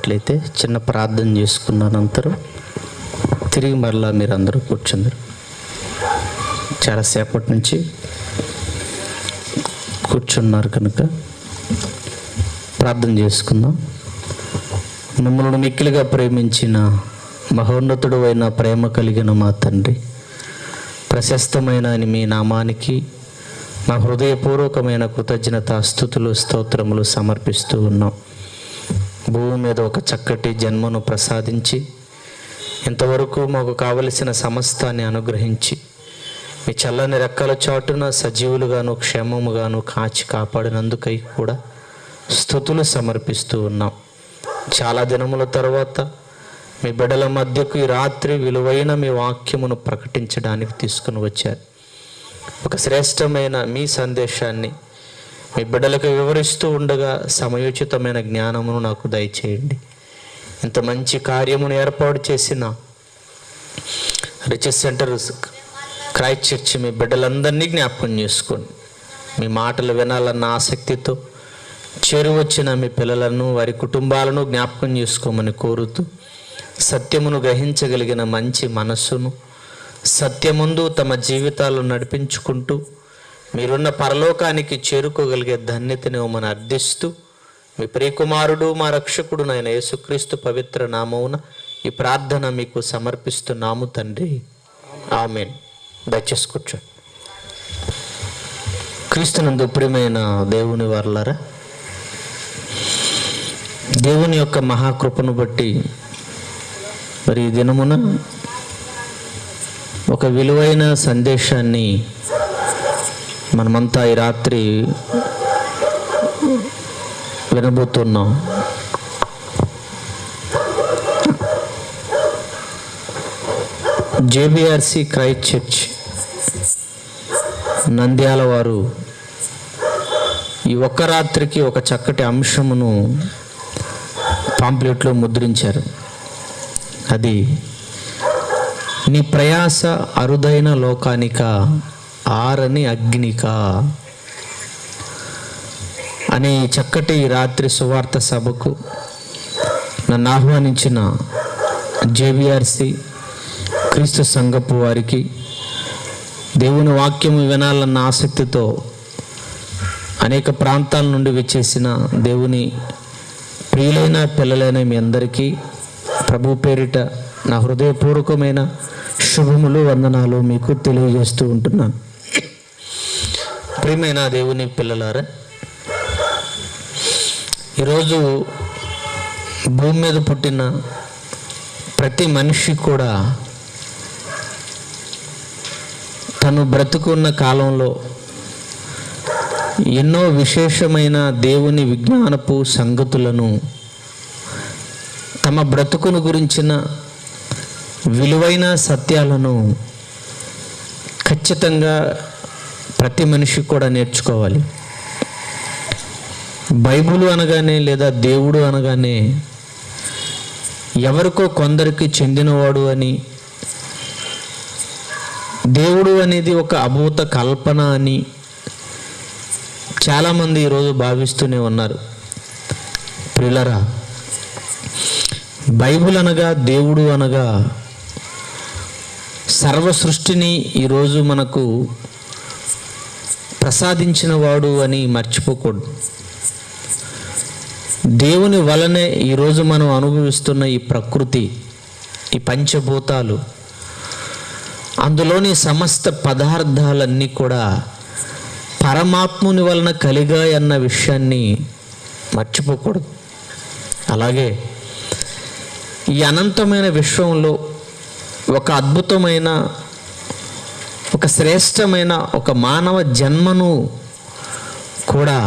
ఉన్నట్లయితే చిన్న ప్రార్థన చేసుకున్న అనంతరం తిరిగి మరలా మీరు అందరూ కూర్చుందరు. చాలాసేపటి నుంచి కూర్చున్నారు కనుక ప్రార్థన చేసుకుందాం. మమ్మల్ని మిక్కిలిగా ప్రేమించిన మహోన్నతుడు అయిన ప్రేమ కలిగిన మా తండ్రి, ప్రశస్తమైన మీ నామానికి మా హృదయపూర్వకమైన కృతజ్ఞత స్తుతులు స్తోత్రములు సమర్పిస్తూ ఉన్నాం. భూమి మీద ఒక చక్కటి జన్మను ప్రసాదించి ఇంతవరకు మాకు కావలసిన సమస్తాన్ని అనుగ్రహించి మీ చల్లని రెక్కల చాటున సజీవులుగాను క్షేమముగాను కాచి కాపాడినందుకై కూడా స్తుతులు సమర్పిస్తూ ఉన్నాం. చాలా దినముల తర్వాత మీ బిడ్డల మధ్యకు ఈ రాత్రి విలువైన మీ వాక్యమును ప్రకటించడానికి తీసుకుని వచ్చారు. ఒక శ్రేష్టమైన మీ సందేశాన్ని మీ బిడ్డలకు వివరిస్తూ ఉండగా సమయోచితమైన జ్ఞానమును నాకు దయచేయండి. ఇంత మంచి కార్యమును ఏర్పాటు చేసిన రిచెస్ సెంటర్ క్రైస్ట్ చర్చ్ మీ బిడ్డలందరినీ జ్ఞాపకం చేసుకోండి. మీ మాటలు వినాలన్న ఆసక్తితో చేరువచ్చిన మీ పిల్లలను వారి కుటుంబాలను జ్ఞాపకం చేసుకోమని కోరుతూ, సత్యమును గ్రహించగలిగిన మంచి మనస్సును సత్యముందు తమ జీవితాలను నడిపించుకుంటూ మీరున్న పరలోకానికి చేరుకోగలిగే ధన్యతని మనం అర్థిస్తూ, మీ ప్రియకుమారుడు మా రక్షకుడు నాయన యేసుక్రీస్తు పవిత్ర నామమున ఈ ప్రార్థన మీకు సమర్పిస్తున్నాము తండ్రి, ఆమేన్. దయచేసి కూర్చోండి. క్రీస్తునందు ప్రియమైన దేవుని వారలారా, దేవుని యొక్క మహాకృపను బట్టి మరి ఈ దినమున ఒక విలువైన సందేశాన్ని మనమంతా ఈ రాత్రి వినబోతున్నాం. జేబీఆర్సి క్రైస్ట్ చర్చ్ నంద్యాల వారు ఈ ఒక్క రాత్రికి ఒక చక్కటి అంశమును పాంప్లెట్లో ముద్రించారు. అది నీ ప్రయాస అరుదైన లోకానిక ఆరని అగ్నిక అనే చక్కటి రాత్రి సువార్త సభకు నన్ను ఆహ్వానించిన జేబీఆర్సి క్రీస్తు సంఘపు వారికి, దేవుని వాక్యము వినాలన్న ఆసక్తితో అనేక ప్రాంతాల నుండి వచ్చేసిన దేవుని ప్రియులైన పిల్లలైన మీ అందరికీ ప్రభు పేరిట నా హృదయపూర్వకమైన శుభములు వందనాలు మీకు తెలియజేస్తూ ఉంటున్నాను. ప్రియమైన దేవుని పిల్లలారా, ఈరోజు భూమి మీద పుట్టిన ప్రతి మనిషి కూడా తను బ్రతుకున్న కాలంలో ఎన్నో విశేషమైన దేవుని విజ్ఞానపు సంగతులను, తమ బ్రతుకును గురించిన విలువైన సత్యాలను ఖచ్చితంగా ప్రతి మనిషి కూడా నేర్చుకోవాలి. బైబిల్ అనగానే లేదా దేవుడు అనగానే ఎవరికో కొందరికి చెందినవాడు అని, దేవుడు అనేది ఒక అభూత కల్పన అని చాలామంది ఈరోజు భావిస్తూనే ఉన్నారు. ప్రియులారా, బైబిల్ అనగా దేవుడు అనగా సర్వ సృష్టిని ఈరోజు మనకు ప్రసాదించిన వాడు అని మర్చిపోకూడదు. దేవుని వలనే ఈరోజు మనం అనుభవిస్తున్న ఈ ప్రకృతి, ఈ పంచభూతాలు, అందులోని సమస్త పదార్థాలన్నీ కూడా పరమాత్ముని వలన కలిగాయన్న విషయాన్ని మర్చిపోకూడదు. అలాగే ఈ అనంతమైన విశ్వంలో ఒక అద్భుతమైన, ఒక శ్రేష్టమైన ఒక మానవ జన్మను కూడా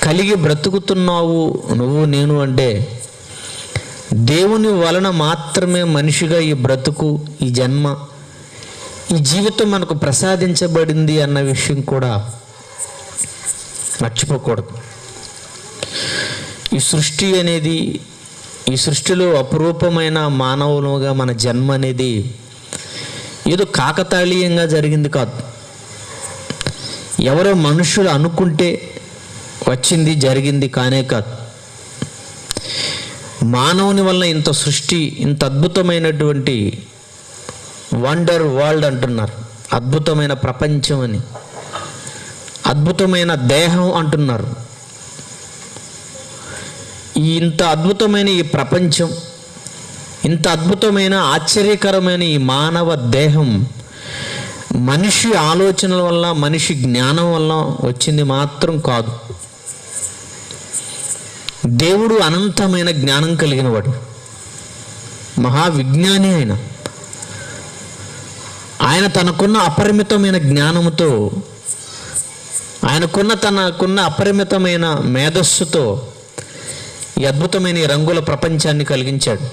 కలిగి బ్రతుకుతున్నావు నువ్వు నేను అంటే దేవుని వలన మాత్రమే మనిషిగా ఈ బ్రతుకు, ఈ జన్మ, ఈ జీవితం మనకు ప్రసాదించబడింది అన్న విషయం కూడా మర్చిపోకూడదు. ఈ సృష్టి అనేది, ఈ సృష్టిలో అపురూపమైన మానవులుగా మన జన్మ అనేది ఏదో కాకతాళీయంగా జరిగింది కాదు. ఎవరో మనుషులు అనుకుంటే వచ్చింది జరిగింది కానే కాదు. మానవుని వల్ల ఇంత సృష్టి, ఇంత అద్భుతమైనటువంటి వండర్ వరల్డ్ అంటున్నారు, అద్భుతమైన ప్రపంచం అని, అద్భుతమైన దేహం అంటున్నారు. ఇంత అద్భుతమైన ఈ ప్రపంచం, ఇంత అద్భుతమైన ఆశ్చర్యకరమైన ఈ మానవ దేహం మనిషి ఆలోచనల వల్ల, మనిషి జ్ఞానం వల్ల వచ్చింది మాత్రం కాదు. దేవుడు అనంతమైన జ్ఞానం కలిగిన వాడు, మహావిజ్ఞాని ఆయన తనకున్న అపరిమితమైన జ్ఞానముతో, తనకున్న అపరిమితమైన మేధస్సుతో ఈ అద్భుతమైన ఈ రంగుల ప్రపంచాన్ని కలిగించాడు.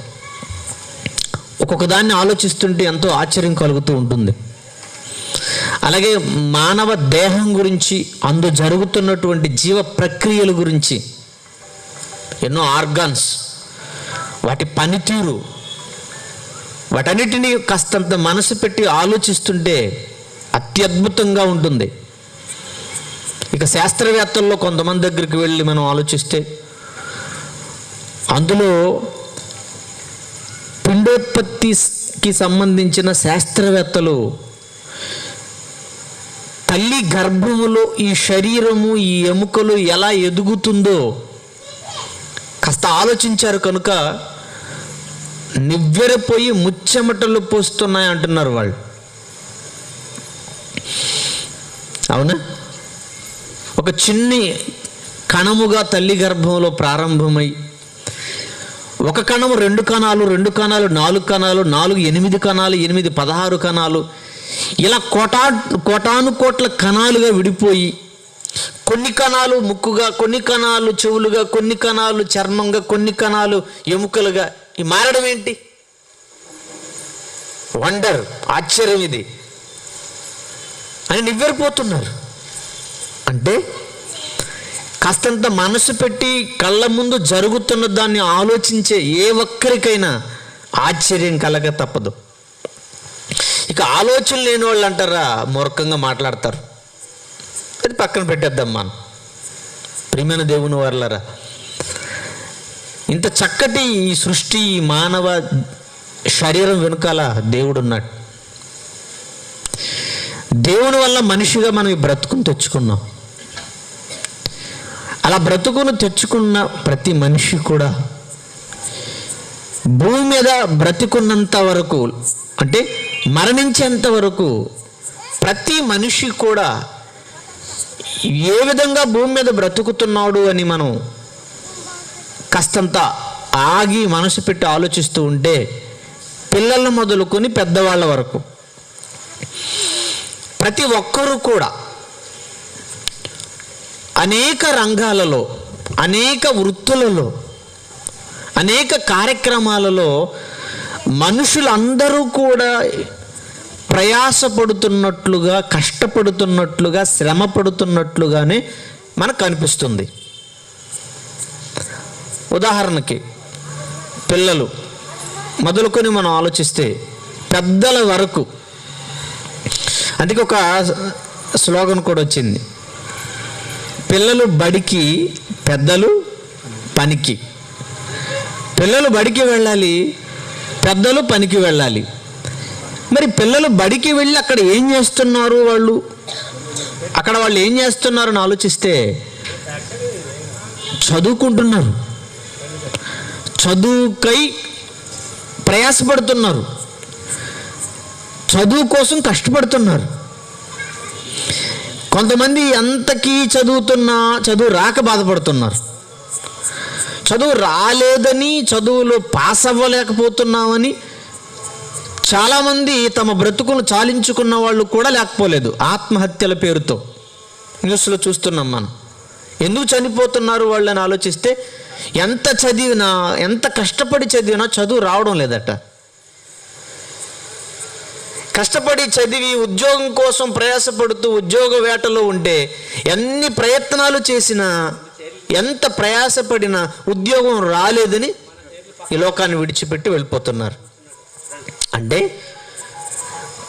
ఒక్కొక్క దాన్ని ఆలోచిస్తుంటే ఎంతో ఆశ్చర్యం కలుగుతూ ఉంటుంది. అలాగే మానవ దేహం గురించి, అందు జరుగుతున్నటువంటి జీవ ప్రక్రియల గురించి, ఎన్నో ఆర్గాన్స్, వాటి పనితీరు, వాటన్నిటినీ కాస్తంత మనసు పెట్టి ఆలోచిస్తుంటే అత్యద్భుతంగా ఉంటుంది. ఇక శాస్త్రవేత్తల్లో కొంతమంది దగ్గరికి వెళ్ళి మనం ఆలోచిస్తే అందులో పిండోత్పత్తికి సంబంధించిన శాస్త్రవేత్తలు తల్లి గర్భములో ఈ శరీరము, ఈ ఎముకలు ఎలా ఎదుగుతుందో కాస్త ఆలోచించారు కనుక నివ్వెరపోయి ముచ్చెమటలు పోస్తున్నాయి అంటున్నారు వాళ్ళు. అవునా? ఒక చిన్ని కణముగా తల్లి గర్భంలో ప్రారంభమై, ఒక కణము 2 కణాలు, 2 కణాలు 4 కణాలు, 4 8 కణాలు, 8 16 కణాలు, ఇలా కోటాను కోట్ల కణాలుగా విడిపోయి, కొన్ని కణాలు ముక్కుగా, కొన్ని కణాలు చెవులుగా, కొన్ని కణాలు చర్మంగా, కొన్ని కణాలు ఎముకలుగా ఈ మారడం ఏంటి? వండర్, ఆశ్చర్యం ఇది అని నివ్వెరపోతున్నారు. అంటే కాస్తంత మనసు పెట్టి కళ్ళ ముందు జరుగుతున్న దాన్ని ఆలోచించే ఏ ఒక్కరికైనా ఆశ్చర్యం కలగ తప్పదు. ఇక ఆలోచన లేని వాళ్ళు అంటారా, మూర్ఖంగా మాట్లాడతారు. అది పక్కన పెట్టేద్దాం. మనం ప్రియమైన దేవుని వారలారా, ఇంత చక్కటి ఈ సృష్టి, ఈ మానవ శరీరం వెనుకాల దేవుడున్నాడు. దేవుని వల్ల మనిషిగా మనం ఈ బ్రతుకును తెచ్చుకున్నాం. అలా బ్రతుకును తెచ్చుకున్న ప్రతి మనిషి కూడా భూమి మీద బ్రతికున్నంత వరకు, అంటే మరణించేంత వరకు ప్రతి మనిషి కూడా ఏ విధంగా భూమి మీద బ్రతుకుతున్నాడు అని మనం కాస్తంత ఆగి మనసు పెట్టి ఆలోచిస్తూ ఉంటే, పిల్లలను మొదలుకొని పెద్దవాళ్ళ వరకు ప్రతి ఒక్కరూ కూడా అనేక రంగాలలో, అనేక వృత్తులలో, అనేక కార్యక్రమాలలో మనుషులందరూ కూడా ప్రయాసపడుతున్నట్లుగా, కష్టపడుతున్నట్లుగా, శ్రమ పడుతున్నట్లుగానే మనకు కనిపిస్తుంది. ఉదాహరణకి పిల్లలు మొదలుకొని మనం ఆలోచిస్తే పెద్దల వరకు, అందుకే ఒక స్లోగన్ కూడా వచ్చింది, పిల్లలు బడికి, పెద్దలు పనికి. పిల్లలు బడికి వెళ్ళాలి, పెద్దలు పనికి వెళ్ళాలి. మరి పిల్లలు బడికి వెళ్ళి అక్కడ ఏం చేస్తున్నారు, వాళ్ళు ఏం చేస్తున్నారని ఆలోచిస్తే చదువుకుంటున్నారు, చదువుకై ప్రయాసపడుతున్నారు, చదువు కోసం కష్టపడుతున్నారు. కొంతమంది ఎంతకీ చదువుతున్నా చదువు రాక బాధపడుతున్నారు. చదువు రాలేదని, చదువులో పాస్ అవ్వలేకపోతున్నామని చాలామంది తమ బ్రతుకును చాలించుకున్న వాళ్ళు కూడా లేకపోలేదు. ఆత్మహత్యల పేరుతో న్యూస్లో చూస్తున్నాం మనం. ఎందుకు చనిపోతున్నారు వాళ్ళని ఆలోచిస్తే, ఎంత చదివినా, ఎంత కష్టపడి చదివినా చదువు రావడం లేదట. కష్టపడి చదివి ఉద్యోగం కోసం ప్రయాసపడుతూ ఉద్యోగ వేటలో ఉంటే, ఎన్ని ప్రయత్నాలు చేసినా, ఎంత ప్రయాసపడినా ఉద్యోగం రాలేదని ఈ లోకాన్ని విడిచిపెట్టి వెళ్ళిపోతున్నారు. అంటే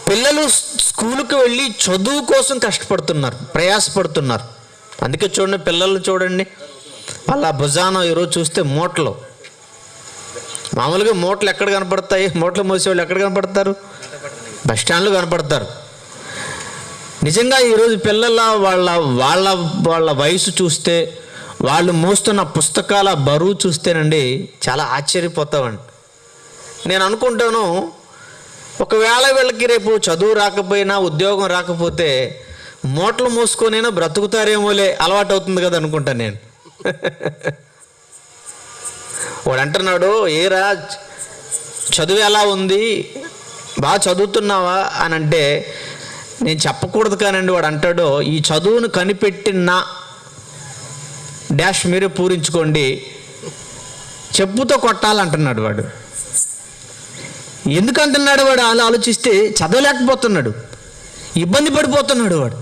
పిల్లలు స్కూలుకి వెళ్ళి చదువు కోసం కష్టపడుతున్నారు, ప్రయాసపడుతున్నారు. అందుకే చూడండి, పిల్లలు చూడండి, వాళ్ళ భుజాన ఈరోజు చూస్తే మూటలు, మామూలుగా మూటలు ఎక్కడ కనపడతాయి? మూటలు మోసేవాళ్ళు ఎక్కడ కనపడతారు? బస్ స్టాండ్లో కనపడతారు. నిజంగా ఈరోజు పిల్లల వాళ్ళ వాళ్ళ వాళ్ళ వయసు చూస్తే, వాళ్ళు మోస్తున్న పుస్తకాల బరువు చూస్తేనండి చాలా ఆశ్చర్యపోతామండి. నేను అనుకుంటాను, ఒకవేళ వీళ్ళకి రేపు చదువు రాకపోయినా, ఉద్యోగం రాకపోతే మూటలు మోసుకొనైనా బ్రతుకుతారేమోలే, అలవాటు అవుతుంది కదా అనుకుంటాను నేను. వాడు అంటున్నాడు, ఏరా చదువు ఎలా ఉంది, బాగా చదువుతున్నావా అని అంటే, నేను చెప్పకూడదు కానండి, వాడు అంటాడు, ఈ చదువును కనిపెట్టిన డాష్ మీరే పూరించుకోండి, చెప్పుతో కొట్టాలంటున్నాడు వాడు. ఎందుకంటున్నాడు వాడు? అలా ఆలోచిస్తే చదవలేకపోతున్నాడు, ఇబ్బంది పడిపోతున్నాడు వాడు.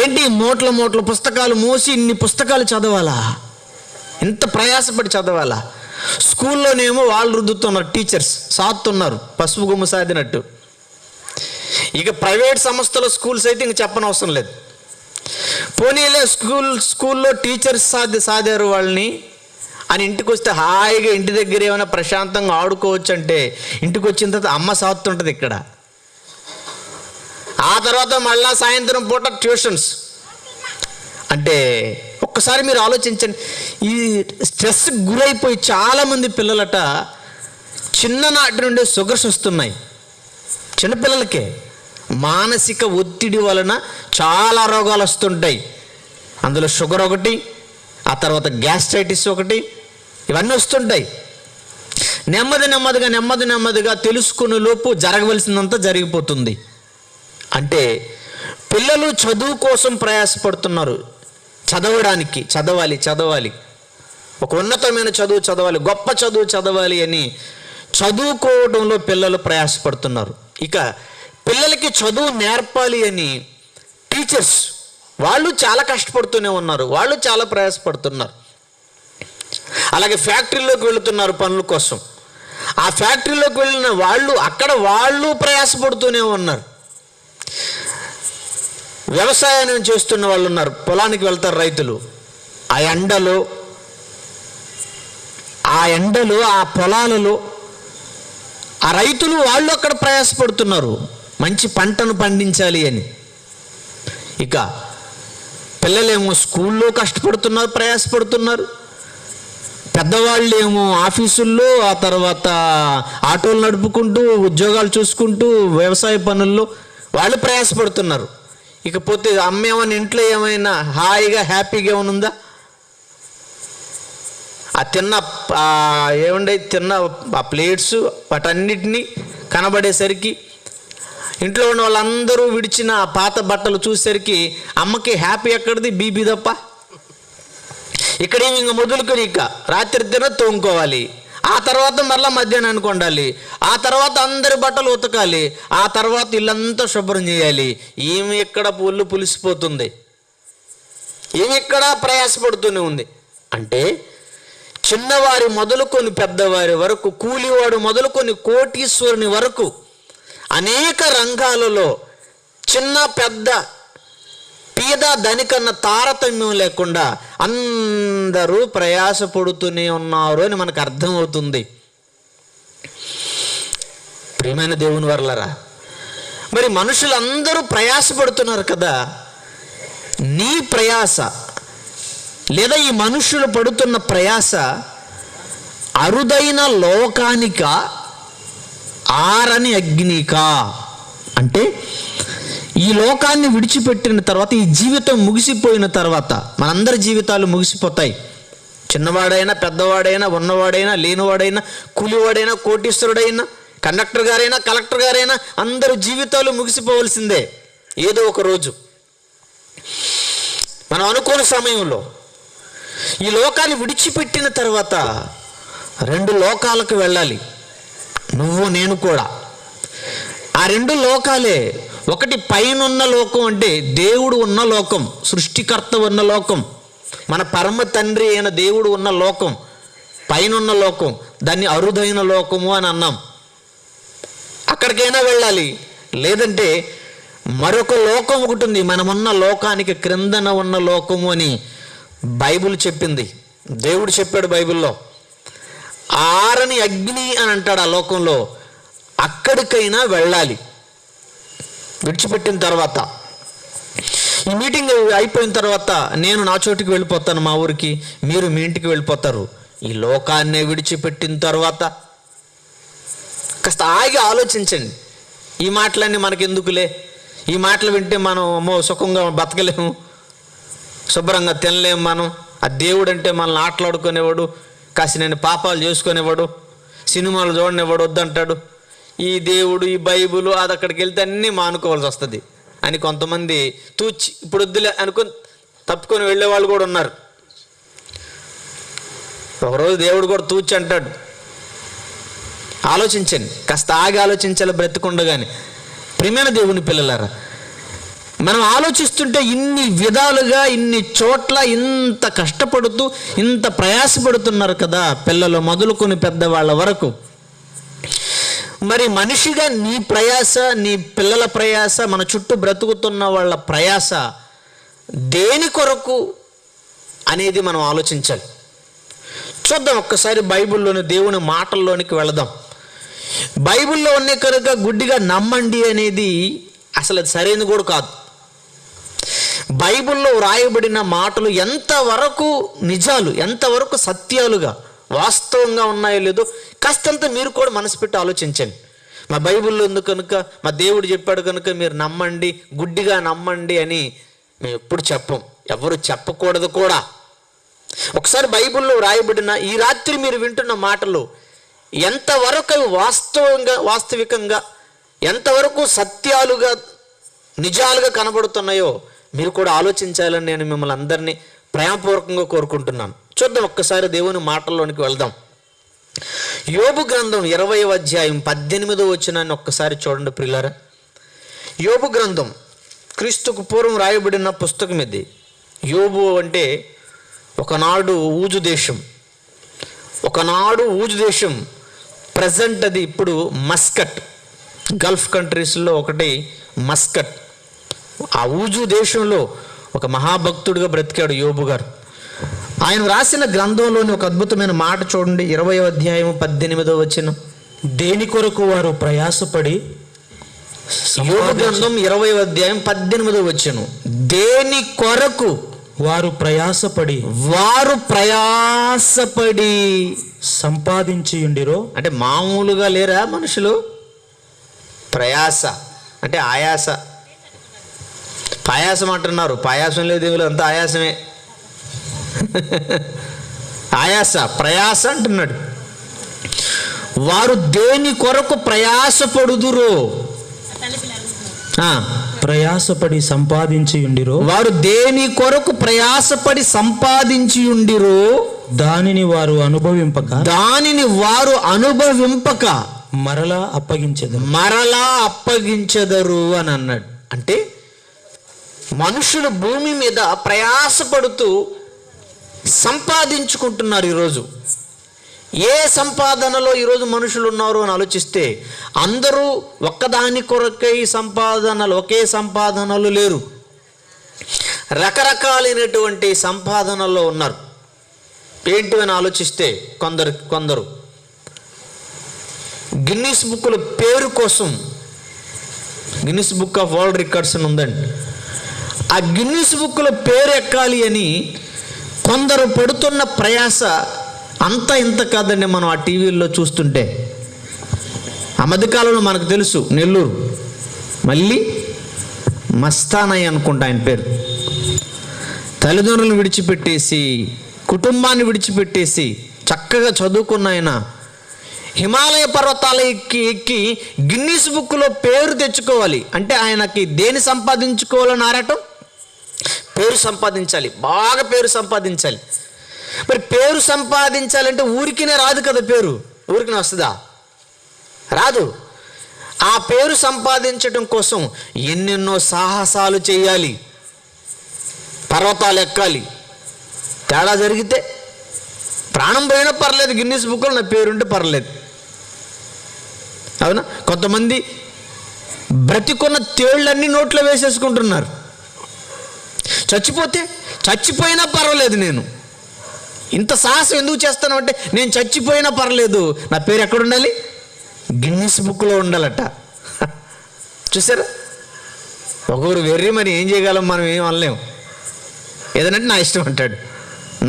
ఏంటి మూటల పుస్తకాలు మోసి ఇన్ని పుస్తకాలు చదవాలా? ఇంత ప్రయాసపడి చదవాలా? స్కూల్లోనేమో వాళ్ళు రుద్దుతున్నారు, టీచర్స్ సాత్తున్నారు పసుపు గుమ్మ సాదినట్టు. ఇక ప్రైవేట్ సంస్థలో స్కూల్స్ అయితే ఇంక చెప్పనవసరం లేదు. పోనీలే స్కూల్లో టీచర్స్ సాదారు వాళ్ళని అని ఇంటికి వస్తే హాయిగా ఇంటి దగ్గర ఏమైనా ప్రశాంతంగా ఆడుకోవచ్చు అంటే, ఇంటికి వచ్చిన తర్వాత అమ్మ సాత్తుంటుంది ఇక్కడ. ఆ తర్వాత మళ్ళా సాయంత్రం పూట ట్యూషన్స్. అంటే ఒక్కసారి మీరు ఆలోచించండి, ఈ స్ట్రెస్ గురైపోయి చాలామంది పిల్లలట చిన్ననాటి నుండే షుగర్స్ వస్తున్నాయి. చిన్నపిల్లలకే మానసిక ఒత్తిడి వలన చాలా రోగాలు వస్తుంటాయి. అందులో షుగర్ ఒకటి, ఆ తర్వాత గ్యాస్ట్రైటిస్ ఒకటి, ఇవన్నీ వస్తుంటాయి. నెమ్మదిగా తెలుసుకునే లోపు జరగవలసిందంతా జరిగిపోతుంది. అంటే పిల్లలు చదువు కోసం ప్రయాసపడుతున్నారు, చదవాలి, ఒక ఉన్నతమైన చదువు చదవాలి, గొప్ప చదువు చదవాలి అని చదువుకోవడంలో పిల్లలు ప్రయాసపడుతున్నారు. ఇక పిల్లలకి చదువు నేర్పాలి అని టీచర్స్ వాళ్ళు చాలా కష్టపడుతూనే ఉన్నారు, వాళ్ళు చాలా ప్రయాసపడుతున్నారు. అలాగే ఫ్యాక్టరీలోకి వెళుతున్నారు పనుల కోసం. ఆ ఫ్యాక్టరీలోకి వెళ్ళిన వాళ్ళు అక్కడ వాళ్ళు ప్రయాసపడుతూనే ఉన్నారు. వ్యవసాయం చేస్తున్న వాళ్ళు ఉన్నారు, పొలానికి వెళ్తారు రైతులు. ఆ ఎండలు, ఆ పొలాలలో ఆ రైతులు వాళ్ళు అక్కడ ప్రయాసపడుతున్నారు మంచి పంటను పండించాలి అని. ఇక పిల్లలేమో స్కూల్లో కష్టపడుతున్నారు, ప్రయాసపడుతున్నారు. పెద్దవాళ్ళేమో ఆఫీసుల్లో, ఆ తర్వాత ఆటోలు నడుపుకుంటూ, ఉద్యోగాలు చూసుకుంటూ, వ్యవసాయ పనుల్లో వాళ్ళు ప్రయాసపడుతున్నారు. ఇకపోతే అమ్మ ఏమైనా ఇంట్లో ఏమైనా హాయిగా హ్యాపీగా ఏమైనా ఆ తిన్న ఆ ప్లేట్స్ వాటన్నిటినీ కనబడేసరికి ఇంట్లో ఉన్న వాళ్ళందరూ విడిచిన పాత బట్టలు చూసేసరికి అమ్మకి హ్యాపీ ఎక్కడిది? బీబీ తప్ప. ఇక్కడేమి ఇంక మొదలుకొని ఇక రాత్రి తిన తోముకోవాలి, ఆ తర్వాత మళ్ళీ మధ్యాహ్నానికి వండాలి, ఆ తర్వాత అందరి బట్టలు ఉతకాలి, ఆ తర్వాత ఇల్లంతా శుభ్రం చేయాలి. ఈమె ఇక్కడ ఒళ్ళు పులిసిపోతుంది, ఈమె ఇక్కడ ప్రయాసపడుతూనే ఉంది. అంటే చిన్నవారి మొదలుకొని పెద్దవారి వరకు, కూలివాడు మొదలుకొని కోటీశ్వరుని వరకు అనేక రంగాలలో చిన్న పెద్ద పేద ధనికన్న తారతమ్యం లేకుండా అందరూ ప్రయాసపడుతూనే ఉన్నారు అని మనకు అర్థమవుతుంది. ప్రియమైన దేవుని వర్లరా, మరి మనుషులందరూ ప్రయాసపడుతున్నారు కదా, నీ ప్రయాస లేదా ఈ మనుషులు పడుతున్న ప్రయాస అరుదైన లోకానిక, ఆరని అగ్నిక? అంటే ఈ లోకాన్ని విడిచిపెట్టిన తర్వాత, ఈ జీవితం ముగిసిపోయిన తర్వాత, మనందరి జీవితాలు ముగిసిపోతాయి. చిన్నవాడైనా, పెద్దవాడైనా, ఉన్నవాడైనా, లేనివాడైనా, కూలివాడైనా, కోటీశ్వరుడైనా, కండక్టర్ గారైనా, కలెక్టర్ గారైనా, అందరూ జీవితాలు ముగిసిపోవలసిందే ఏదో ఒక రోజు. మనం అనుకోని సమయంలో ఈ లోకాన్ని విడిచిపెట్టిన తర్వాత 2 లోకాలకు వెళ్ళాలి, నువ్వు నేను కూడా. ఆ 2 లోకాలే, ఒకటి పైనున్న లోకం, అంటే దేవుడు ఉన్న లోకం, సృష్టికర్త ఉన్న లోకం, మన పరమ తండ్రి అయిన దేవుడు ఉన్న లోకం, పైనున్న లోకం. దాన్ని అరుదైన లోకము అని అన్నాం. అక్కడికైనా వెళ్ళాలి. లేదంటే మరొక లోకం ఒకటి ఉంది, మనమున్న లోకానికి క్రిందన ఉన్న లోకము అని బైబిల్ చెప్పింది, దేవుడు చెప్పాడు బైబిల్లో. ఆరని అగ్ని అని అంటాడు ఆ లోకంలో, అక్కడికైనా వెళ్ళాలి. విడిచిపెట్టిన తర్వాత, ఈ మీటింగ్ అయిపోయిన తర్వాత నేను నా చోటికి వెళ్ళిపోతాను, మా ఊరికి, మీరు మీ ఇంటికి వెళ్ళిపోతారు. ఈ లోకాన్నే విడిచిపెట్టిన తర్వాత కాస్త ఆగి ఆలోచించండి. ఈ మాటలన్నీ మనకెందుకులే, ఈ మాటలు వింటే మనం సుఖంగా బతకలేము, శుభ్రంగా తినలేము మనం. ఆ దేవుడు అంటే మనల్ని ఆటలాడుకునేవాడు, కాసి నేను పాపాలు చేసుకునేవాడు, సినిమాలు చూడనివాడు, వద్దంటాడు. ఈ దేవుడు, ఈ బైబుల్, అది అక్కడికి వెళ్తే అన్నీ మానుకోవాల్సి వస్తుంది అని కొంతమంది తూచి ఇప్పుడు వద్దులే అనుకుని తప్పుకొని వెళ్ళే వాళ్ళు కూడా ఉన్నారు. ఒకరోజు దేవుడు కూడా తూచి అంటాడు. ఆలోచించండి, కాస్త ఆగి ఆలోచించాలి బ్రతికుండగానే. ప్రియమైన దేవుని పిల్లలారా, మనం ఆలోచిస్తుంటే ఇన్ని విధాలుగా, ఇన్ని చోట్ల ఇంత కష్టపడుతూ, ఇంత ప్రయాసపడుతున్నారు కదా, పిల్లలు మొదలుకొని పెద్దవాళ్ళ వరకు. మరి మనిషిగా నీ ప్రయాస, నీ పిల్లల ప్రయాస, మన చుట్టూ బ్రతుకుతున్న వాళ్ళ ప్రయాస దేని కొరకు అనేది మనం ఆలోచించాలి. చూద్దాం ఒక్కసారి బైబిల్లోని దేవుని మాటల్లోనికి వెళదాం. బైబిల్లో ఉన్న కనుక గుడ్డిగా నమ్మండి అనేది అసలు అది సరైనది కూడా కాదు. బైబిల్లో వ్రాయబడిన మాటలు ఎంతవరకు నిజాలు, ఎంతవరకు సత్యాలుగా వాస్తవంగా ఉన్నాయో లేదో కాస్తంత మీరు కూడా మనసు పెట్టి ఆలోచించండి. మా బైబిల్లో ఉంది కనుక, మా దేవుడు చెప్పాడు కనుక మీరు నమ్మండి, గుడ్డిగా నమ్మండి అని మేము ఎప్పుడు చెప్పం, ఎవరు చెప్పకూడదు కూడా. ఒకసారి బైబిల్లో వ్రాయబడిన ఈ రాత్రి మీరు వింటున్న మాటలు ఎంతవరకు అవి వాస్తవికంగా ఎంతవరకు సత్యాలుగా, నిజాలుగా కనబడుతున్నాయో మీరు కూడా ఆలోచించాలని నేను మిమ్మల్ని అందరినీ ప్రేమపూర్వకంగా కోరుకుంటున్నాను. చూద్దాం ఒక్కసారి దేవుని మాటల్లోనికి వెళ్దాం. యోబు గ్రంథం 20వ అధ్యాయం 18వ వచనాన్ని ఒక్కసారి చూడండి ప్రియులారా. యోబు గ్రంథం క్రీస్తుకు పూర్వం రాయబడిన పుస్తకం ఇది. యోబు అంటే ఒకనాడు ఊజు దేశం, ప్రజెంట్ అది ఇప్పుడు మస్కట్, గల్ఫ్ కంట్రీస్లో ఒకటి మస్కట్. ఆ ఊజు దేశంలో ఒక మహాభక్తుడిగా బ్రతికాడు యోబు గారు. ఆయన రాసిన గ్రంథంలోని ఒక అద్భుతమైన మాట చూడండి, 20వ అధ్యాయం 18వ వచనం. దేని కొరకు వారు ప్రయాసపడి, యోబు గ్రంథం 20వ అధ్యాయం 18వ వచనం. దేని కొరకు వారు ప్రయాసపడి సంపాదించి ఉండిరో. అంటే మామూలుగా లేరా మనుషులు? ప్రయాస అంటే ఆయాస. పాయాసం అంటున్నారు, పాయాసం లేదు, అంతా ఆయాసమే. ఆయాస, ప్రయాస అంటున్నాడు. వారు దేని కొరకు ప్రయాసపడుదురో, ప్రయాసపడి సంపాదించి ఉండిరో. వారు దేని కొరకు ప్రయాసపడి సంపాదించి ఉండిరో దానిని వారు అనుభవింపక మరలా అప్పగించెదరు అని అన్నాడు. అంటే మనుషులు భూమి మీద ప్రయాసపడుతూ సంపాదించుకుంటున్నారు. ఈరోజు ఏ సంపాదనలో ఈరోజు మనుషులు ఉన్నారు అని ఆలోచిస్తే అందరూ ఒక్కదాని కొరకై సంపాదనలు, ఒకే సంపాదనలు లేరు, రకరకాలైనటువంటి సంపాదనలో ఉన్నారు. ఏంటి అని ఆలోచిస్తే కొందరు గిన్నిస్ బుక్ల పేరు కోసం, Guinness book of world records అని ఉందండి, ఆ గిన్నిస్ బుక్ల పేరు ఎక్కాలి అని కొందరు పడుతున్న ప్రయాస అంత ఇంత కాదండి. మనం ఆ టీవీల్లో చూస్తుంటే ఆ మధ్యకాలంలో మనకు తెలుసు, నెల్లూరు మళ్ళీ మస్తానయ్య అనుకుంటా ఆయన పేరు, తల్లిదండ్రులను విడిచిపెట్టేసి, కుటుంబాన్ని విడిచిపెట్టేసి చక్కగా చదువుకున్న ఆయన హిమాలయ పర్వతాల ఎక్కి గిన్నిస్ బుక్లో పేరు తెచ్చుకోవాలి అంటే ఆయనకి దేని సంపాదించుకోవాలని ఆరాటం? పేరు సంపాదించాలి, బాగా పేరు సంపాదించాలి. మరి పేరు సంపాదించాలంటే ఊరికినే రాదు కదా, పేరు ఊరికినే వస్తుందా? రాదు. ఆ పేరు సంపాదించడం కోసం ఎన్నెన్నో సాహసాలు చేయాలి, పర్వతాలు ఎక్కాలి. తేడా జరిగితే ప్రాణం పోయినా పర్లేదు, గిన్నిస్ బుక్లో నా పేరుంటే పర్లేదు. అవునా? కొంతమంది బ్రతికున్న తేళ్ళన్నీ నోట్లో వేసేసుకుంటున్నారు. చచ్చిపోయినా పర్వాలేదు, నేను ఇంత సాహసం ఎందుకు చేస్తాను అంటే, నేను చచ్చిపోయినా పర్లేదు, నా పేరు ఎక్కడ ఉండాలి? గిన్నిస్ బుక్లో ఉండాలట. చూసారా, ఒకరు వెర్రి మరి ఏం చేయగలం, మనం ఏం అనలేము. ఏదనంటే నా ఇష్టం అంటాడు,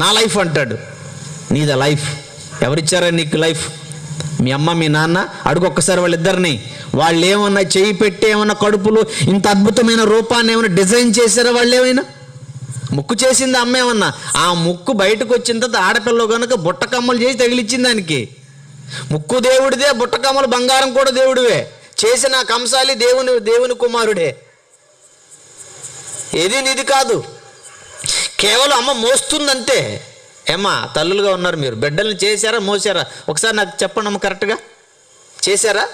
నా లైఫ్ అంటాడు. నీదా లైఫ్? ఎవరిచ్చారా నీకు లైఫ్? మీ అమ్మ మీ నాన్న? అడుగు ఒక్కసారి వాళ్ళిద్దరిని. వాళ్ళు ఏమన్నా చేయి పెట్టి ఏమన్నా కడుపులో ఇంత అద్భుతమైన రూపాన్ని ఏమైనా డిజైన్ చేశారా? వాళ్ళు ఏమైనా ముక్కు చేసింది అమ్మ ఏమన్నా? ఆ ముక్కు బయటకు వచ్చిన తర్వాత ఆడపిల్ల కనుక బుట్టకమ్మలు చేసి తగిలిచ్చింది దానికి. ముక్కు దేవుడిదే, బుట్టకమ్మలు బంగారం కూడా దేవుడివే. చేసిన కంసాలి దేవుని కుమారుడే. ఏది నీది కాదు, కేవలం అమ్మ మోస్తుందంతే. ఏమ్మా తల్లులుగా ఉన్నారు మీరు, బిడ్డల్ని చేశారా మోసారా? ఒకసారి నాకు చెప్పండి అమ్మ, కరెక్ట్గా చేశారా?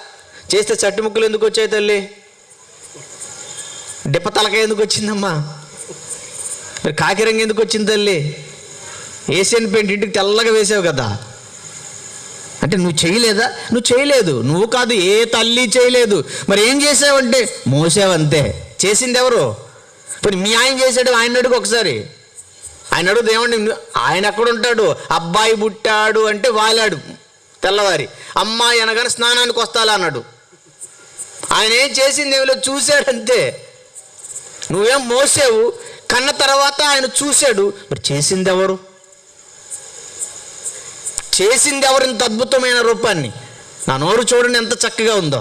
చేస్తే చట్టి ముక్కలు ఎందుకు వచ్చాయి తల్లి? డిప్ప తలకాయ ఎందుకు వచ్చిందమ్మా? మరి కాకిరంగ ఎందుకు వచ్చింది తల్లి? ఏషియన్ పెయింట్ ఇంటికి తెల్లగా వేసావు కదా. అంటే నువ్వు చేయలేదా? నువ్వు చేయలేదు, నువ్వు కాదు, ఏ తల్లి చేయలేదు. మరి ఏం చేసావంటే మోసావంతే. చేసింది ఎవరు? మరి మీ ఆయన చేశాడు, ఆయన అడుగు ఒకసారి. ఆయన అడుగు ఏమండి, ఆయన ఎక్కడ ఉంటాడు? అబ్బాయి పుట్టాడు అంటే వాలాడు తెల్లవారి, అమ్మాయి అనగానే స్నానానికి వస్తాలా అన్నాడు. ఆయన ఏం చేసింది ఏమిలో చూశాడంతే. నువ్వేం మోసావు, కన్న తర్వాత ఆయన చూశాడు. మరి చేసింది ఎవరు? చేసింది ఎవరు ఇంత అద్భుతమైన రూపాన్ని? నా నోరు చూడండి ఎంత చక్కగా ఉందో,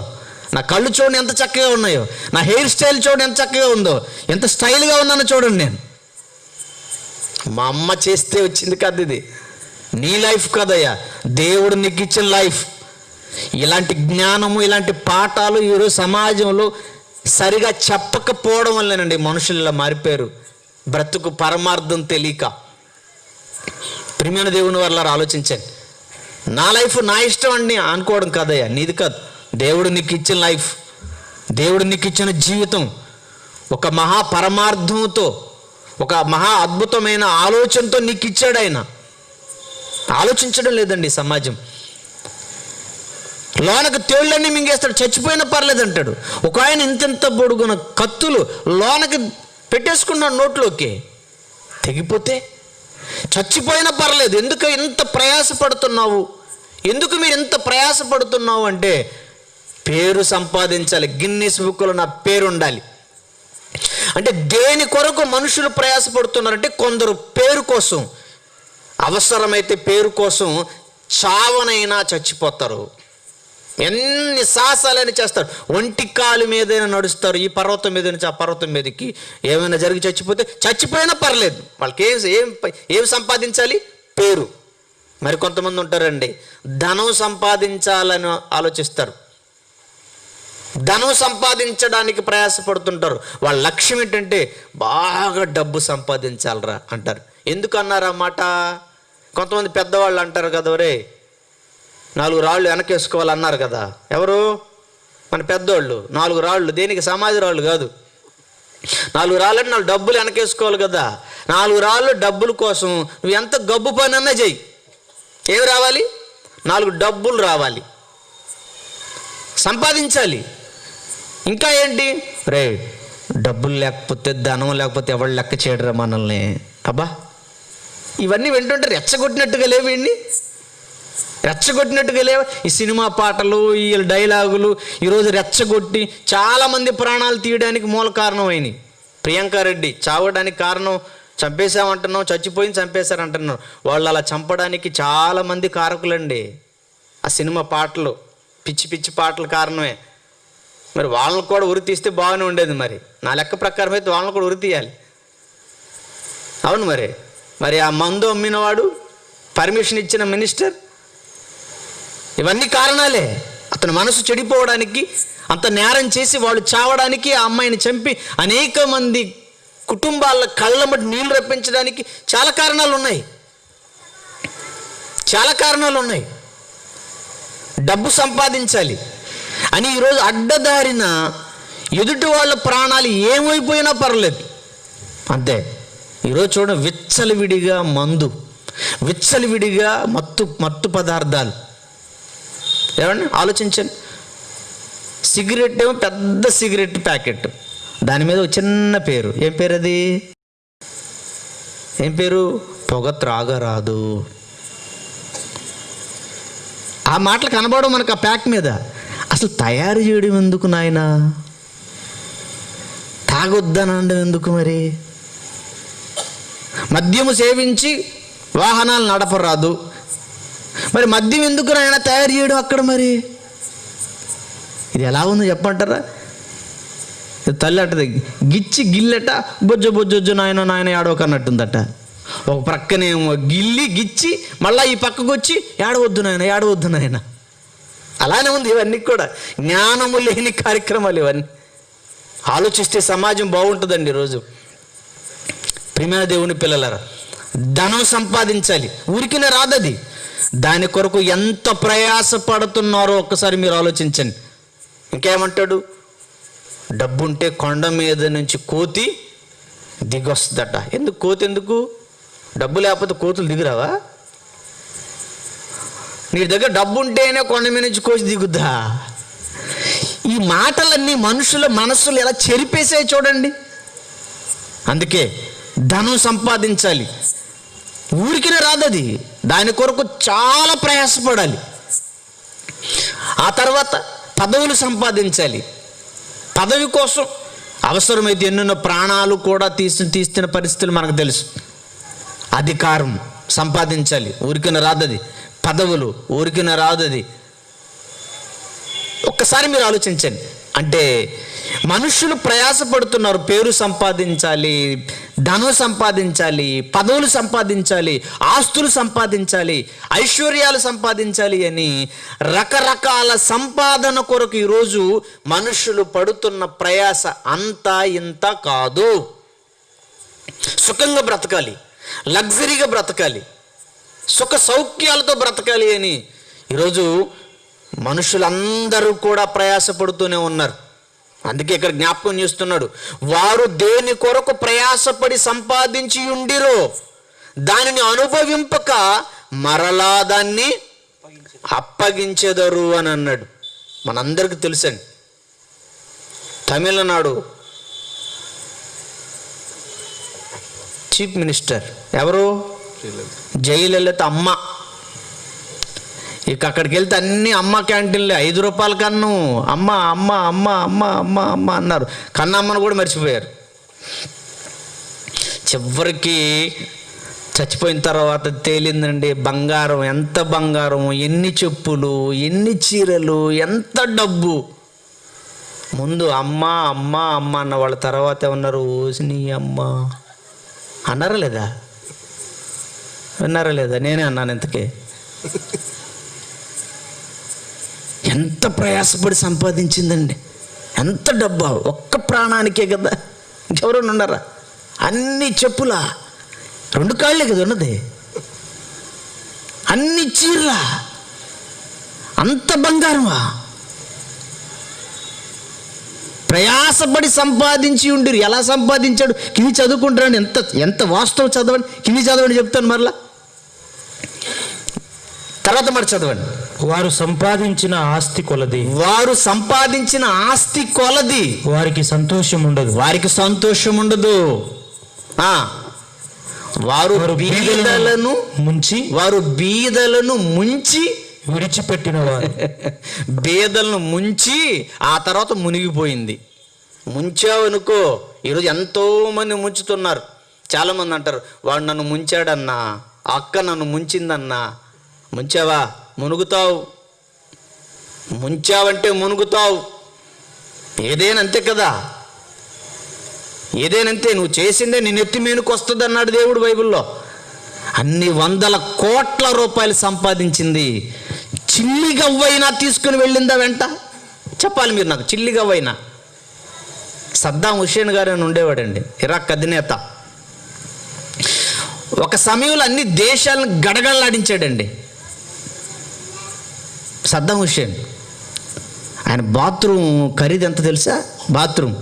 నా కళ్ళు చూడండి ఎంత చక్కగా ఉన్నాయో, నా హెయిర్ స్టైల్ చూడండి ఎంత చక్కగా ఉందో, ఎంత స్టైల్గా ఉన్నానో చూడండి. నేను మా అమ్మ చేస్తే వచ్చింది కాదు, ఇది నీ లైఫ్ కదయ్యా, దేవుడు నీకు ఇచ్చిన లైఫ్. ఇలాంటి జ్ఞానము, ఇలాంటి పాఠాలు ఈరోజు సమాజంలో సరిగా చెప్పకపోవడం వల్లేనండి మనుషులు ఇలా మారిపోయారు, బ్రతుకు పరమార్థం తెలియక. ప్రియమైన దేవుని వల్ల ఆలోచించండి. నా లైఫ్ నా ఇష్టం అండి అనుకోవడం కాదయ్యా, నీది కాదు. దేవుడు నీకు ఇచ్చిన లైఫ్, దేవుడు నీకు ఇచ్చిన జీవితం ఒక మహా పరమార్థంతో, ఒక మహా అద్భుతమైన ఆలోచనతో నీకు ఇచ్చాడు ఆయన. ఆలోచించడం లేదండి సమాజం. లోనకు తేళ్ళన్నీ మింగేస్తాడు, చచ్చిపోయినా పర్లేదు అంటాడు. ఒక ఆయన ఇంత పొడుగున కత్తులు లోనకి పెట్టేసుకున్నాడు నోట్లోకి, తెగిపోతే చచ్చిపోయినా పర్లేదు. ఎందుకు ఇంత ప్రయాసపడుతున్నావు? ఎందుకు మీరు ఇంత ప్రయాసపడుతున్నావు అంటే, పేరు సంపాదించాలి, గిన్నిస్ బుక్లో నా పేరు ఉండాలి. అంటే దేని కొరకు మనుషులు ప్రయాసపడుతున్నారంటే, కొందరు పేరు కోసం, అవసరమైతే పేరు కోసం చావనైనా చచ్చిపోతారు. ఎన్ని సాహసాలైనా చేస్తారు, ఒంటి కాలు మీదైనా నడుస్తారు, ఈ పర్వతం మీద నుంచి ఆ పర్వతం మీదకి. ఏమైనా జరిగి చచ్చిపోయినా పర్లేదు, వాళ్ళకి ఏం సంపాదించాలి? పేరు. మరి కొంతమంది ఉంటారండి, ధనం సంపాదించాలని ఆలోచిస్తారు, ధనం సంపాదించడానికి ప్రయాసపడుతుంటారు. వాళ్ళ లక్ష్యం ఏంటంటే బాగా డబ్బు సంపాదించాలరా అంటారు. ఎందుకు అన్నారు ఆ మాట? కొంతమంది పెద్దవాళ్ళు అంటారు కదా, ఒరే 4 రాళ్ళు వెనకేసుకోవాలన్నారు కదా. ఎవరు? మన పెద్దోళ్ళు. 4 రాళ్ళు దేనికి? సమాజ రాళ్ళు కాదు. 4 రాళ్ళు అంటే 4 డబ్బులు వెనకేసుకోవాలి కదా. 4 రాళ్ళు డబ్బుల కోసం నువ్వు ఎంత గబ్బు పని అన్నా చెయ్యి, ఏమి రావాలి? 4 డబ్బులు రావాలి, సంపాదించాలి. ఇంకా ఏంటి? రే డబ్బులు లేకపోతే, ధనం లేకపోతే ఎవరు లెక్క చేయడరా మనల్ని. అబ్బా, ఇవన్నీ వింటుంటే రెచ్చగొట్టినట్టుగా లేవు, వీడిని రెచ్చగొట్టినట్టుగా లేవు. ఈ సినిమా పాటలు, ఈ డైలాగులు ఈరోజు రెచ్చగొట్టి చాలామంది ప్రాణాలు తీయడానికి మూల కారణం అయినాయి. ప్రియాంకారెడ్డి చావడానికి కారణం, చంపేశామంటున్నాం, చచ్చిపోయింది చంపేశారంటున్నాం. వాళ్ళు అలా చంపడానికి చాలామంది కారకులండి. ఆ సినిమా పాటలు, పిచ్చి పిచ్చి పాటలు కారణమే. మరి వాళ్ళని కూడా ఉరి తీస్తే బాగానే ఉండేది. మరి నా లెక్క ప్రకారం అయితే వాళ్ళని కూడా ఉరి తీయాలి. అవును, మరి ఆ మందు అమ్మినవాడు, పర్మిషన్ ఇచ్చిన మినిస్టర్, ఇవన్నీ కారణాలే. అతని మనసు చెడిపోవడానికి, అంత నేరం చేసి వాళ్ళు చావడానికి, ఆ అమ్మాయిని చంపి అనేక మంది కుటుంబాల కళ్ళమటి నీళ్లు రప్పించడానికి చాలా కారణాలు ఉన్నాయి, చాలా కారణాలు ఉన్నాయి. డబ్బు సంపాదించాలి అని ఈరోజు అడ్డదారిన ఎదుటి వాళ్ళ ప్రాణాలు ఏమైపోయినా పర్లేదు అంతే. ఈరోజు చూడండి, విచ్చలవిడిగా మందు, విచ్చలవిడిగా మత్తు పదార్థాలు. ఏమండి ఆలోచించండి. సిగరెట్ ఏమో పెద్ద సిగరెట్ ప్యాకెట్, దాని మీద ఒక చిన్న పేరు. ఏం పేరు అది? ఏం పేరు? పొగ త్రాగరాదు. ఆ మాటలు కనబడవు మనకు ఆ ప్యాక్ మీద. అసలు తయారు చేయడం ఎందుకు నాయనా? తాగొద్దనడం ఎందుకు? మరి మద్యము సేవించి వాహనాలు నడపరాదు, మరి మద్యం ఎందుకు నాయన తయారు చేయడం అక్కడ? మరి ఇది ఎలా ఉందో చెప్పంటారా? తల్లి అంటది, గిచ్చి గిల్లెట బొజ్జ బొజ్జొజ్జు నాయన నాయన ఏడవకన్నట్టుందట. ఒక ప్రక్కనేమో గిల్లి గిచ్చి మళ్ళీ ఈ పక్కకు వచ్చి ఏడవద్దు నాయన ఏడవద్దు నాయన. అలానే ఉంది ఇవన్నీ కూడా. జ్ఞానము లేని కార్యక్రమాలు ఇవన్నీ. ఆలోచిస్తే సమాజం బాగుంటుందండి ఈరోజు. ప్రియమైన దేవుని పిల్లలారా, ధనం సంపాదించాలి, ఊరికినే రాదది. దాని కొరకు ఎంత ప్రయాసపడుతున్నారో ఒక్కసారి మీరు ఆలోచించండి. ఇంకేమంటాడు? డబ్బుంటే కొండ మీద నుంచి కోతి దిగొస్తుందట. ఎందుకు కోతి? ఎందుకు? డబ్బు లేకపోతే కోతులు దిగురావా? నీ దగ్గర డబ్బు ఉంటేనే కొండ మీద నుంచి కోసి దిగుద్దా? ఈ మాటలన్నీ మనుషుల మనస్సులు ఎలా చెరిపేసాయి చూడండి. అందుకే ధనం సంపాదించాలి, ఊరికినే రాదది. దాని కొరకు చాలా ప్రయాసపడాలి. ఆ తర్వాత పదవులు సంపాదించాలి. పదవి కోసం అవసరమైతే ఎన్నెన్నో ప్రాణాలు కూడా తీస్తున్న పరిస్థితులు మనకు తెలుసు. అధికారం సంపాదించాలి, ఊరికిన రాదది. పదవులు ఊరికిన రాదది. ఒక్కసారి మీరు ఆలోచించండి. అంటే మనుషులు ప్రయాసపడుతున్నారు, పేరు సంపాదించాలి, ధనం సంపాదించాలి, పదవులు సంపాదించాలి, ఆస్తులు సంపాదించాలి, ఐశ్వర్యాలు సంపాదించాలి అని రకరకాల సంపాదన కొరకు ఈరోజు మనుషులు పడుతున్న ప్రయాస అంతా ఇంత కాదు. సుఖంగా బ్రతకాలి, లగ్జరీగా బ్రతకాలి, సుఖ సౌఖ్యాలతో బ్రతకాలి అని ఈరోజు మనుషులందరూ కూడా ప్రయాసపడుతూనే ఉన్నారు. అందుకే ఇక్కడ జ్ఞాపకం చేస్తున్నాడు, వారు దేని కొరకు ప్రయాసపడి సంపాదించి ఉండిరో దానిని అనుభవింపక మరలా దాన్ని అప్పగించెదరు అని అన్నాడు. మనందరికీ తెలుసండి, తమిళనాడు చీఫ్ మినిస్టర్ ఎవరు? జయలలిత అమ్మ. ఇక అక్కడికి వెళ్తే అన్ని అమ్మ క్యాంటీన్లే. 5 రూపాయల కన్ను అమ్మ అమ్మ అమ్మ అమ్మ అమ్మ అమ్మ అన్నారు. కన్నమ్మను కూడా మర్చిపోయారు. చివరికి చచ్చిపోయిన తర్వాత తేలిందండి బంగారం. ఎంత బంగారం, ఎన్ని చెప్పులు, ఎన్ని చీరలు, ఎంత డబ్బు. ముందు అమ్మ అమ్మ అమ్మ అన్న వాళ్ళ తర్వాత ఏమన్నారు? ఓసిని అమ్మ అన్నారా లేదా? విన్నారా లేదా? నేనే అన్నాను ఇంతకే. ఎంత ప్రయాసపడి సంపాదించిందండి, ఎంత డబ్బా. ఒక్క ప్రాణానికే కదా, ఇంకెవరైనా ఉన్నారా? అన్ని చెప్పులా, 2 కాళ్ళే కదా ఉన్నది, అన్ని చీరలా, అంత బంగారమా? ప్రయాసపడి సంపాదించి ఉండిరు. ఎలా సంపాదించాడు? కివి చదువుకుంటారండి. ఎంత వాస్తవం చదవండి, కివి చదవండి చెప్తాను మరలా. తర్వాత మరి చదవండి. వారు సంపాదించిన ఆస్తి కొలది, వారు సంపాదించిన ఆస్తి కొలది వారికి సంతోషం ఉండదు. వారికి సంతోషం ఉండదు. వారు బీదలను ముంచి, వారు బీదలను ముంచి విడిచిపెట్టిన వారు. బీదలను ముంచి ఆ తర్వాత మునిగిపోయింది. ముంచావనుకో, ఈరోజు ఎంతో మంది ముంచుతున్నారు. చాలామంది అంటారు, వాడు నన్ను ముంచాడన్నా, అక్క నన్ను ముంచిందన్నా. ముంచావా? మునుగుతావు. ముంచావంటే మునుగుతావు. ఏదైనా అంతే కదా, ఏదేనంతే. నువ్వు చేసిందే నీ నెత్తి మీదకి వస్తుంది అన్నాడు దేవుడు బైబిల్లో. అన్ని 100 కోట్ల రూపాయలు సంపాదించింది. చిల్లిగవ్వైనా తీసుకుని వెళ్ళిందా వెంట? చెప్పాలి మీరు నాకు. చిల్లిగవ్వైనా. సద్దాం హుస్సేన్ గారు అని ఉండేవాడండి, ఇరాక్ అధినేత. ఒక సమయంలో అన్ని దేశాలను గడగడలాడించాడండి సద్దాం హుస్సేన్. ఆయన బాత్రూమ్ ఖరీదు ఎంత తెలుసా? బాత్రూమ్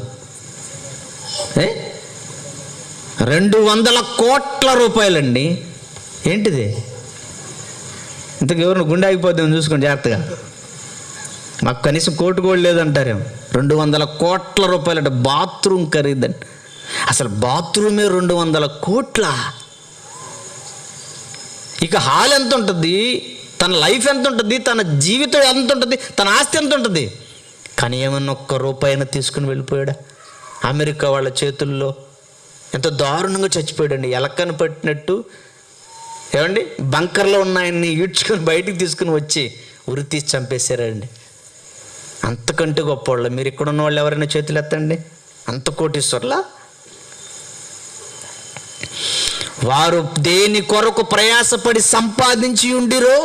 200 కోట్ల రూపాయలండి. ఏంటిది? ఇంతకు ఎవరిని గుండె ఆగిపోద్దామని చూసుకోండి జాగ్రత్తగా. మాకు కనీసం కోటి కూడా లేదంటారేమో. 200 కోట్ల రూపాయలు అంటే బాత్రూమ్ ఖరీదండి. అసలు బాత్రూమే 200 కోట్ల. ఇక హాల్ ఎంత ఉంటుంది, తన లైఫ్ ఎంత ఉంటుంది, తన జీవితం ఎంత ఉంటుంది, తన ఆస్తి ఎంత ఉంటుంది. కానీ ఏమన్నా ఒక్క రూపాయినా తీసుకుని వెళ్ళిపోయాడా? అమెరికా వాళ్ళ చేతుల్లో ఎంత దారుణంగా చచ్చిపోయాడండి. ఎలకను పట్టినట్టు ఏమండి బంకర్లో ఉన్న ఆయన్ని ఈడ్చుకొని బయటికి తీసుకుని వచ్చి ఉరి తీసి చంపేశారండి. అంతకంటే గొప్పవాళ్ళు మీరు ఇక్కడ ఉన్న వాళ్ళు ఎవరైనా చేతులు ఎత్తండి. అంత కోటీశ్వర్లా? వారు దేని కొరకు ప్రయాసపడి సంపాదించి ఉండిరో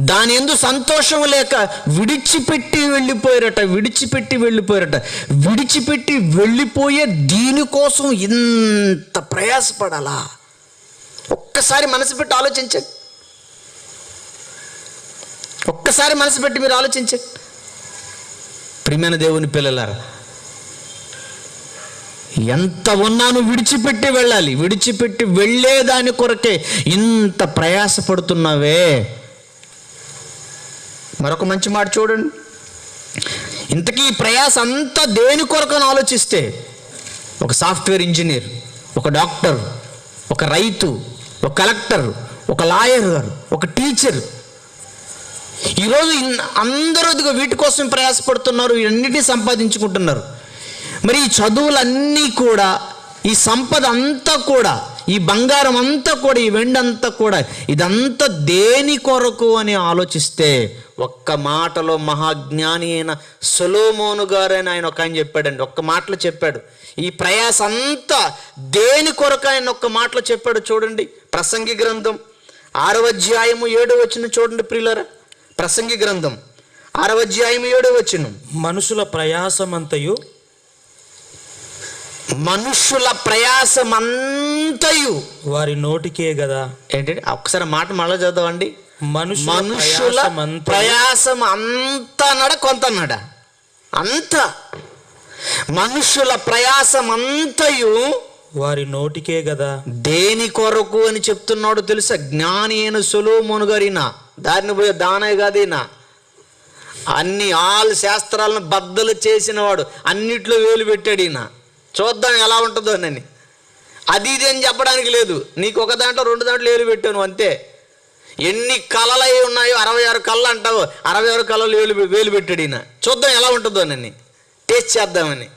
దాని యందు సంతోషం లేక విడిచిపెట్టి వెళ్ళిపోయారట. విడిచిపెట్టి వెళ్ళిపోయే దీనికోసం ఇంత ప్రయాసపడాలా? ఒక్కసారి మనసు పెట్టి ఆలోచించండి. ఒక్కసారి మనసు పెట్టి మీరు ఆలోచించండి. ప్రియమైన దేవుని పిల్లలారా, ఎంత ఉన్నాను విడిచిపెట్టి వెళ్ళాలి. విడిచిపెట్టి వెళ్ళేదాని కొరకే ఇంత ప్రయాసపడుతున్నావే. మరొక మంచి మాట చూడండి. ఇంతకీ ఈ ప్రయాస అంతా దేని కొరకని ఆలోచిస్తే ఒక సాఫ్ట్వేర్ ఇంజనీర్, ఒక డాక్టర్, ఒక రైతు, ఒక కలెక్టర్, ఒక లాయర్ గారు, ఒక టీచర్, ఈరోజు అందరూ ఇదిగో వీటి కోసం ప్రయాసపడుతున్నారు, ఇవన్నిటినీ సంపాదించుకుంటున్నారు. మరి ఈ చదువులన్నీ కూడా, ఈ సంపద అంతా కూడా, ఈ బంగారం అంతా కూడా, ఈ వెండి అంతా కూడా, ఇదంతా దేని కొరకు అని ఆలోచిస్తే ఒక్క మాటలో మహాజ్ఞాని అయిన సొలొమోను గారని ఆయన ఒక ఆయన చెప్పాడండి. ఒక్క మాటలో చెప్పాడు. ఈ ప్రయాస అంతా దేని కొరకు ఆయన ఒక్క మాటలో చెప్పాడు. చూడండి, ప్రసంగి గ్రంథం 6వ అధ్యాయము 7వ వచనం చూడండి ప్రియులారా. ప్రసంగి గ్రంథం 6వ అధ్యాయము 7వ వచనం. మనుషుల ప్రయాసమంతయు వారి నోటికే గదా. ఏంటంటే ఒక్కసారి మాట మళ్ళీ చదవండి. మనుషుల ప్రయాసం అంతా అన్నాడా, కొంత అన్నాడా? అంత. మనుషుల ప్రయాసం అంతయు వారి నోటికే గదా. దేని కొరకు అని చెప్తున్నాడు తెలుసా? జ్ఞాని అయిన సొలొమోను గారినా దారిని పోయే దానయ్య కాదీనా, అన్ని ఆల్ శాస్త్రాలను బద్దలు చేసిన వాడు, అన్నిట్లో వేలు పెట్టాడు ఈయన. చూద్దాం ఎలా ఉంటుందో అని. అది ఇది అని చెప్పడానికి లేదు. నీకు ఒక దాంట్లో 2 దాంట్లో వేలు పెట్టాను అంతే. ఎన్ని కళలు అయి ఉన్నాయో 66 కళ్ళు అంటావు, 66 కళలు వేలు పెట్టాడు ఈయన. చూద్దాం ఎలా ఉంటుందో అని, టేస్ట్ చేద్దామని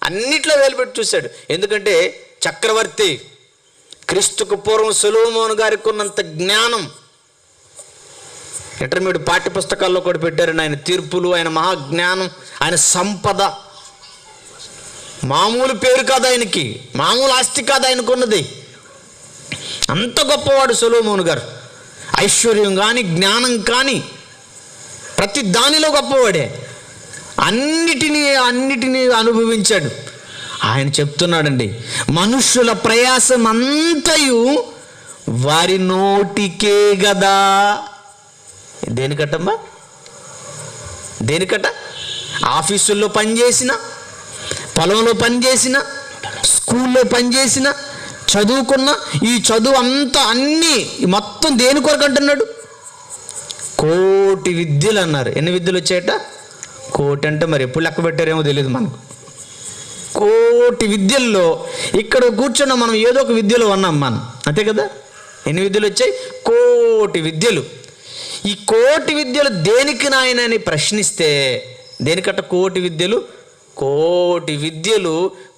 అన్నిట్లో వేలు పెట్టి చూశాడు. ఎందుకంటే చక్రవర్తి క్రీస్తుకు పూర్వం సొలొమోను గారికి ఉన్నంత జ్ఞానం ఇంటర్మీడియట్ పాఠ్య పుస్తకాల్లో కూడా పెట్టారండి. ఆయన తీర్పులు, ఆయన మహాజ్ఞానం, ఆయన సంపద మామూలు పేరు కాదు ఆయనకి, మామూలు ఆస్తి కాదు ఆయనకున్నది. అంత గొప్పవాడు సొలొమోను గారు. ఐశ్వర్యం కానీ, జ్ఞానం కానీ ప్రతి దానిలో గొప్పవాడే. అన్నిటినీ అనుభవించాడు. ఆయన చెప్తున్నాడండి, మనుష్యుల ప్రయాసం అంతయు వారి నోటికే గదా. దేనికట్టమ్మా? దేనికట్ట? ఆఫీసుల్లో పనిచేసిన, పొలంలో పనిచేసిన, స్కూల్లో పనిచేసిన, చదువుకున్న, ఈ చదువు అంతా అన్నీ మొత్తం దేని కొరకు అంటున్నాడు? కోటి విద్యలు అన్నారు. ఎన్ని విద్యలు వచ్చాయట? కోటి అంటే మరి ఎప్పుడు లెక్క పెట్టారేమో తెలియదు మనకు. కోటి విద్యల్లో ఇక్కడ కూర్చున్న మనం ఏదో ఒక విద్యలో ఉన్నాం మనం, అంతే కదా? ఎన్ని విద్యలు వచ్చాయి? కోటి విద్యలు. ఈ కోటి విద్యలు దేనికి నాయన అని ప్రశ్నిస్తే దేనికట్ట కోటి విద్యలు? కోటి విద్యలు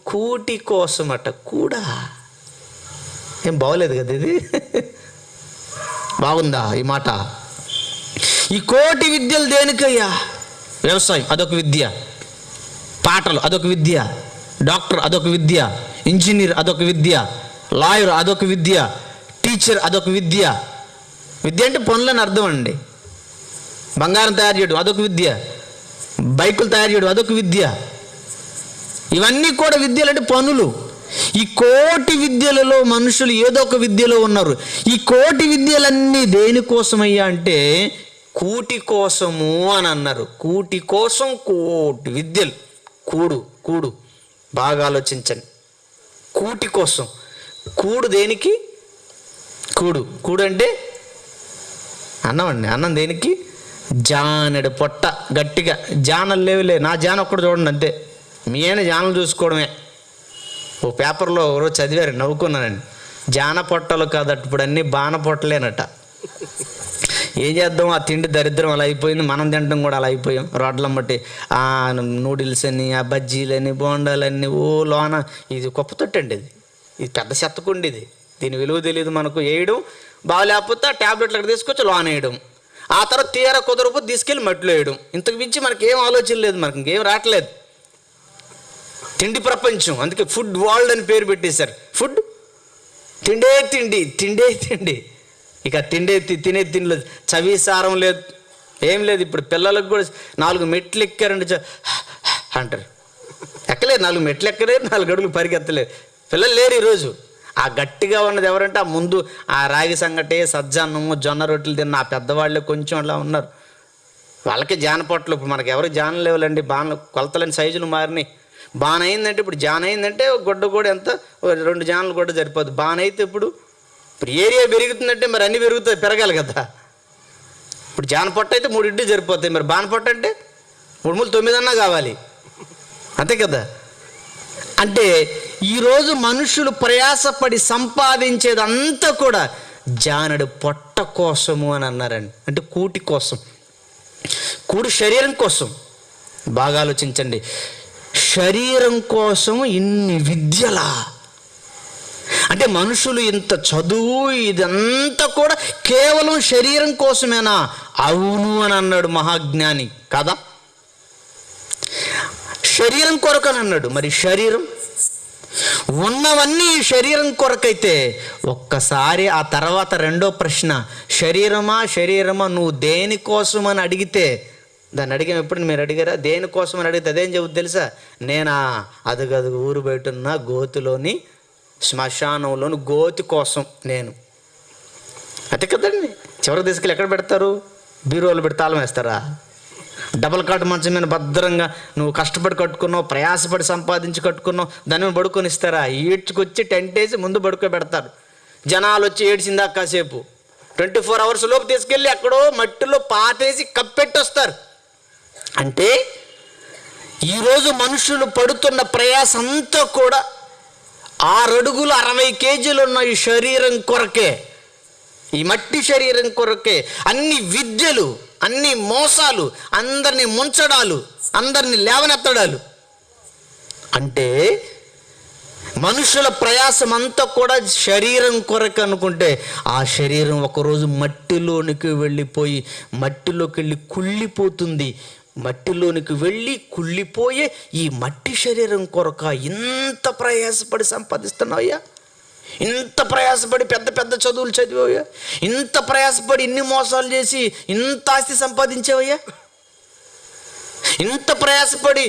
కూటి కోసమట. కూడా ఏం బాగోలేదు కదా ఇది? బాగుందా ఈ మాట? ఈ కోటి విద్యలు దేనికయ్యా? వ్యవసాయం అదొక విద్య, పాటలు అదొక విద్య, డాక్టర్ అదొక విద్య, ఇంజనీర్ అదొక విద్య, లాయర్ అదొక విద్య, టీచర్ అదొక విద్య. విద్య అంటే పనులని అర్థం అండి. బంగారం తయారు చేయడం అదొక విద్య, బైకులు తయారు చేయడం అదొక విద్య. ఇవన్నీ కూడా విద్యలు అంటే పనులు. ఈ కోటి విద్యలలో మనుషులు ఏదో ఒక విద్యలో ఉన్నారు. ఈ కోటి విద్యలన్నీ దేనికోసమయ్యా అంటే కూటి కోసము అని అన్నారు. కూటి కోసం కోటి విద్యలు. కూడు బాగా ఆలోచించండి. కూటి కోసం. కూడు దేనికి? కూడు అంటే అన్నం అండి. అన్నం దేనికి? జానెడు పొట్ట గట్టిగా. జానలు లేవులే, నా జాన ఒక్కడు చూడండి అంతే. మీ అయినా జానలు చూసుకోవడమే. ఓ పేపర్లో రోజు చదివారు, నవ్వుకున్నానండి. జాన పొట్టలు కాదట, ఇప్పుడు అన్నీ బాణ పొట్టలేనట. ఏం చేద్దాం, ఆ తిండి దరిద్రం అలా అయిపోయింది, మనం తినడం కూడా అలా అయిపోయాం. రోడ్లను బట్టి ఆ నూడిల్స్ అని, ఆ బజ్జీలని, బోండాలన్నీ, ఓ లోన ఇది కుప్పతొట్టండి, ఇది పెద్ద చెత్తకుండి, దీని విలువ తెలియదు మనకు. వేయడం బాగాలేకపోతే ఆ ట్యాబ్లెట్లు అక్కడ తీసుకొచ్చి లోన వేయడం, ఆ తర్వాత తీర కుదరకపోతే తీసుకెళ్ళి మట్టిలో వేయడం. ఇంతకు మించి మనకి ఏం ఆలోచన లేదు, మనకి ఇంకేం రావట్లేదు. తిండి ప్రపంచం, అందుకే ఫుడ్ వరల్డ్ అని పేరు పెట్టేశారు. ఫుడ్ తిండే తిండి, తిండే తిండి. ఇక తినే తిండిలో చవిసారం లేదు, ఏం లేదు. ఇప్పుడు పిల్లలకు కూడా 4 మెట్లు ఎక్కారండి అంటారు. ఎక్కలేదు, 4 మెట్లు ఎక్కలేదు, 4 అడుగులు పరిగెత్తలేదు. పిల్లలు లేరు ఈరోజు. ఆ గట్టిగా ఉన్నది ఎవరంటే ఆ ముందు ఆ రాగి సంగటి, సజ్జన్నము, జొన్న రొట్టెలు తిన్న ఆ పెద్దవాళ్ళే కొంచెం అలా ఉన్నారు. వాళ్ళకి జానపొట్లు. ఇప్పుడు మనకి ఎవరికి జానం లేవులండి, బాణలు కొలతలేని సైజులు మారినాయి. బాణ అయిందంటే, ఇప్పుడు జాన అయిందంటే గుడ్డ కూడా ఎంత 2 జానలు కూడా సరిపోదు. బాణ అయితే ఇప్పుడు ఏరియా పెరుగుతుందంటే మరి అన్నీ పెరుగుతాయి, పెరగాలి కదా. ఇప్పుడు జాన పొట్ట అయితే 3 ఇడ్లీ సరిపోతాయి, మరి బాణ పొట్ట అంటే 3 9 అన్నా కావాలి, అంతే కదా. అంటే ఈరోజు మనుషులు ప్రయాసపడి సంపాదించేదంతా కూడా జానడు పొట్ట కోసము అని అన్నారండి. అంటే కూటి కోసం, కూడి శరీరం కోసం. బాగా ఆలోచించండి, శరీరం కోసం ఇన్ని విద్యలా? అంటే మనుషులు ఇంత చదువు ఇదంతా కూడా కేవలం శరీరం కోసమేనా? అవును అని అన్నాడు మహాజ్ఞాని కదా. శరీరం కొరకని అన్నాడు. మరి శరీరం ఉన్నవన్నీ శరీరం కొరకైతే ఒక్కసారి ఆ తర్వాత రెండో ప్రశ్న, శరీరమా నువ్వు దేనికోసం అని అడిగితే, దాన్ని అడిగాం ఎప్పుడు మీరు అడిగారా? దేనికోసం అని అడిగితే అదేం చెబుద్ది తెలుసా? నేనా అదుగదు ఊరు బయట ఉన్న గోతులోని శ్మశానంలోని గోతి కోసం నేను. అంతే కదండి. చివరికి తీసుకెళ్ళి ఎక్కడ పెడతారు? బీరోలు పెట్టి తాళం వేస్తారా? డబల్ కాట్ మంచం మీద భద్రంగా నువ్వు కష్టపడి కట్టుకున్నావు, ప్రయాసపడి సంపాదించి కట్టుకున్నావు, దాని మీద పడుకొని ఇస్తారా? ఈడ్చుకొచ్చి టెంట్ వేసి ముందు పడుకోబెడతారు. జనాలు వచ్చి ఏడ్చిందా కాసేపు 24 అవర్స్ లోపు తీసుకెళ్ళి ఎక్కడో మట్టిలో పాతేసి కప్పెట్టి వస్తారు. అంటే ఈరోజు మనుషులు పడుతున్న ప్రయాస అంతా కూడా 6 అడుగులు 60 కేజీలు ఉన్న ఈ శరీరం కొరకే, ఈ మట్టి శరీరం కొరకే. అన్ని విద్యలు, అన్ని మోసాలు, అందరినీ ముంచడాలు, అందరినీ లేవనెత్తడాలు. అంటే మనుషుల ప్రయాసం అంతా కూడా శరీరం కొరకు అనుకుంటే ఆ శరీరం ఒకరోజు మట్టిలోనికి వెళ్ళిపోయి మట్టిలోకి వెళ్ళి కుళ్ళిపోతుంది. మట్టిలోనికి వెళ్ళి కుళ్ళిపోయే ఈ మట్టి శరీరం కొరక ఇంత ప్రయాసపడి సంపాదిస్తున్నావయ్యా, ఇంత ప్రయాసపడి పెద్ద పెద్ద చదువులు చదివావయ్యా, ఇంత ప్రయాసపడి ఇన్ని మోసాలు చేసి ఇంత ఆస్తి సంపాదించావయ్యా, ఇంత ప్రయాసపడి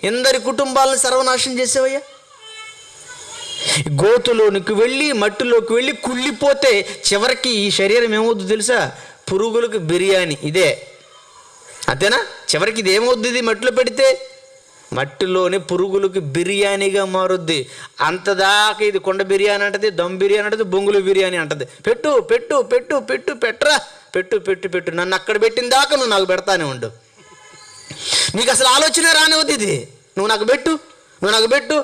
ఇందరి కుటుంబాలను సర్వనాశనం చేసావయ్యా. గోతులోనికి వెళ్ళి మట్టిలోకి వెళ్ళి కుళ్ళిపోతే చివరికి ఈ శరీరం ఏమవుద్దు తెలుసా? పురుగులకు బిర్యానీ. ఇదే అంతేనా? చివరికి ఇది ఏమవుద్ది? ఇది మట్టిలో పెడితే మట్టిలోనే పురుగులకు బిర్యానీగా మారుద్ది. అంతదాకా ఇది కొండ బిర్యానీ అంటది, దమ్ బిర్యానీ అంటది, బొంగులు బిర్యానీ అంటది. పెట్టు పెట్టు పెట్టు పెట్టు పెట్టరా, పెట్టు పెట్టు పెట్టు, నన్ను అక్కడ పెట్టిన దాకా నువ్వు నాకు పెడతానే ఉండు. నీకు అసలు ఆలోచనే రానివద్దు. ఇది నువ్వు నాకు పెట్టు, నువ్వు నాకు పెట్టు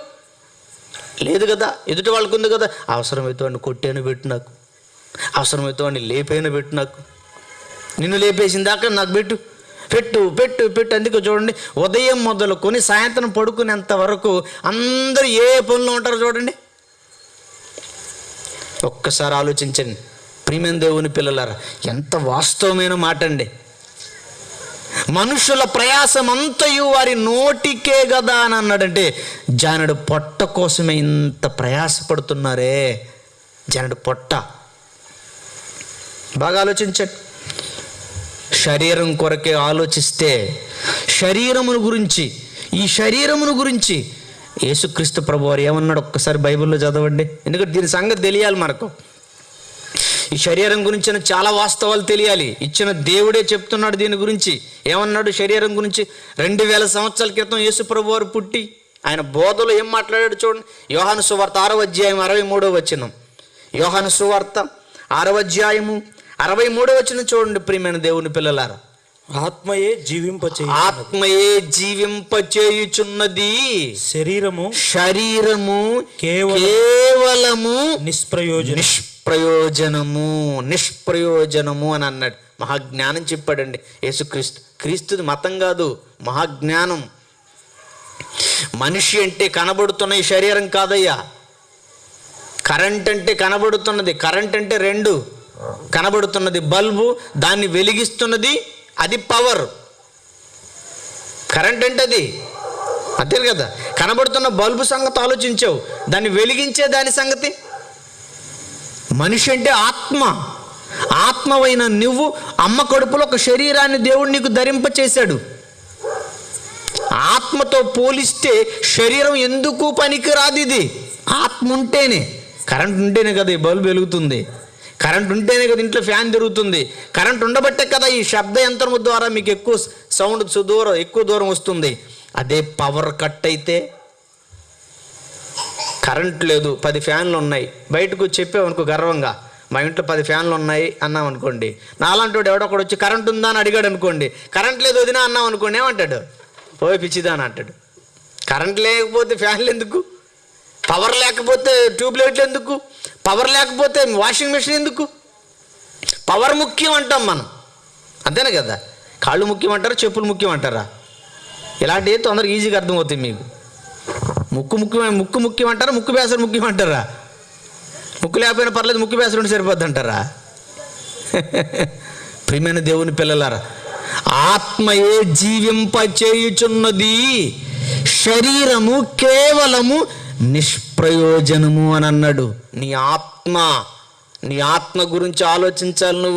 లేదు కదా. ఎదుటి వాళ్ళకు ఉంది కదా, అవసరమైతే వాడిని కొట్టేను పెట్టు, నాకు అవసరమైతే వాడిని లేపైనా పెట్టు, నాకు నిన్ను లేపేసిన దాకా నాకు పెట్టు పెట్టు పెట్టు పెట్టు. అందుకే చూడండి, ఉదయం మొదలుకొని సాయంత్రం పడుకునేంత వరకు అందరూ ఏ పనులు ఉంటారో చూడండి. ఒక్కసారి ఆలోచించండి ప్రియమైన దేవుని పిల్లలారా, ఎంత వాస్తవమైన మాట అండి. మనుషుల ప్రయాసం అంతయు వారి నోటికే కదా అని అన్నాడంటే జానుడు పొట్ట కోసమే ఇంత ప్రయాసపడుతున్నారే. జానుడు పొట్ట. బాగా ఆలోచించండి. శరీరం కొరకే ఆలోచిస్తే శరీరమును గురించి, ఈ శరీరమును గురించి యేసుక్రీస్తు ప్రభువారు ఏమన్నాడు ఒక్కసారి బైబిల్లో చదవండి. ఎందుకంటే దీని సంగతి తెలియాలి మనకు. ఈ శరీరం గురించి చాలా వాస్తవాలు తెలియాలి. ఇచ్చిన దేవుడే చెప్తున్నాడు దీని గురించి. ఏమన్నాడు శరీరం గురించి? 2000 సంవత్సరాల క్రితం యేసు ప్రభువారు పుట్టి ఆయన బోధలో ఏం మాట్లాడాడు చూడండి. యోహాను సువార్త 6వ అధ్యాయం 63వ వచనం. యోహాను సువార్త 6వ అధ్యాయము 63వ వచనం చూడండి ప్రియమైన దేవుని పిల్లలారా. ఆత్మయే జీవింపచేయు ఆత్మయే జీవింపచేయుచున్నది. శరీరము శరీరము కేవలం కేవలము నిష్ప్రయోజనం. నిష్ప్రయోజనము అని అన్నాడు. మహాజ్ఞానం చెప్పాడండి యేసుక్రీస్తు. క్రీస్తుది మతం కాదు, మహాజ్ఞానం. మనిషి అంటే కనబడుతున్న ఈ శరీరం కాదయ్యా. కరెంట్ అంటే కనబడుతున్నది. కరెంట్ అంటే రెండు కనబడుతున్నది బల్బు, దాన్ని వెలిగిస్తున్నది, అది పవర్. కరెంట్ అంటే అది అంతే కదా. కనబడుతున్న బల్బు సంగతి ఆలోచించావు, దాన్ని వెలిగించే దాని సంగతి. మనిషి అంటే ఆత్మ. ఆత్మవైన నువ్వు అమ్మ కడుపులో ఒక శరీరాన్ని దేవుడు నీకు ధరింపచేశాడు. ఆత్మతో పోలిస్తే శరీరం ఎందుకు పనికిరాదు. ఇది ఆత్మ ఉంటేనే, కరెంట్ ఉంటేనే కదా ఈ బల్బు వెలుగుతుంది, కరెంట్ ఉంటేనే కదా ఇంట్లో ఫ్యాన్ తిరుగుతుంది, కరెంట్ ఉండబట్టే కదా ఈ శబ్ద యంత్రము ద్వారా మీకు ఎక్కువ సౌండ్ ఎక్కువ దూరం వస్తుంది. అదే పవర్ కట్ అయితే, కరెంట్ లేదు 10 ఫ్యాన్లు ఉన్నాయి, బయటకు చెప్పావనుకో గర్వంగా మా ఇంట్లో 10 ఫ్యాన్లు ఉన్నాయి అన్నాం అనుకోండి, నాలాంటి వాడు ఎవడొకడు వచ్చి కరెంట్ ఉందా అని అడిగాడు అనుకోండి, కరెంట్ లేదు వదినా అన్నాం అనుకోండి, ఏమంటాడు? పోయి పిచ్చిదా అని అంటాడు. కరెంట్ లేకపోతే ఫ్యాన్లు ఎందుకు? పవర్ లేకపోతే ట్యూబ్లైట్లు ఎందుకు? పవర్ లేకపోతే వాషింగ్ మెషిన్ ఎందుకు? పవర్ ముఖ్యం అంటాం మనం, అంతేనా కదా. కాళ్ళు ముఖ్యం అంటారా, చెప్పులు ముఖ్యం అంటారా? ఇలాంటివి తొందరగా ఈజీగా అర్థమవుతాయి మీకు. ముక్కు ముఖ్యం అంటారా, ముక్కు బేసరు ముఖ్యం అంటారా? ముక్కు లేకపోయినా పర్లేదు, ముక్కు బేసరు ఉండి సరిపోద్ది అంటారా? ప్రియమైన దేవుని పిల్లలారా, ఆత్మయే జీవింపచేయుచున్నది, శరీరము కేవలము నిష్ప్రయోజనము అని అన్నాడు. నీ ఆత్మ గురించి ఆలోచించాలి.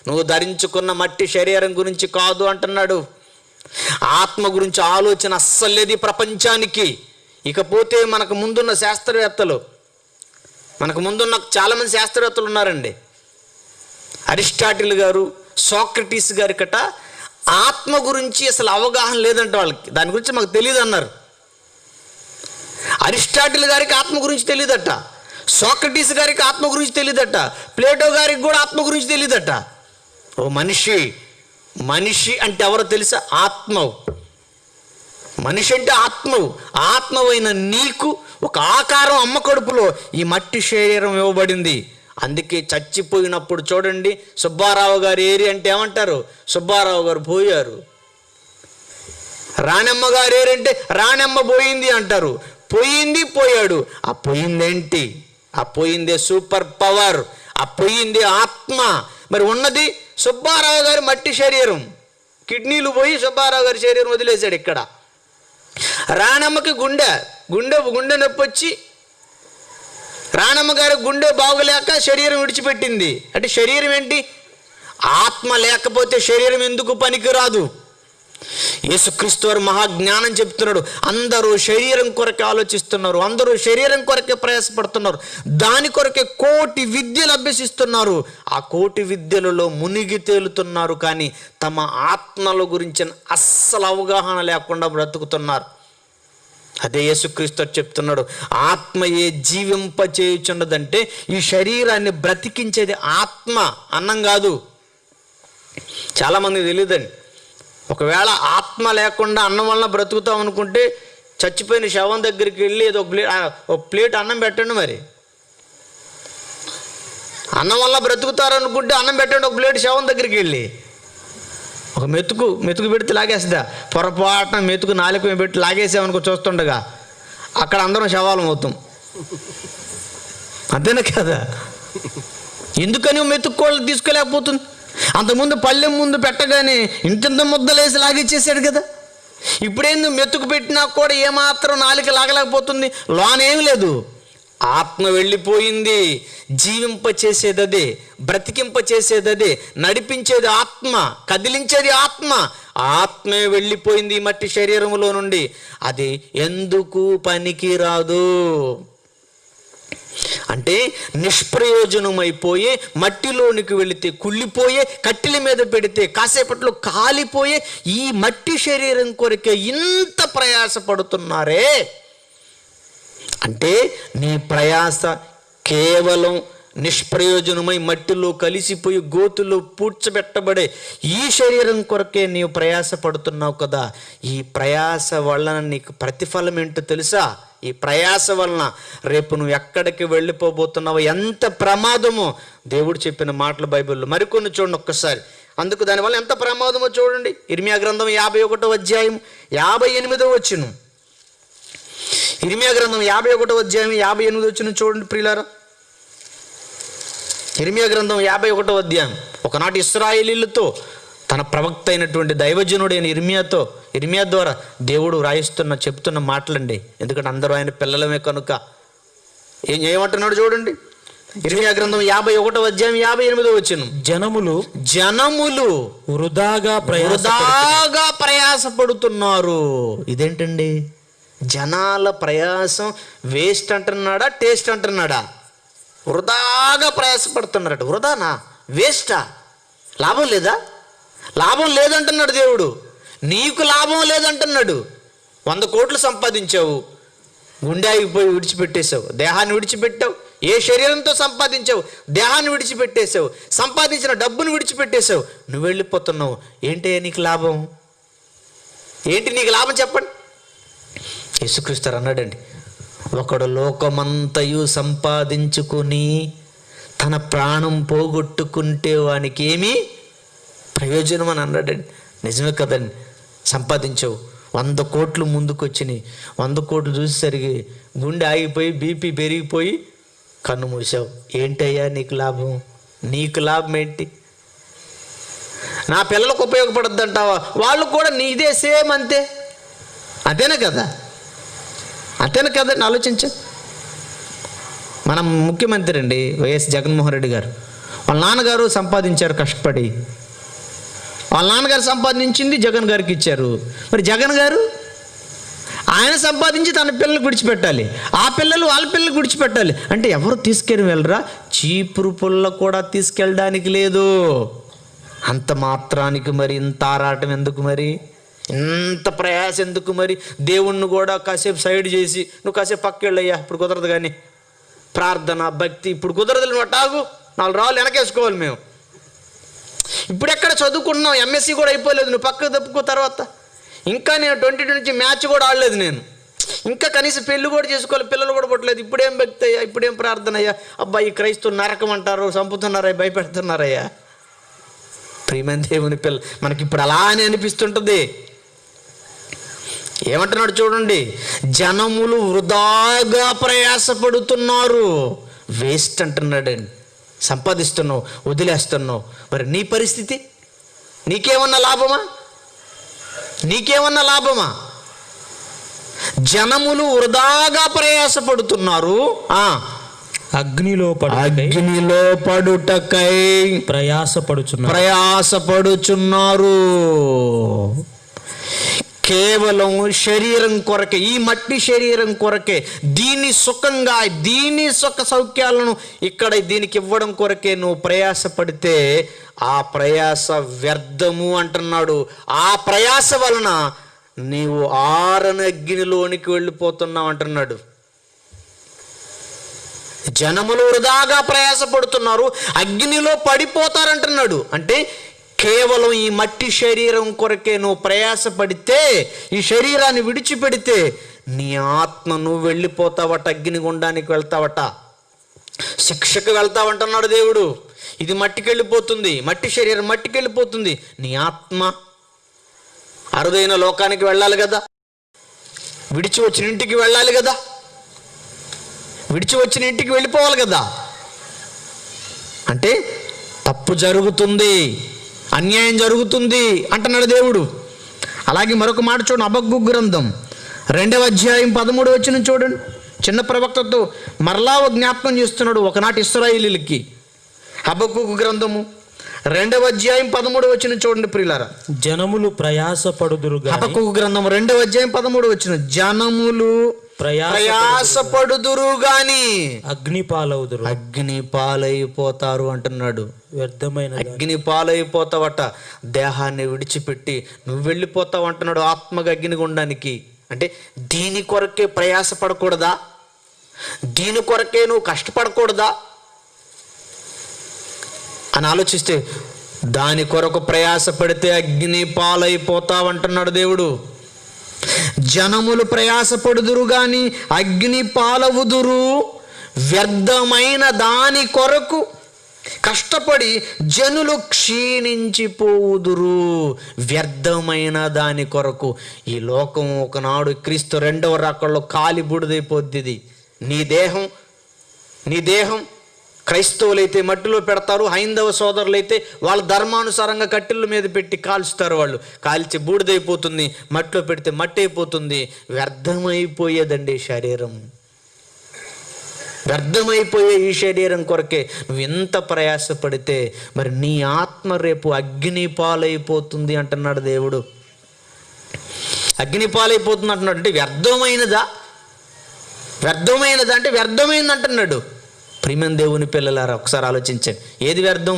నువ్వు ధరించుకున్న మట్టి శరీరం గురించి కాదు అంటున్నాడు. ఆత్మ గురించి ఆలోచన అస్సలు లేదు ఈ ప్రపంచానికి. ఇకపోతే మనకు ముందున్న శాస్త్రవేత్తలు, మనకు ముందున్న చాలామంది శాస్త్రవేత్తలు ఉన్నారండి. అరిస్టాటిల్ గారు, సోక్రటీస్ గారి కట ఆత్మ గురించి అసలు అవగాహన లేదంట వాళ్ళకి, దాని గురించి మాకు తెలియదు అన్నారు. అరిస్టాటిల్ గారికి ఆత్మ గురించి తెలియదట, సోక్రటీస్ గారికి ఆత్మ గురించి తెలియదట, ప్లేటో గారికి కూడా ఆత్మ గురించి తెలియదట. ఓ మనిషి అంటే ఎవరో తెలుసా? ఆత్మవు. మనిషి అంటే ఆత్మవు. ఆత్మవైన నీకు ఒక ఆకారం అమ్మ కడుపులో ఈ మట్టి శరీరం ఇవ్వబడింది. అందుకే చచ్చిపోయినప్పుడు చూడండి, సుబ్బారావు గారు ఏరి అంటే ఏమంటారు? సుబ్బారావు గారు పోయారు. రాణమ్మ గారు ఏరంటే రాణమ్మ పోయింది అంటారు. పోయింది, పోయాడు. ఆ పోయిందేంటి? ఆ పోయిందే సూపర్ పవర్, ఆ పోయిందే ఆత్మ. మరి ఉన్నది సుబ్బారావు గారి మట్టి శరీరం. కిడ్నీలు పోయి సుబ్బారావు గారి శరీరం వదిలేశాడు ఇక్కడ. రాణమ్మకి గుండె నొప్పి వచ్చి రాణమ్మ గారి గుండె బాగులేక శరీరం విడిచిపెట్టింది. అంటే శరీరం ఏంటి? ఆత్మ లేకపోతే శరీరం ఎందుకు పనికిరాదు. యేసుక్రీస్తు వారు మహాజ్ఞానం చెప్తున్నాడు. అందరూ శరీరం కొరకే ఆలోచిస్తున్నారు, అందరూ శరీరం కొరకే ప్రయాసపడుతున్నారు, దాని కొరకే కోటి విద్యలు అభ్యసిస్తున్నారు. ఆ కోటి విద్యలలో మునిగి తేలుతున్నారు, కానీ తమ ఆత్మల గురించి అస్సలు అవగాహన లేకుండా బ్రతుకుతున్నారు. అదే యేసుక్రీస్తు చెప్తున్నాడు, ఆత్మయే జీవింపచేయుచున్నదంటే ఈ శరీరాన్ని బ్రతికించేది ఆత్మ, అన్నం కాదు. చాలామంది తెలియదండి. ఒకవేళ ఆత్మ లేకుండా అన్నం వలన బ్రతుకుతాం అనుకుంటే చచ్చిపోయిన శవం దగ్గరికి వెళ్ళి ఏదో ఒక ప్లేట్ అన్నం పెట్టండి. మరి అన్నం వల్ల బ్రతుకుతారనుకుంటే అన్నం పెట్టండి, ఒక ప్లేట్ శవం దగ్గరికి వెళ్ళి. ఒక మెతుకు పెడితే లాగేస్తుందా? పొరపాటున మెతుకు నాలుగు పెట్టి లాగేసామనుకో చూస్తుండగా అక్కడ అందరం శవాలం అవుతాం, అంతేనా కదా. ఎందుకని మెతుక్కోళ్ళు తీసుకోలేకపోతుంది? అంతకుముందు పళ్ళెం ముందు పెట్టగానే ఇంత ముద్దలేసి లాగిచ్చేసాడు కదా. ఇప్పుడేందు మెతుకు పెట్టినా కూడా ఏమాత్రం నాలిక లాగలేకపోతుంది, లోనేమి లేదు. ఆత్మ వెళ్ళిపోయింది. జీవింపచేసేది అదే, బ్రతికింపచేసేది అదే, నడిపించేది ఆత్మ, కదిలించేది ఆత్మ. ఆత్మే వెళ్ళిపోయింది ఈ మట్టి శరీరంలో నుండి. అది ఎందుకు పనికిరాదు అంటే నిష్ప్రయోజనమైపోయే, మట్టిలోనికి వెళితే కుళ్ళిపోయే, కట్టెల మీద పెడితే కాసేపట్లో కాలిపోయే ఈ మట్టి శరీరం కొరకే ఇంత ప్రయాసపడుతున్నారే. అంటే నీ ప్రయాస కేవలం నిష్ప్రయోజనమై మట్టిలో కలిసిపోయి గోతులో పూడ్చబెట్టబడే ఈ శరీరం కొరకే నీవు ప్రయాస పడుతున్నావు కదా. ఈ ప్రయాస వలన నీకు ప్రతిఫలం ఏంటో తెలుసా? ఈ ప్రయాస వలన రేపు నువ్వు ఎక్కడికి వెళ్ళిపోబోతున్నావో ఎంత ప్రమాదమో దేవుడు చెప్పిన మాటలు బైబిల్లో మరికొన్ని చూడండి ఒక్కసారి. అందుకు దానివల్ల ఎంత ప్రమాదమో చూడండి. ఇర్మియా గ్రంథం 51వ అధ్యాయం 58వ వచనం. ఇర్మియా గ్రంథం 51వ అధ్యాయం 58వ వచనం చూడండి ప్రియులారా. ఇర్మియా గ్రంథం 51వ అధ్యాయం. ఒకనాటి ఇశ్రాయేలీయులతో తన ప్రవక్త అయినటువంటి దైవజనుడైన ఇర్మియా ద్వారా దేవుడు చెప్తున్న మాటలండి. ఎందుకంటే అందరూ ఆయన పిల్లలమే కనుక. ఏమంటున్నాడు చూడండి. ఇర్మియా గ్రంథం 51వ అధ్యాయం 58వ వచనం. జనములు వృధాగా ప్రయాసపడుతున్నారు. ఇదేంటండి? జనాల ప్రయాసం వేస్ట్ అంటున్నాడా, టేస్ట్ అంటున్నాడా? వృధాగా ప్రయాసపడుతున్నారట. వృధానా, వేస్టా? లాభం లేదా? లాభం లేదంటున్నాడు దేవుడు. నీకు లాభం లేదంటున్నాడు. 100 కోట్లు సంపాదించావు, గుండె ఆగిపోయి విడిచిపెట్టేశావు, దేహాన్ని విడిచిపెట్టావు. ఏ శరీరంతో సంపాదించావు? దేహాన్ని విడిచిపెట్టేశావు. సంపాదించిన డబ్బును విడిచిపెట్టేశావు. నువ్వు వెళ్ళిపోతున్నావు. ఏంటి నీకు లాభం? ఏంటి నీకు లాభం చెప్పండి. యేసుక్రీస్తు అన్నాడండి, ఒకడు లోకమంతయు సంపాదించుకుని తన ప్రాణం పోగొట్టుకుంటే వానికి ఏమీ ప్రయోజనం అని అన్నాడండి. నిజమే కదండి. సంపాదించావు, 100 కోట్లు ముందుకు వచ్చినాయి. 100 కోట్లు చూసేసరికి గుండె ఆగిపోయి బీపీ పెరిగిపోయి కన్ను మూసావు. ఏంటయ్యా నీకు లాభం? నీకు లాభం ఏంటి? నా పిల్లలకు ఉపయోగపడద్దు అంటావా? వాళ్ళు కూడా నీదే సేమ్ అంతే. అంతేనా కదా? అంతేనా కదండి? ఆలోచించు. మన ముఖ్యమంత్రి అండి వైఎస్ జగన్మోహన్ రెడ్డి గారు, వాళ్ళ నాన్నగారు సంపాదించారు కష్టపడి. వాళ్ళ నాన్నగారు సంపాదించింది జగన్ గారికి ఇచ్చారు. మరి జగన్ గారు ఆయన సంపాదించి తన పిల్లలకు విడిచిపెట్టాలి, ఆ పిల్లలు వాళ్ళ పిల్లలకు విడిచిపెట్టాలి. అంటే ఎవరు తీసుకెళ్ళి వెళ్ళరా? చీపురు పుల్ల కూడా తీసుకెళ్ళడానికి లేదు. అంత మాత్రానికి మరి ఇంత ఆరాటం ఎందుకు? మరి ఇంత ప్రయాస ఎందుకు? మరి దేవుణ్ణి కూడా కాసేపు సైడ్ చేసి నువ్వు కాసేపు పక్కెళ్ళయ్యా, ఇప్పుడు కుదరదు. కానీ ప్రార్థన భక్తి ఇప్పుడు కుదరదు. నువ్వు అటాగు 4 రాళ్ళు వెనకేసుకోవాలి మేము. ఇప్పుడు ఎక్కడ చదువుకుంటున్నావు? ఎంఎస్సి కూడా అయిపోలేదు, నువ్వు పక్కకు తప్పుకో. తర్వాత ఇంకా నేను 2020 నుంచి మ్యాచ్ కూడా ఆడలేదు నేను. ఇంకా కనీసం పెళ్ళి కూడా చేసుకోవాలి, పిల్లలు కూడా పుట్టలేదు. ఇప్పుడేం భక్తి అయ్యా, ఇప్పుడేం ప్రార్థన అయ్యా? అబ్బాయి క్రైస్తవు నరకం అంటారు, చంపుతున్నారయ్యా, భయపెడుతున్నారయ్యా. ప్రియమైన దేవుని పిల్ల, మనకి ఇప్పుడు అలా అని అనిపిస్తుంటుంది. ఏమంటున్నాడు చూడండి, జనములు వృధాగా ప్రయాసపడుతున్నారు. వేస్ట్ అంటున్నాడండి. సంపాదిస్తున్నావు, వదిలేస్తున్నావు. మరి నీ పరిస్థితి? నీకేమన్నా లాభమా? నీకేమన్నా లాభమా? జనములు వృధాగా ప్రయాసపడుతున్నారు. అగ్నిలో పడుటకై ప్రయాసపడుచున్నారు. కేవలం శరీరం కొరకే, ఈ మట్టి శరీరం కొరకే, దీని సుఖంగా, దీని సుఖ సౌఖ్యాలను ఇక్కడ దీనికి ఇవ్వడం కొరకే నువ్వు ప్రయాసపడితే ఆ ప్రయాస వ్యర్థము అంటున్నాడు. ఆ ప్రయాస వలన నీవు ఆరని అగ్నిలోనికి వెళ్ళిపోతున్నావు అంటున్నాడు. జనములు వృధాగా ప్రయాసపడుతున్నారు, అగ్నిలో పడిపోతారంటున్నాడు. అంటే కేవలం ఈ మట్టి శరీరం కొరకే నువ్వు ప్రయాసపడితే, ఈ శరీరాన్ని విడిచిపెడితే నీ ఆత్మ నువ్వు వెళ్ళిపోతావట, అగ్నిగుండానికి వెళ్తావట, శిక్షకు వెళ్తావంటున్నాడు దేవుడు. ఇది మట్టికి వెళ్ళిపోతుంది, మట్టి శరీరం మట్టికి వెళ్ళిపోతుంది. నీ ఆత్మ అరుదైన లోకానికి వెళ్ళాలి కదా, విడిచి వచ్చిన ఇంటికి వెళ్ళాలి కదా, విడిచి వచ్చిన ఇంటికి వెళ్ళిపోవాలి కదా. అంటే తప్పు జరుగుతుంది, అన్యాయం జరుగుతుంది అంటున్నాడు దేవుడు. అలాగే మరొక మాట చూడండి, హబక్కూకు గ్రంథం 2వ అధ్యాయం 13వ వచనం చూడండి. చిన్న ప్రవక్తతో మరలా జ్ఞాపకం చేస్తున్నాడు ఒకనాటి ఇశ్రాయేలీయులకి. హబక్కూకు గ్రంథము 2వ అధ్యాయం 13వ వచనం చూడండి ప్రియులారా. జనములు ప్రయాసపడుదురు. హబక్కూకు గ్రంథం 2వ అధ్యాయం 13వ వచనం. జనములు ప్రయాసపడుదురు గాని అగ్ని పాలవుదురు. అగ్ని పాలైపోతారు అంటున్నాడు. వ్యర్థమైన అగ్ని పాలైపోతావట, దేహాన్ని విడిచిపెట్టి నువ్వు వెళ్ళిపోతావు అంటున్నాడు ఆత్మగా అగ్నిగుండానికి. అంటే దీని కొరకే ప్రయాసపడకూడదా? దీని కొరకే నువ్వు కష్టపడకూడదా? అని ఆలోచిస్తే దాని కొరకు ప్రయాసపడితే అగ్ని పాలైపోతావంటున్నాడు దేవుడు. జనములు ప్రయాసపడుదురు గాని అగ్ని పాలవుదురు, వ్యర్థమైన దాని కొరకు కష్టపడి జనులు క్షీణించిపోవుదురు. వ్యర్థమైన దాని కొరకు ఈ లోకం ఒకనాడు క్రీస్తు రెండవ రాకడలో కాలి బూడిదైపోద్ది. నీ దేహం క్రైస్తవులైతే మట్టిలో పెడతారు, హైందవ సోదరులైతే వాళ్ళ ధర్మానుసారంగా కట్టెల మీద పెట్టి కాల్చుతారు. వాళ్ళు కాల్చి బూడిదైపోతుంది, మట్టిలో పెడితే మట్టి అయిపోతుంది. వ్యర్థమైపోయేదండి శరీరం. వ్యర్థమైపోయే ఈ శరీరం కొరకే నువ్వు ఎంత ప్రయాసపడితే మరి నీ ఆత్మ రేపు అగ్ని పాలైపోతుంది అంటున్నాడు దేవుడు. అగ్ని పాలైపోతుంది అంటున్నాడు అంటే వ్యర్థమైనదా అంటే వ్యర్థమైంది అంటున్నాడు. ప్రియమైన దేవుని పిల్లలారా, ఒకసారి ఆలోచించండి, ఏది వ్యర్థం?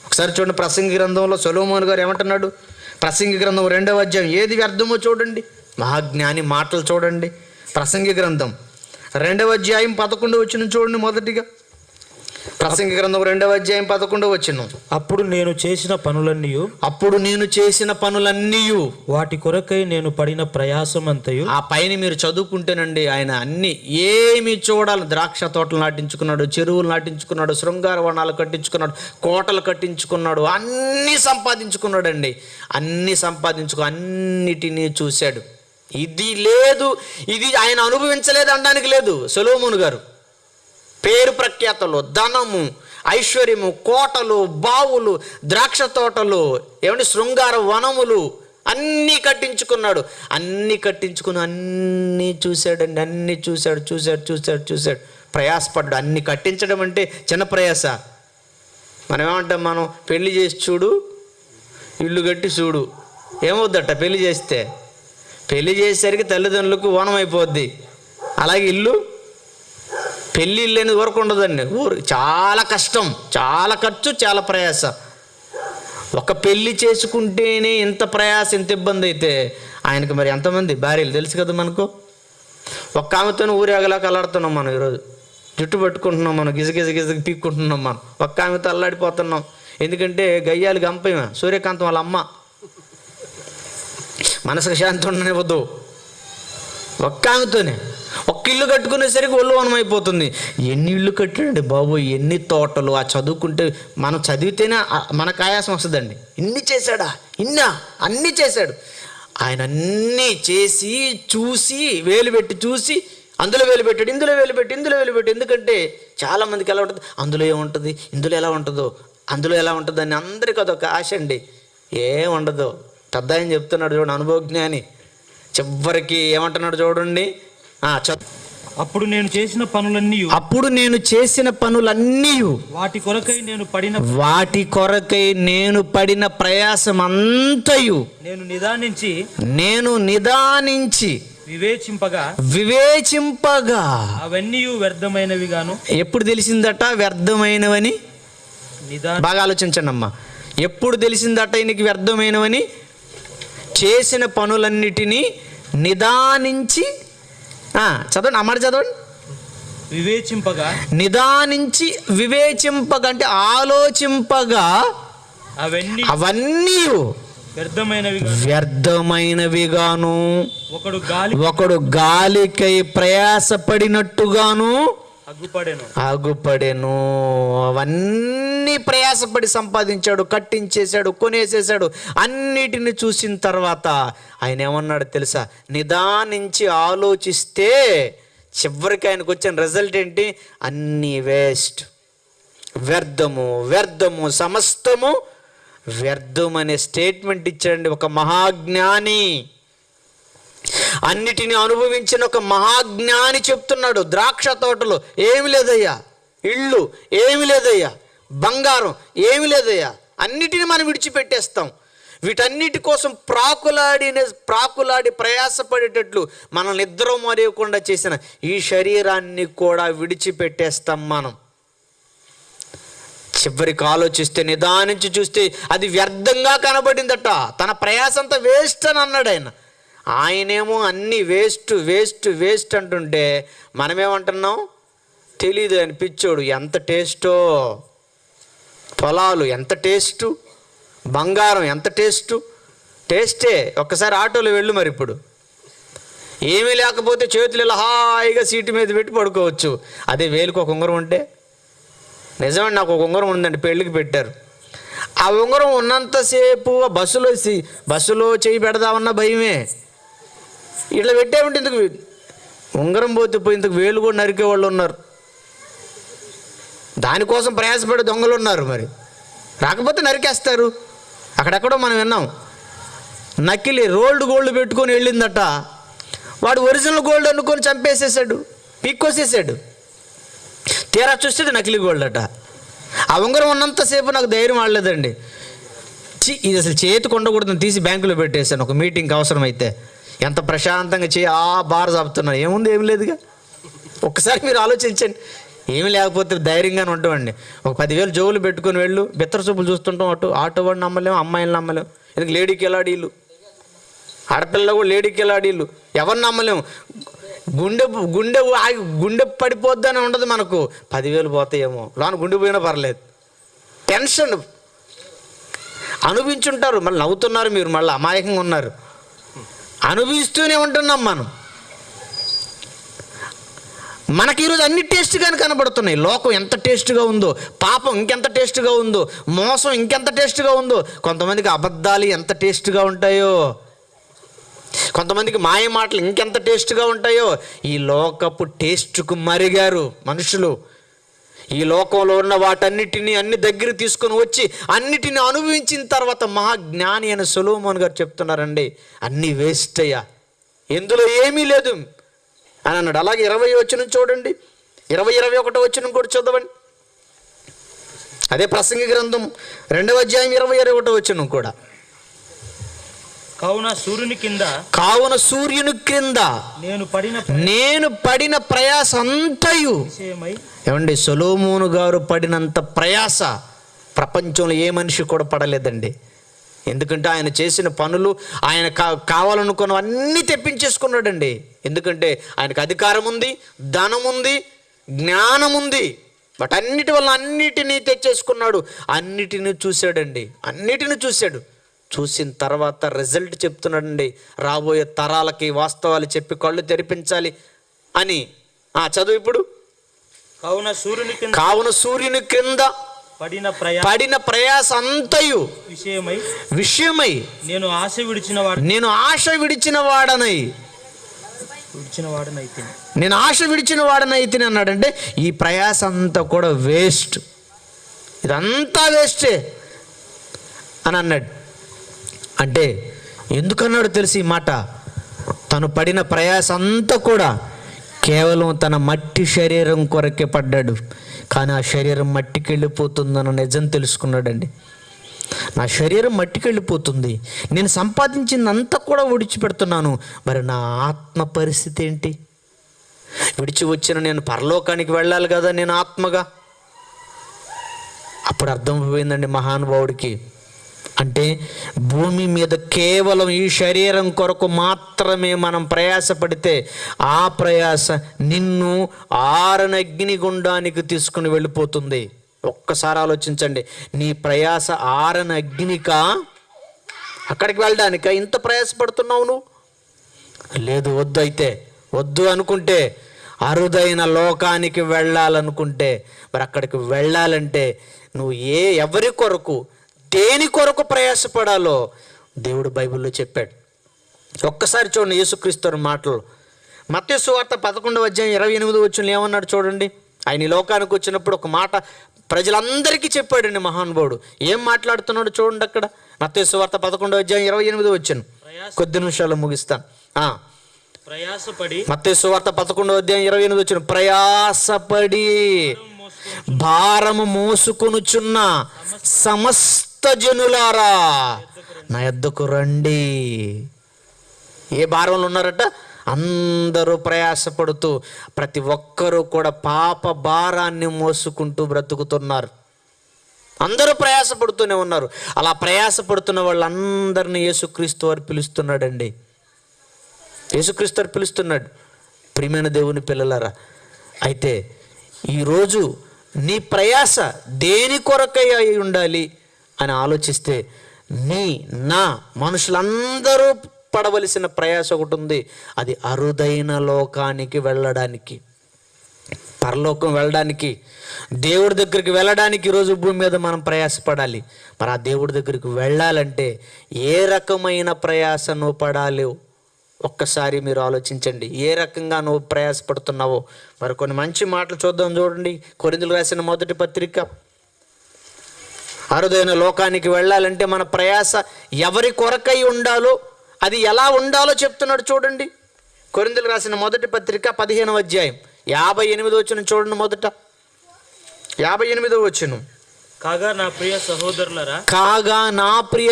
ఒకసారి చూడండి, ప్రసంగి గ్రంథంలో సొలొమోను గారు ఏమంటున్నాడు? ప్రసంగి గ్రంథం 2వ అధ్యాయం ఏది వ్యర్థమో చూడండి. మహాజ్ఞాని మాటలు చూడండి. ప్రసంగి గ్రంథం 2వ అధ్యాయం 11వ వచనం చూడండి. మొదటిగా ప్రసంగి గ్రంథం 2వ అధ్యాయం 11వ వచనం. అప్పుడు నేను చేసిన పనులన్నీ వాటి కొరకై నేను పడిన ప్రయాసమంతయు. ఆ పైన మీరు చదువుకుంటేనండి ఆయన అన్ని ఏమి చూడాలి. ద్రాక్ష తోటలు నాటించుకున్నాడు, చెరువులు నాటించుకున్నాడు, శృంగార వనాలు కట్టించుకున్నాడు, కోటలు కట్టించుకున్నాడు, అన్నీ సంపాదించుకున్నాడండి. అన్నిటినీ చూశాడు. ఇది లేదు, ఇది ఆయన అనుభవించలేదు అనడానికి లేదు. సొలొమోను గారు పేరు ప్రఖ్యాతలు, ధనము, ఐశ్వర్యము, కోటలు, బావులు, ద్రాక్ష తోటలు, శృంగార వనములు అన్నీ కట్టించుకున్నాడు. అన్నీ చూశాడండి. అన్నీ చూశాడు. ప్రయాసపడ్డాడు. అన్ని కట్టించడం అంటే చిన్న ప్రయాస. మనం ఏమంటాం? మనం పెళ్లి చేసి చూడు, ఇల్లు కట్టి చూడు. ఏమవుద్దట పెళ్లి చేస్తే? పెళ్లి చేసేసరికి తల్లిదండ్రులకు ఓనం అయిపోద్ది. అలాగే పెళ్ళి లేని వరకు ఉండదండి. చాలా కష్టం, చాలా ఖర్చు, చాలా ప్రయాస. ఒక పెళ్ళి చేసుకుంటేనే ఇంత ప్రయాస, ఇంత ఇబ్బంది అయితే ఆయనకు మరి ఎంతమంది భార్యలు తెలుసు కదా మనకు. ఒక్క ఆమెతో ఊరేగలాక అల్లాడుతున్నాం మనం. ఈరోజు జుట్టు పట్టుకుంటున్నాం మనం, గిజ పీక్కుంటున్నాం మనం. ఒక్క ఆమెతో అల్లాడిపోతున్నాం. ఎందుకంటే గయ్యాలు గంపేమ సూర్యకాంతం వాళ్ళ అమ్మ మనసుకు శాంతి ఉండనివ్వదు. ఒక్క ఆమెతోనే ఒక్క ఇల్లు కట్టుకునేసరికి ఒళ్ళు వనమైపోతుంది. ఎన్ని ఇళ్ళు కట్టాడండి బాబు, ఎన్ని తోటలు. ఆ చదువుకుంటే మనం చదివితేనే మనకు ఆయాసం వస్తుందండి. ఇన్ని చేశాడా? అన్నీ చేశాడు ఆయన. అన్నీ చేసి చూసి వేలు పెట్టి చూసి అందులో వేలు పెట్టాడు, ఇందులో వేలు పెట్టి. ఎందుకంటే చాలామందికి ఎలా ఉంటుంది, అందులో ఏముంటుంది, ఇందులో ఎలా ఉంటుందో, అందులో ఎలా ఉంటుంది అని అందరికీ అదొక ఆశ అండి. ఏం ఉండదు. పెద్ద ఆయన చెప్తున్నాడు చూడండి, అనుభవజ్ఞాని. చివరికి ఏమంటున్నాడు చూడండి. అప్పుడు నేను చేసిన పనులన్నీ వాటి కొరకై నేను పడిన ప్రయాసం అంతయు నేను నిదానించి వివేచింపగా అవన్నీ వ్యర్థమైనవి గాను. ఎప్పుడు తెలిసిందట వ్యర్థమైనవని? బాగా ఆలోచించండి అమ్మా. ఎప్పుడు తెలిసిందట ఈయనకి వ్యర్థమైనవని? చేసిన పనులన్నిటినీ నిదానించి, చదవండి అమ్మాట చదవండి. నిదానించి వివేచింపగా అంటే ఆలోచింపగా అవన్నీ వ్యర్థమైనవిగాను, ఒకడు గాలికై ప్రయాసపడినట్టుగాను ఆగుపడెను. అవన్నీ ప్రయాసపడి సంపాదించాడు, కట్టించేశాడు, కొనేసేసాడు. అన్నిటిని చూసిన తర్వాత ఆయన ఏమన్నాడు తెలుసా? నిదానించి ఆలోచిస్తే చివరికి ఆయనకు వచ్చిన రిజల్ట్ ఏంటి? అన్నీ వేస్ట్, వ్యర్థము, సమస్తము వ్యర్థం అనే స్టేట్మెంట్ ఇచ్చాడండి ఒక మహాజ్ఞాని. అన్నిటిని అనుభవించిన ఒక మహాజ్ఞాని చెప్తున్నాడు. ద్రాక్ష తోటలో ఏమి లేదయ్యా, ఇళ్ళు ఏమి లేదయ్యా, బంగారం ఏమి లేదయ్యా, అన్నిటిని మనం విడిచిపెట్టేస్తాం. వీటన్నిటి కోసం ప్రాకులాడి ప్రయాసపడేటట్లు మన నిద్ర మరేయకుండా చేసిన ఈ శరీరాన్ని కూడా విడిచిపెట్టేస్తాం మనం. చివరికి ఆలోచిస్తే, నిదానించి చూస్తే అది వ్యర్థంగా కనబడిందట. తన ప్రయాస అంతా వేస్ట్ అని అన్నాడు ఆయన. ఆయనేమో అన్నీ వేస్ట్ అంటుంటే మనమేమంటున్నాం? తెలీదు అని పిచ్చోడు ఎంత టేస్టో. పొలాలు ఎంత టేస్టు, బంగారం ఎంత టేస్టే. ఒక్కసారి ఆటోలో వెళ్ళు. మరి ఇప్పుడు ఏమీ లేకపోతే చేతులు ఇలా హాయిగా సీటు మీద పెట్టి పడుకోవచ్చు. అదే వేలుకు ఒక ఉంగరం ఉంటే, నిజమండి, నాకు ఒక ఉంగరం ఉందండి, పెళ్ళికి పెట్టారు. ఆ ఉంగరం ఉన్నంతసేపు బస్సులో చేయి పెడదామన్న భయమే. ఇట్లా పెట్టామంటే ఇందుకు ఉంగరం పోతే పోయి ఇంతకు వేలు కూడా నరికే వాళ్ళు ఉన్నారు. దానికోసం ప్రయాసపడే దొంగలు ఉన్నారు. మరి రాకపోతే నరికేస్తారు. అక్కడెక్కడో మనం విన్నాం, నకిలీ రోల్డ్ గోల్డ్ పెట్టుకొని వెళ్ళిందట, వాడు ఒరిజినల్ గోల్డ్ అనుకొని చంపేసేసాడు, పీక్కోసేసాడు. తీరా చూస్తే నకిలీ గోల్డ్ అట. ఆ ఉంగరం ఉన్నంతసేపు నాకు ధైర్యం ఆడలేదండి. ఇది అసలు చేతికి ఉండకూడదని తీసి బ్యాంకులో పెట్టేశాను. ఒక మీటింగ్కి అవసరమైతే ఎంత ప్రశాంతంగా బార్ చాపుతున్నాను. ఏముంది, ఏం లేదుగా. ఒక్కసారి మీరు ఆలోచించండి. ఏమి లేకపోతే ధైర్యంగానే ఉంటామండి. ఒక 10,000 జోబులు పెట్టుకొని వెళ్ళు, బెత్తర చూపులు చూస్తుంటాం. ఆటో వాడిని నమ్మలేము, అమ్మాయిని నమ్మలేము. ఎందుకు లేడీకి ఎలాడీళ్ళు, ఆడపిల్ల కూడా లేడీకి ఎలాడీళ్ళు, ఎవరిని నమ్మలేము. గుండె పడిపోద్దని ఉండదు మనకు. 10,000 పోతాయేమో, లోన గుండె పోయినా పర్లేదు. టెన్షన్ అనుభవించుంటారు. మళ్ళీ నవ్వుతున్నారు మీరు, మళ్ళీ అమాయకంగా ఉన్నారు. అనుభవిస్తూనే ఉంటున్నాం మనం. మనకి ఈరోజు అన్ని టేస్ట్గానే కనబడుతున్నాయి. లోకం ఎంత టేస్ట్గా ఉందో, పాపం ఇంకెంత టేస్ట్గా ఉందో, మోసం ఇంకెంత టేస్ట్గా ఉందో, కొంతమందికి అబద్ధాలు ఎంత టేస్ట్గా ఉంటాయో, కొంతమందికి మాయ మాటలు ఇంకెంత టేస్ట్గా ఉంటాయో. ఈ లోకపు టేస్ట్కు మరిగారు మనుషులు. ఈ లోకంలో ఉన్న వాటన్నిటినీ అన్ని దగ్గర తీసుకొని వచ్చి అన్నిటిని అనుభవించిన తర్వాత మహాజ్ఞాని అయిన సొలొమోను గారు చెప్తున్నారండి, అన్నీ వేస్ట్ అయ్యా, ఎందులో ఏమీ లేదు అని అన్నాడు. అలాగే 20 వచనం చూడండి, 20-21 వచనం కూడా చదవండి. అదే ప్రసంగి గ్రంథం 2వ అధ్యాయం 20-21 వచనం కూడా. కావున సూర్యుని క్రింద నేను పడిన ప్రయాస అంతయు. ఏమండి, సొలొమోను గారు పడినంత ప్రయాస ప్రపంచంలో ఏ మనిషి కూడా పడలేదండి. ఎందుకంటే ఆయన చేసిన పనులు, ఆయన కావాలనుకున్నవన్నీ తెప్పించేసుకున్నాడండి. ఎందుకంటే ఆయనకు అధికారం ఉంది, ధనం ఉంది, జ్ఞానం ఉంది. బట్ అన్నిటి వల్ల అన్నిటినీ తెచ్చేసుకున్నాడు. అన్నిటినీ చూశాడండి, అన్నిటినీ చూశాడు. చూసిన తర్వాత రిజల్ట్ చెప్తున్నాడండి. రాబోయే తరాలకి వాస్తవాలు చెప్పి కళ్ళు తెరిపించాలి అని. చదువు ఇప్పుడు. కావున సూర్యుని క్రింద పడిన ప్రయాస అంతయు విషయమై నేను ఆశ విడిచిన వాడనైతే అన్నాడంటే ఈ ప్రయాస అంతా కూడా వేస్ట్, ఇదంతా వేస్టే అని అన్నాడు. అంటే ఎందుకన్నాడు తెలిసి ఈ మాట? తను పడిన ప్రయాస అంతా కూడా కేవలం తన మట్టి శరీరం కొరకే పడ్డాడు. కానీ ఆ శరీరం మట్టికి వెళ్ళిపోతుందన్న నిజం తెలుసుకున్నాడండి. నా శరీరం మట్టికి వెళ్ళిపోతుంది, నేను సంపాదించిందంతా కూడా విడిచిపెడుతున్నాను, మరి నా ఆత్మ పరిస్థితి ఏంటి? విడిచి వచ్చిన నేను పరలోకానికి వెళ్ళాలి కదా నేను ఆత్మగా. అప్పుడు అర్థమైపోయిందండి మహానుభావుడికి. అంటే భూమి మీద కేవలం ఈ శరీరం కొరకు మాత్రమే మనం ప్రయాసపడితే ఆ ప్రయాస నిన్ను ఆరని అగ్నిగుండానికి తీసుకుని వెళ్ళిపోతుంది. ఒక్కసారి ఆలోచించండి, నీ ప్రయాస ఆరని అగ్నికా, అక్కడికి వెళ్ళడానికా ఇంత ప్రయాసపడుతున్నావు నువ్వు? లేదు, వద్దు. అయితే వద్దు అనుకుంటే, అరుదైన లోకానికి వెళ్ళాలనుకుంటే, మరి అక్కడికి వెళ్ళాలంటే నువ్వు ఎవరి కొరకు, దేని కొరకు ప్రయాసపడాలో దేవుడు బైబిల్లో చెప్పాడు. ఒక్కసారి చూడండి యేసుక్రీస్తు మాటలు. మత్తయి సువార్త 11వ అధ్యాయం 28వ వచనంలో ఏమన్నాడు చూడండి. ఆయన ఈ లోకానికి వచ్చినప్పుడు ఒక మాట ప్రజలందరికీ చెప్పాడండి మహానుభావుడు. ఏం మాట్లాడుతున్నాడు చూడండి అక్కడ. మత్తయి సువార్త 11వ అధ్యాయం 28వ వచనం. కొద్ది నిమిషాలు ముగిస్తాను. మత్తయి సువార్త 11వ అధ్యాయం 28వ వచనం. ప్రయాసపడి భారము మోసుకొనుచున్న సమస్త జనులారా నా యొద్దకు రండి. ఏ భారంలో ఉన్నారట? అందరూ ప్రయాసపడుతూ, ప్రతి ఒక్కరూ కూడా పాప భారాన్ని మోసుకుంటూ బ్రతుకుతున్నారు. అందరూ ప్రయాసపడుతూనే ఉన్నారు. అలా ప్రయాసపడుతున్న వాళ్ళందరినీ యేసుక్రీస్తు వారు పిలుస్తున్నాడండి. యేసుక్రీస్తు వారు పిలుస్తున్నాడు. ప్రియమైన దేవుని పిల్లలారా, అయితే ఈరోజు నీ ప్రయాస దేని కొరకై అయి ఉండాలి అని ఆలోచిస్తే నా మనుషులందరూ పడవలసిన ప్రయాస ఒకటి ఉంది. అది అరుదైన లోకానికి వెళ్ళడానికి, పరలోకం వెళ్ళడానికి, దేవుడి దగ్గరికి వెళ్ళడానికి ఈరోజు భూమి మీద మనం ప్రయాసపడాలి. మరి ఆ దేవుడి దగ్గరికి వెళ్ళాలంటే ఏ రకమైన ప్రయాస నువ్వు పడాలి ఒక్కసారి మీరు ఆలోచించండి. ఏ రకంగా నువ్వు ప్రయాసపడుతున్నావో మరి కొన్ని మంచి మాటలు చూడండి. కొరింథీయులకు రాసిన మొదటి పత్రిక. అరుదైన లోకానికి వెళ్ళాలంటే మన ప్రయాస ఎవరి కొరకై ఉండాలో, అది ఎలా ఉండాలో చెప్తున్నాడు చూడండి. కొరింథీయులకు రాసిన మొదటి పత్రిక 15వ అధ్యాయం 58వ వచనం చూడండి. మొదట 58వ వచనం. కాగా నా ప్రియ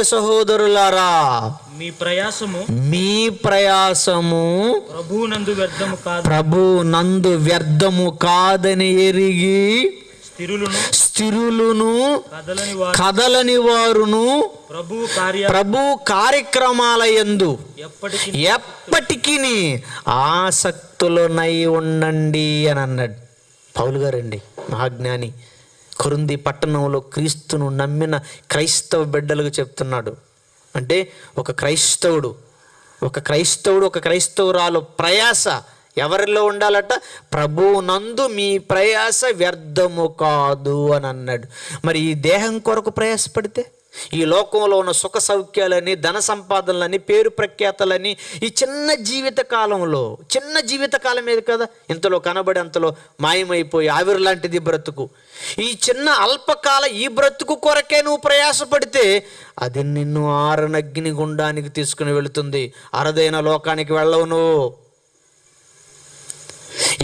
సహోదరులారా మీ ప్రయాసము ప్రభునందు వ్యర్థము కాదని ఎరిగి స్థిరులును కదలని వారును ప్రభు కార్యక్రమాలయందు ఎప్పటికీ ఆసక్తులనై ఉండండి అని అన్నాడు పౌలు గారండి, మహాజ్ఞాని. కొరింథీ పట్టణంలో క్రీస్తును నమ్మిన క్రైస్తవ బిడ్డలకు చెప్తున్నాడు. అంటే ఒక క్రైస్తవుడు ఒక క్రైస్తవురాలు ప్రయాస ఎవరిలో ఉండాలట? ప్రభువునందు మీ ప్రయాస వ్యర్థము కాదు అని అన్నాడు. మరి ఈ దేహం కొరకు ప్రయాసపడితే, ఈ లోకంలో ఉన్న సుఖ సౌఖ్యాలని, ధన సంపాదనలని, పేరు ప్రఖ్యాతలని, ఈ చిన్న జీవితకాలం మీద కదా ఇంతలో కనబడి అంతలో మాయమైపోయి ఆవిరి లాంటిది బ్రతుకు. ఈ చిన్న అల్పకాల ఈ బ్రతుకు కొరకే నువ్వు ప్రయాసపడితే అది నిన్ను ఆరనగ్ని గుండానికి తీసుకుని వెళుతుంది. అరుదైన లోకానికి వెళ్ళవు నువ్వు.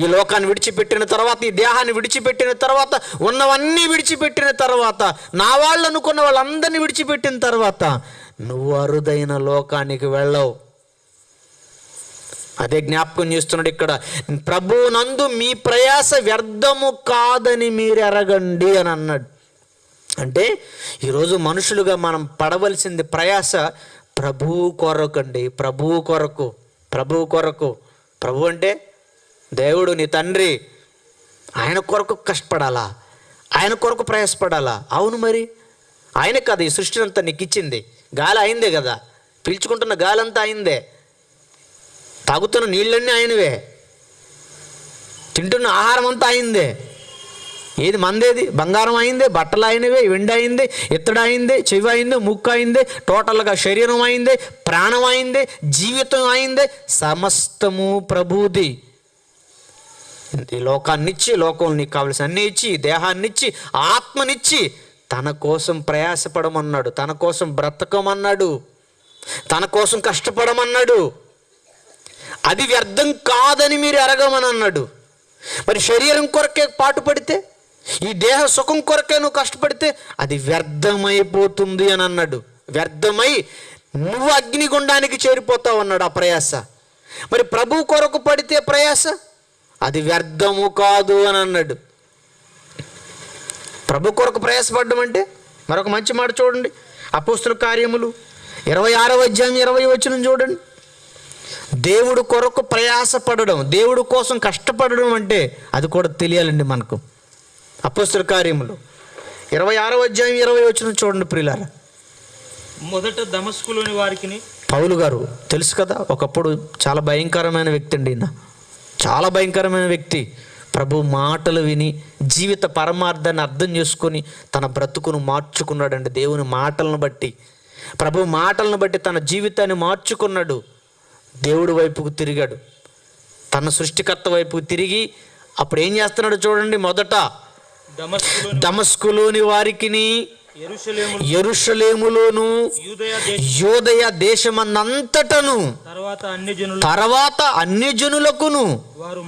ఈ లోకాన్ని విడిచిపెట్టిన తర్వాత, ఈ దేహాన్ని విడిచిపెట్టిన తర్వాత, ఉన్నవన్నీ విడిచిపెట్టిన తర్వాత, నా వాళ్ళు అనుకున్న వాళ్ళందరినీ విడిచిపెట్టిన తర్వాత నువ్వు అరుదైన లోకానికి వెళ్ళవు. అదే జ్ఞాపకం చేస్తున్నాడు ఇక్కడ. ప్రభువునందు మీ ప్రయాస వ్యర్థము కాదని మీరు ఎరగండి అని అన్నాడు. అంటే ఈరోజు మనుషులుగా మనం పడవలసింది ప్రయాస ప్రభువు కొరకండి. ప్రభువు కొరకు. ప్రభు అంటే దేవుడు, నీ తండ్రి. ఆయన కొరకు కష్టపడాలా, ఆయన కొరకు ప్రయాసపడాలా. అవును, మరి ఆయనే కదా ఈ సృష్టి అంతా నీకు ఇచ్చింది. గాలి అయిందే కదా, పీల్చుకుంటున్న గాలి అంతా అయిందే, తాగుతున్న నీళ్ళన్నీ ఆయనవే, తింటున్న ఆహారం అంతా అయిందే. ఏది మందేది? బంగారం అయిందే, బట్టలు అయినవే, వెండి అయిందే, ఇత్తడి అయిందే, చెవి అయిందే, ముక్కు అయిందే, టోటల్గా శరీరం అయిందే, ప్రాణం అయిందే, జీవితం అయిందే, సమస్తము ప్రభువుది. ఈ లోకాన్నిచ్చి, లోకం నీకు కావలసిన అన్నీ ఇచ్చి, దేహాన్నిచ్చి, ఆత్మనిచ్చి తన కోసం ప్రయాసపడమన్నాడు, తన కోసం బ్రతకమన్నాడు, తన కోసం కష్టపడమన్నాడు. అది వ్యర్థం కాదని మీరు ఎరగమని అన్నాడు. మరి శరీరం కొరకే పాటుపడితే, ఈ దేహ సుఖం కొరకే నువ్వు కష్టపడితే అది వ్యర్థమైపోతుంది అని అన్నాడు. వ్యర్థమై నువ్వు అగ్నిగుండానికి చేరిపోతావు అన్నాడు ఆ ప్రయాస. మరి ప్రభు కొరకు పడితే ప్రయాస అది వ్యర్థము కాదు అని అన్నాడు. ప్రభు కొరకు ప్రయాసపడ్డం అంటే మరొక మంచి మాట చూడండి. అపోస్తుల కార్యములు 26వ అధ్యాయం 20వ వచనం చూడండి. దేవుడు కొరకు ప్రయాసపడడం, దేవుడు కోసం కష్టపడడం అంటే అది కూడా తెలియాలండి మనకు. అపోస్తుల కార్యములు 26వ అధ్యాయం 20వ వచనం చూడండి ప్రియులారా. మొదట దమస్కులోని వారికిని, పౌలు గారు తెలుసు కదా, ఒకప్పుడు చాలా భయంకరమైన వ్యక్తి అండి. చాలా భయంకరమైన వ్యక్తి. ప్రభు మాటలు విని జీవిత పరమార్థాన్ని అర్థం చేసుకొని తన బ్రతుకును మార్చుకున్నాడండి. దేవుని మాటలను బట్టి, ప్రభు మాటలను బట్టి తన జీవితాన్ని మార్చుకున్నాడు. దేవుడి వైపుకు తిరిగాడు, తన సృష్టికర్త వైపుకు తిరిగి అప్పుడు ఏం చేస్తున్నాడు చూడండి. మొదట దమస్కులోని వారికిని, యెరూషలేములోను, యూదయ దేశమందంతటను, తర్వాత అన్ని జనులకును వారు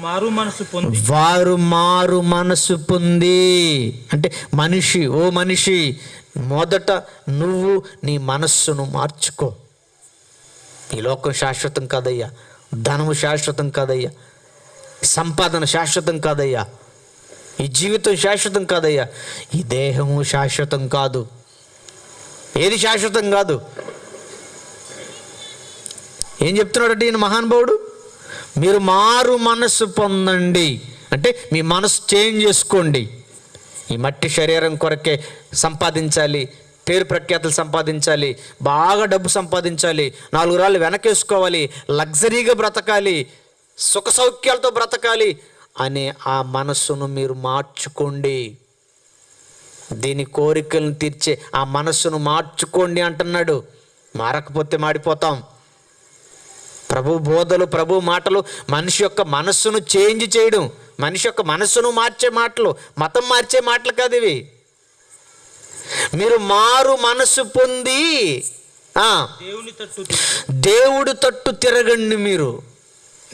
మారు మనసు పొంది. అంటే మనిషి మొదట నువ్వు నీ మనస్సును మార్చుకో. ఈ లోకం శాశ్వతం కాదయ్యా, ధనము శాశ్వతం కాదయ్యా, సంపాదన శాశ్వతం కాదయ్యా, ఈ జీవితం శాశ్వతం కాదయ్యా, ఈ దేహము శాశ్వతం కాదు. ఏది శాశ్వతం కాదు. ఏం చెప్తున్నాడంటే ఈయన మహానుభావుడు, మీరు మారు మనస్సు పొందండి. అంటే మీ మనసు చేంజ్ చేసుకోండి. ఈ మట్టి శరీరం కొరకే సంపాదించాలి, పేరు ప్రఖ్యాతులు సంపాదించాలి, బాగా డబ్బు సంపాదించాలి, 4 రాళ్ళు వెనకేసుకోవాలి, లగ్జరీగా బ్రతకాలి, సుఖ సౌఖ్యాలతో బ్రతకాలి అనే ఆ మనస్సును మీరు మార్చుకోండి. దీని కోరికలను తీర్చే ఆ మనస్సును మార్చుకోండి అంటున్నాడు. మారకపోతే మాడిపోతాం. ప్రభు బోధలు, ప్రభు మాటలు మనిషి యొక్క మనస్సును చేంజ్ చేయడం, మనిషి యొక్క మనస్సును మార్చే మాటలు, మతం మార్చే మాటలు కాదు ఇవి. మీరు మారు మనస్సు పొంది దేవుడు తట్టు తిరగండి. మీరు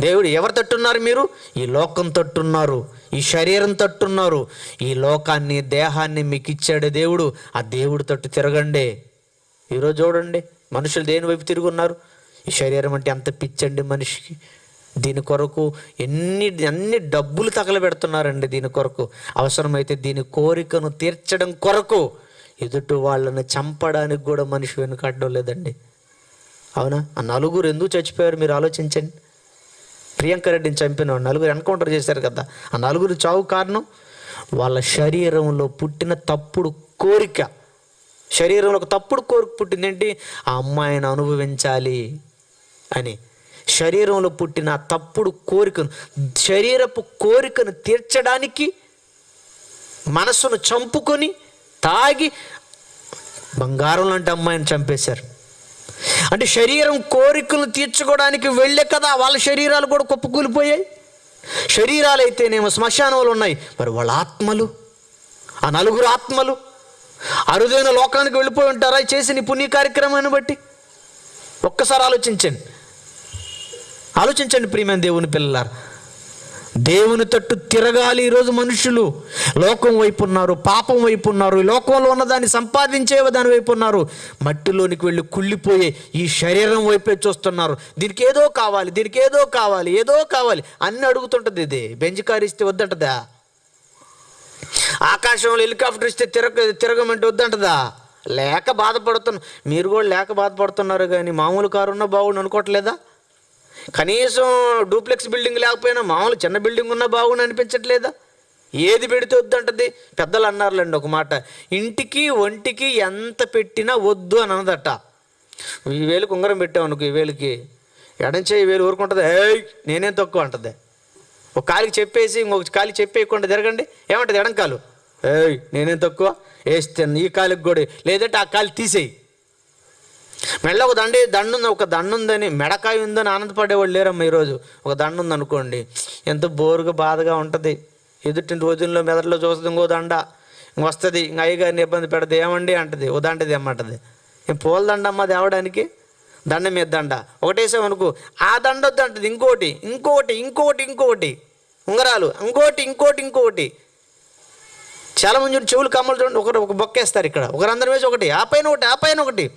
దేవుడు ఎవరు తట్టున్నారు? మీరు ఈ లోకం తట్టున్నారు, ఈ శరీరం తట్టున్నారు. ఈ లోకాన్ని, దేహాన్ని మీకు ఇచ్చాడు దేవుడు. ఆ దేవుడు తట్టు తిరగండి. ఈరోజు చూడండి, మనుషులు దేని వైపు తిరుగున్నారు? ఈ శరీరం అంటే ఎంత పిచ్చండి మనిషికి. దీని కొరకు అన్ని డబ్బులు తగలబెడుతున్నారండి. దీని కొరకు అవసరమైతే దీని కోరికను తీర్చడం కొరకు ఎదుటి వాళ్ళని చంపడానికి కూడా మనిషి వెనుకాడడం లేదండి. అవునా? ఆ 4 ఎందుకు చచ్చిపోయారు మీరు ఆలోచించండి. ప్రియాంక రెడ్డిని చంపిన 4 ఎన్కౌంటర్ చేశారు కదా. ఆ 4 చావు కారణం వాళ్ళ శరీరంలో పుట్టిన తప్పుడు కోరిక. శరీరంలో ఒక తప్పుడు కోరిక పుట్టిందేంటి? ఆ అమ్మాయిని అనుభవించాలి అని. శరీరంలో పుట్టిన తప్పుడు కోరికను, శరీరపు కోరికను తీర్చడానికి మనస్సును చంపుకొని తాగి బంగారం లాంటి అమ్మాయిని చంపేశారు. అంటే శరీరం కోరికలను తీర్చుకోవడానికి వెళ్ళే కదా వాళ్ళ శరీరాలు కూడా కుప్పకూలిపోయాయి. శరీరాలు అయితేనేమో శ్మశానంలో ఉన్నాయి, మరి వాళ్ళ ఆత్మలు, ఆ 4 ఆత్మలు అరుదైన లోకానికి వెళ్ళిపోయి ఉంటారా చేసిన ఈ పుణ్య కార్యక్రమాన్ని బట్టి? ఒక్కసారి ఆలోచించండి ప్రియమైన దేవుని పిల్లలారా. దేవుని తట్టు తిరగాలి. ఈరోజు మనుషులు లోకం వైపు ఉన్నారు, పాపం వైపు ఉన్నారు, లోకంలో ఉన్నదాన్ని సంపాదించే దాని వైపు ఉన్నారు. మట్టిలోనికి వెళ్ళి కుళ్ళిపోయే ఈ శరీరం వైపే చూస్తున్నారు. దీనికి ఏదో కావాలి, దీనికి ఏదో కావాలి, ఏదో కావాలి అన్నీ అడుగుతుంటుంది. ఇది బెంజ్ కార్ ఇస్తే వద్దంటదా? ఆకాశంలో హెలికాప్టర్ ఇస్తే తిరగమంటే వద్దంటదా? లేక బాధపడుతున్నా. మీరు కూడా లేక బాధపడుతున్నారు, కానీ మామూలు కారు ఉన్నా బాగుండు అనుకోవట్లేదా? కనీసం డూప్లెక్స్ బిల్డింగ్ లేకపోయినా మామూలు చిన్న బిల్డింగ్ ఉన్నా బాగుండు అనిపించట్లేదా? ఏది పెడితే వద్దంటది? పెద్దలు అన్నారులేండి ఒక మాట, ఇంటికి ఒంటికి ఎంత పెట్టినా వద్దు అని అన్నదట. 1000 ఉంగరం పెట్టామనుకో, 1000కి ఎడం చేయి 1000 ఊరుకుంటుంది, ఏయ్ నేనేం తక్కువ అంటది. ఒక కాలికి చెప్పేసి ఇంకొక కాలికి చెప్పేయకుండా తిరగండి, ఏమంటుంది ఎడంకాలు, ఏయ్ నేనేం తక్కువ, వేస్తాను ఈ కాలికి కూడా, లేదంటే ఆ కాలి తీసేయి. మెళ్ళ ఒక దండ ఉందని, మెడకాయ ఉందని ఆనందపడేవాళ్ళు లేరమ్మా. ఈరోజు ఒక దండ ఉందనుకోండి, ఎంత బోరుగా బాధగా ఉంటుంది. ఎదుటి రోజుల్లో మెదడులో చూస్తుంది ఇంకో దండ వస్తుంది, ఇంక అయ్యగారిని ఇబ్బంది పెడదు, ఏమండి అంటది, ఓ దండది ఏమంటది, ఏం పూల దండ అమ్మ తేవడానికి, దండ మీద దండ ఒకటేసామనుకో, ఆ దండ వద్దు అంటది, ఇంకోటి ఉంగరాలు, ఇంకోటి. చాలా మంది చెవులు కమ్మలు చూడండి, ఒక బొక్కేస్తారు ఇక్కడ, ఒకరందరం వేసి ఒకటి, ఆ పైన ఒకటి.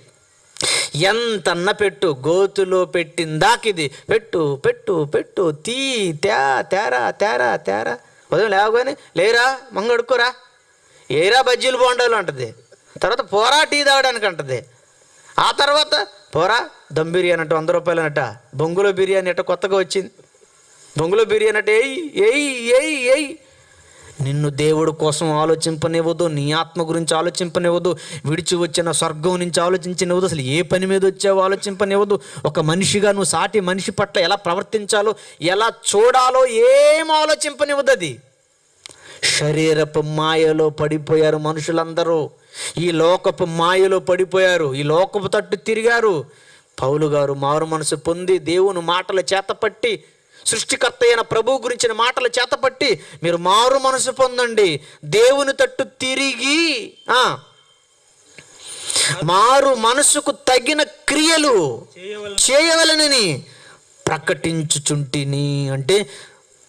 ఎంతన్న పెట్టు, గోతులో పెట్టిందాకిది పెట్టు తీ తేరా ఉదయం లేవగానే లేరా మంగడుకోరా, ఏరా బజ్జీలు బోండాలు అంటది. తర్వాత పోరా టీ తాగడానికి అంటది. ఆ తర్వాత పోరా దమ్ బిర్యానీ అంట 100 రూపాయలు అనట, బొంగులో బిర్యానీ అట కొత్తగా వచ్చింది, బొంగులో బిర్యానీ అట ఏయ్. నిన్ను దేవుడు కోసం ఆలోచింపనివ్వదు, నీ ఆత్మ గురించి ఆలోచింపనివ్వదు, విడిచి వచ్చిన స్వర్గం నుంచి ఆలోచించనివ్వదు, అసలు ఏ పని మీద వచ్చావో ఆలోచింపనివ్వదు. ఒక మనిషిగా నువ్వు సాటి మనిషి పట్ల ఎలా ప్రవర్తించాలో, ఎలా చూడాలో ఏం ఆలోచింపనివ్వదు. అది శరీరపు మాయలో పడిపోయారు మనుషులందరూ. ఈ లోకపు మాయలో పడిపోయారు, ఈ లోకపు తట్టు తిరిగారు. పౌలు గారు మారు మనసు పొంది దేవుని మాటల చేతపట్టి, సృష్టికర్త అయిన ప్రభువు గురించిన మాటలు చేతపట్టి మీరు మారు మనసు పొందండి, దేవుని తట్టు తిరిగి మారు మనసుకు తగిన క్రియలు చేయవలనని ప్రకటించుచుంటిని. అంటే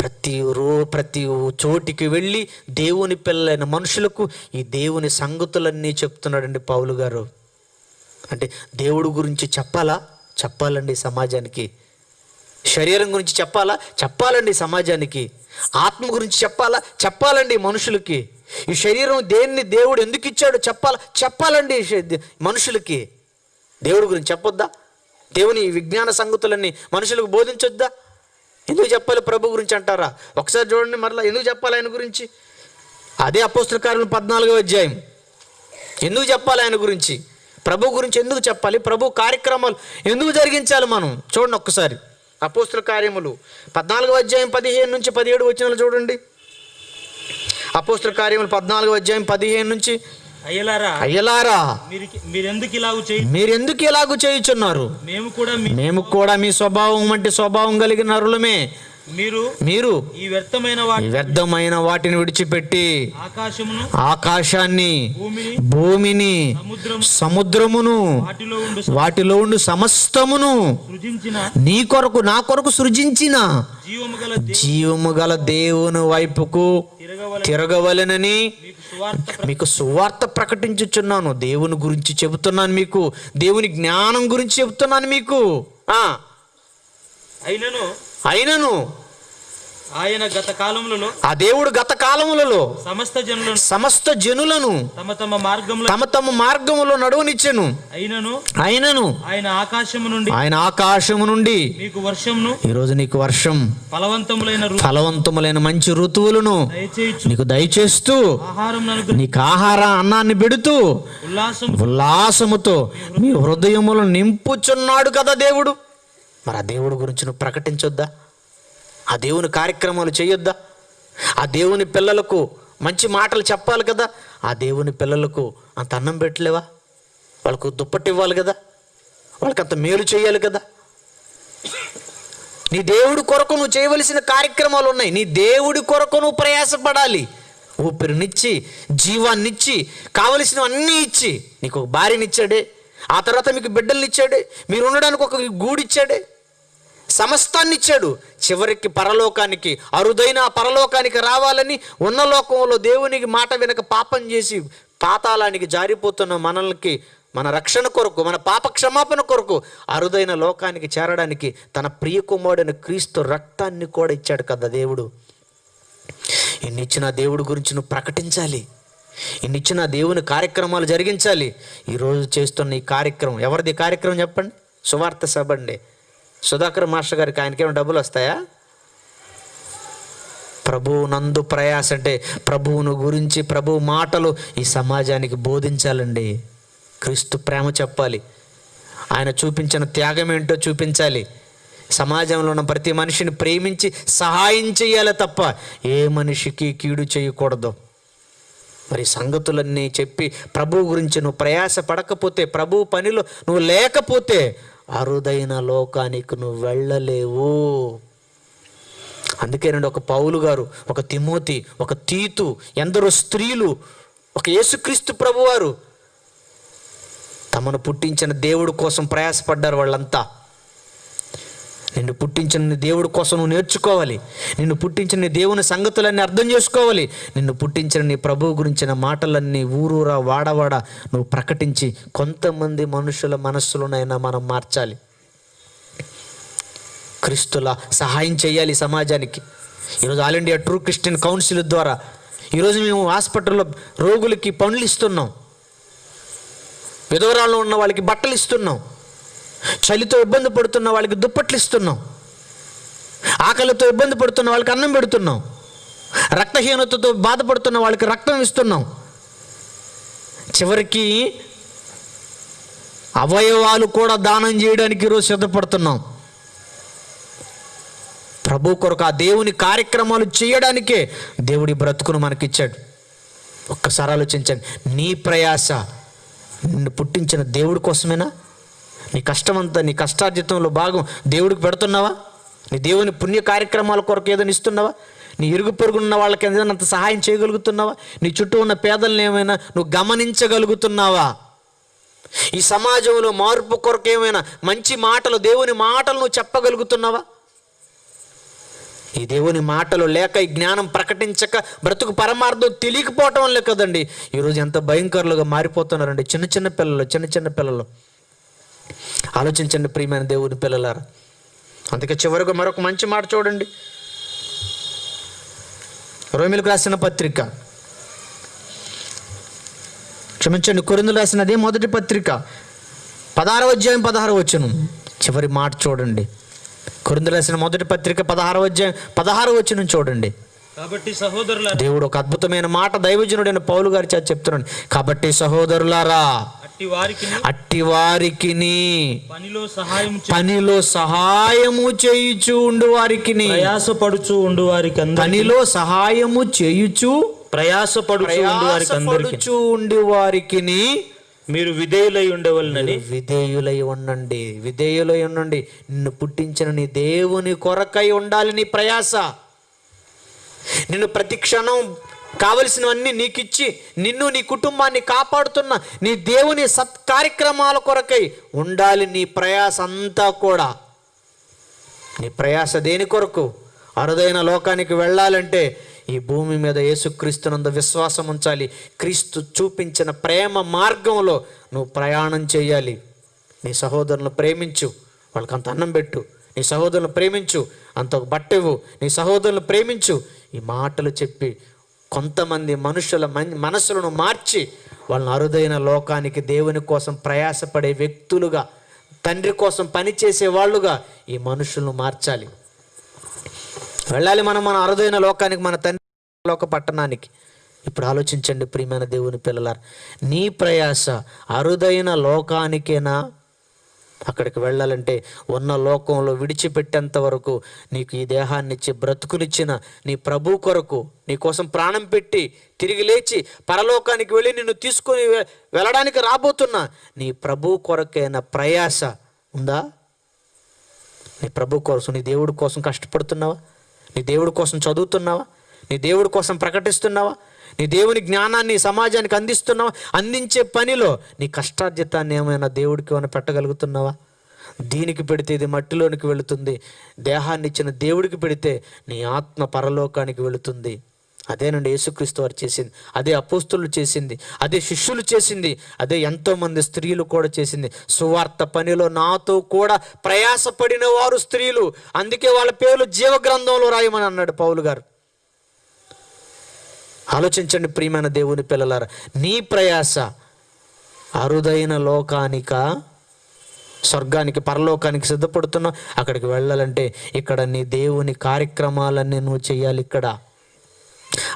ప్రతి చోటికి వెళ్ళి దేవుని పిల్లలైన మనుషులకు ఈ దేవుని సంగతులన్నీ చెప్తున్నాడండి పౌలు గారు. అంటే దేవుడి గురించి చెప్పాలండి సమాజానికి. శరీరం గురించి చెప్పాలండి సమాజానికి. ఆత్మ గురించి చెప్పాలండి మనుషులకి. ఈ శరీరం దేన్ని దేవుడు ఎందుకు ఇచ్చాడో చెప్పాలండి మనుషులకి. దేవుడి గురించి చెప్పొద్దా? దేవుని విజ్ఞాన సంగతులన్నీ మనుషులకు బోధించొద్దా? ఎందుకు చెప్పాలి ప్రభు గురించి అంటారా? ఒకసారి చూడండి, మరలా ఎందుకు చెప్పాలి ఆయన గురించి? అదే అపోస్తల కార్యములు 14వ అధ్యాయం. ఎందుకు చెప్పాలి ఆయన గురించి? ప్రభు గురించి ఎందుకు చెప్పాలి? ప్రభు కార్యక్రమాలు ఎందుకు జరిగించాలి మనం? చూడండి ఒక్కసారి అపోస్తల కార్యములు 14వ అధ్యాయం 15 నుంచి 17 వచనాలు చూడండి. అపోస్తల కార్యములు 14వ అధ్యాయం 15 నుంచి, అయ్యలారా మీరెందుకు ఇలాగు చేయుచున్నారు? మేము కూడా మీ స్వభావం వంటి స్వభావం కలిగిన నరులమే. మీరు ఈ వ్యర్థమైన వాటిని విడిచిపెట్టి ఆకాశాన్ని, భూమిని, సముద్రమును, వాటిలో ఉండు సమస్తమును నీ కొరకు, నా కొరకు సృజించిన జీవము గల దేవుని వైపుకు తిరగవలెనని మీకు సువార్త ప్రకటించుచున్నాను. దేవుని గురించి చెబుతున్నాను మీకు, దేవుని జ్ఞానం గురించి చెబుతున్నాను మీకు. అయినను ఆయన గత కాలములలో, ఆ దేవుడు గత కాలములలో సమస్త జనులను తమ తమ మార్గములో నడువనిచ్చెను. అయినను ఆయన ఆకాశము నుండి మీకు వర్షమును, ఈరోజు నీకు వర్షం, ఫలవంతములైన మంచి ఋతువులను నీకు దయచేస్తూ, నీకు అన్నాన్ని పెడుతూ, ఉల్లాసముతో మీ హృదయములను నింపుచున్నాడు కదా దేవుడు. మరి ఆ దేవుడి గురించి నువ్వు ప్రకటించొద్దా? ఆ దేవుని కార్యక్రమాలు చేయొద్దా? ఆ దేవుని పిల్లలకు మంచి మాటలు చెప్పాలి కదా? ఆ దేవుని పిల్లలకు అంత అన్నం పెట్టలేవా? వాళ్ళకు దుప్పటి ఇవ్వాలి కదా? వాళ్ళకి అంత మేలు చేయాలి కదా? నీ దేవుడి కొరకు నువ్వు చేయవలసిన కార్యక్రమాలు ఉన్నాయి. నీ దేవుడి కొరకు నువ్వు ప్రయాసపడాలి. ఊపిరినిచ్చి, జీవాన్నిచ్చి, కావలసినవన్నీ ఇచ్చి, నీకు ఒక భార్యనిచ్చాడే, ఆ తర్వాత మీకు బిడ్డల్ని ఇచ్చాడే, మీరు ఉండడానికి ఒక గూడిచ్చాడే, సమస్తాన్ని ఇచ్చాడు. చివరికి పరలోకానికి, అరుదైన ఆ పరలోకానికి రావాలని ఉన్న లోకంలో దేవునికి మాట వినక పాపం చేసి పాతాళానికి జారిపోతున్న మనల్ని మన రక్షణ కొరకు, మన పాప క్షమాపణ కొరకు అరుదైన లోకానికి చేరడానికి తన ప్రియ కుమారుడైన క్రీస్తు రక్తాన్ని కూడా ఇచ్చాడు కదా దేవుడు. ఇన్నిచ్చిన దేవుడి గురించి నువ్వు ప్రకటించాలి. ఇన్నిచ్చిన దేవుని కార్యక్రమాలు జరిగించాలి. ఈరోజు చేస్తున్న ఈ కార్యక్రమం ఎవరిది కార్యక్రమం చెప్పండి? సువార్త సభ అండి. సుధాకర్ మాస్టర్ గారికి ఆయనకేమో డబ్బులు వస్తాయా? ప్రభువు నందు ప్రయాస అంటే ప్రభువును గురించి, ప్రభు మాటలు ఈ సమాజానికి బోధించాలండి. క్రీస్తు ప్రేమ చెప్పాలి. ఆయన చూపించిన త్యాగం ఏంటో చూపించాలి. సమాజంలో ఉన్న ప్రతి మనిషిని ప్రేమించి సహాయం చేయాలి తప్ప ఏ మనిషికి కీడు చేయకూడదు. మరి సంగతులన్నీ చెప్పి ప్రభు గురించి నువ్వు ప్రయాస పడకపోతే, ప్రభు పనిలో నువ్వు లేకపోతే అరుదైన లోకానికి నువ్వు వెళ్ళలేవు. అందుకేనండి ఒక పౌలు గారు, ఒక తిమోతి, ఒక తీతు, ఎందరో స్త్రీలు, ఒక యేసుక్రీస్తు ప్రభువారు తమను పుట్టించిన దేవుడి కోసం ప్రయాసపడ్డారు. వాళ్ళంతా నిన్ను పుట్టించిన దేవుడి కోసం నువ్వు నేర్చుకోవాలి. నిన్ను పుట్టించిన నీ దేవుని సంగతులన్నీ అర్థం చేసుకోవాలి. నిన్ను పుట్టించిన నీ ప్రభువు గురించిన మాటలన్నీ ఊరూరా, వాడవాడ నువ్వు ప్రకటించి కొంతమంది మనుషుల మనస్సులోనైనా మనం మార్చాలి. క్రీస్తులా సహాయం చేయాలి సమాజానికి. ఈరోజు all India true Christian council ద్వారా ఈరోజు మేము హాస్పిటల్లో రోగులకి పనులు ఇస్తున్నాం. విధవరాల్లో ఉన్న వాళ్ళకి బట్టలు ఇస్తున్నాం. చలితో ఇబ్బంది పడుతున్న వాళ్ళకి దుప్పట్లు ఇస్తున్నాం. ఆకలితో ఇబ్బంది పడుతున్న వాళ్ళకి అన్నం పెడుతున్నాం. రక్తహీనతతో బాధపడుతున్న వాళ్ళకి రక్తం ఇస్తున్నాం. చివరికి అవయవాలు కూడా దానం చేయడానికి ఈరోజు సిద్ధపడుతున్నాం. ప్రభు కొరకు ఆ దేవుని కార్యక్రమాలు చేయడానికే దేవుడి బ్రతుకును మనకిచ్చాడు. ఒక్కసారి ఆలోచించండి. నీ ప్రయాస నిన్ను పుట్టించిన దేవుడి కోసమేనా? నీ కష్టమంతా, నీ కష్టార్జితంలో భాగం దేవుడికి పెడుతున్నావా? నీ దేవుని పుణ్య కార్యక్రమాల కొరకు ఏదైనా ఇస్తున్నావా? నీ ఇరుగు పొరుగున్న వాళ్ళకి ఏదైనా అంత సహాయం చేయగలుగుతున్నావా? నీ చుట్టూ ఉన్న పేదలను ఏమైనా నువ్వు గమనించగలుగుతున్నావా? ఈ సమాజంలో మార్పు కొరకు ఏమైనా మంచి మాటలు, దేవుని మాటలు నువ్వు చెప్పగలుగుతున్నావా? ఈ దేవుని మాటలు లేక, ఈ జ్ఞానం ప్రకటించక, బ్రతుకు పరమార్థం తెలియకపోవటం వల్లే కదండి ఈరోజు ఎంత భయంకరులుగా మారిపోతున్నారండి చిన్న చిన్న పిల్లలు. ఆలోచించండి ప్రియమైన దేవుని పిల్లలారా. అందుకే చివరిగా మరొక మంచి మాట చూడండి. రోమీయులకు రాసిన పత్రిక, క్షమించండి, కొరింథీయులకు రాసిన అదే మొదటి పత్రిక 16వ అధ్యాయం 16వ వచనం చివరి మాట చూడండి. కొరింథీయులకు రాసిన మొదటి పత్రిక 16వ అధ్యాయం 16వ వచనం చూడండి. కాబట్టి సహోదరులారా, దేవుడు ఒక అద్భుతమైన మాట దైవజనుడైన పౌలు గారి చేత చెప్తున్నాడు. కాబట్టి సహోదరులారా, అట్టి వారికి పనిలో సహాయము చేయుచు ఉండు వారికి, ప్రయాసపడుచు ఉండు వారికి, పనిలో సహాయము చేయుచు ప్రయాసపడుచు ఉండి వారికి మీరు విధేయులై ఉండవలనని. విధేయులై ఉండండి, విధేయులై ఉండండి. నిన్ను పుట్టించిన నీ దేవుని కొరకై ఉండాలి నీ ప్రయాస. నిన్ను ప్రతి క్షణం కావలసినవన్నీ నీకిచ్చి నిన్ను నీ కుటుంబాన్ని కాపాడుతున్న నీ దేవుని సత్కార్యక్రమాల కొరకై ఉండాలి నీ ప్రయాస అంతా కూడా. నీ ప్రయాస దేని కొరకు? అరుదైన లోకానికి వెళ్ళాలంటే ఈ భూమి మీద యేసుక్రీస్తునందు విశ్వాసం ఉంచాలి. క్రీస్తు చూపించిన ప్రేమ మార్గంలో నువ్వు ప్రయాణం చేయాలి. నీ సహోదరులను ప్రేమించు, వాళ్ళకి అంత అన్నం పెట్టు. నీ సహోదరులను ప్రేమించు, అంత ఒక బట్ట ఇవ్వు. నీ సహోదరులను ప్రేమించు. ఈ మాటలు చెప్పి కొంతమంది మనుషుల మనసులను మార్చి వాళ్ళని అరుదైన లోకానికి దేవుని కోసం ప్రయాసపడే వ్యక్తులుగా, తండ్రి కోసం పనిచేసే వాళ్ళుగా ఈ మనుషులను మార్చాలి. వెళ్ళాలి మనం మన అరుదైన లోకానికి, మన తండ్రి లోక పట్టణానికి. ఇప్పుడు ఆలోచించండి ప్రియమైన దేవుని పిల్లలారా, నీ ప్రయాస అరుదైన లోకానికేనా? అక్కడికి వెళ్ళాలంటే ఉన్న లోకంలో విడిచిపెట్టేంత వరకు నీకు ఈ దేహాన్ని ఇచ్చి బ్రతుకునిచ్చిన నీ ప్రభు కొరకు నీ కోసం ప్రాణం పెట్టి తిరిగి లేచి పరలోకానికి వెళ్ళి నిన్ను తీసుకొని వెళ్ళడానికి రాబోతున్నా నీ ప్రభు కొరకైన ప్రయాస ఉందా? నీ ప్రభు కోసం, నీ దేవుడి కోసం కష్టపడుతున్నావా? నీ దేవుడి కోసం చదువుతున్నావా? నీ దేవుడి కోసం ప్రకటిస్తున్నావా? నీ దేవుని జ్ఞానాన్ని సమాజానికి అందిస్తున్నావా? అందించే పనిలో నీ కష్టార్జితాన్ని ఏమైనా దేవుడికి ఏమైనా పెట్టగలుగుతున్నావా? దీనికి పెడితే ఇది మట్టిలోనికి వెళుతుంది, దేహాన్ని ఇచ్చిన దేవుడికి పెడితే నీ ఆత్మ పరలోకానికి వెళుతుంది. అదేనండి యేసుక్రీస్తు వారు చేసింది, అదే అపోస్తులు చేసింది, అదే శిష్యులు చేసింది, అదే ఎంతోమంది స్త్రీలు కూడా చేసింది. సువార్త పనిలో నాతో కూడా ప్రయాసపడిన వారు స్త్రీలు, అందుకే వాళ్ళ పేర్లు జీవగ్రంథంలో రాయమని అన్నాడు పౌలు గారు. ఆలోచించండి ప్రియమైన దేవుని పిల్లలారా, నీ ప్రయాస అరుదైన లోకానిక, స్వర్గానికి పరలోకానికి సిద్ధపడుతున్నావు? అక్కడికి వెళ్ళాలంటే ఇక్కడ నీ దేవుని కార్యక్రమాలన్నీ నువ్వు చేయాలి. ఇక్కడ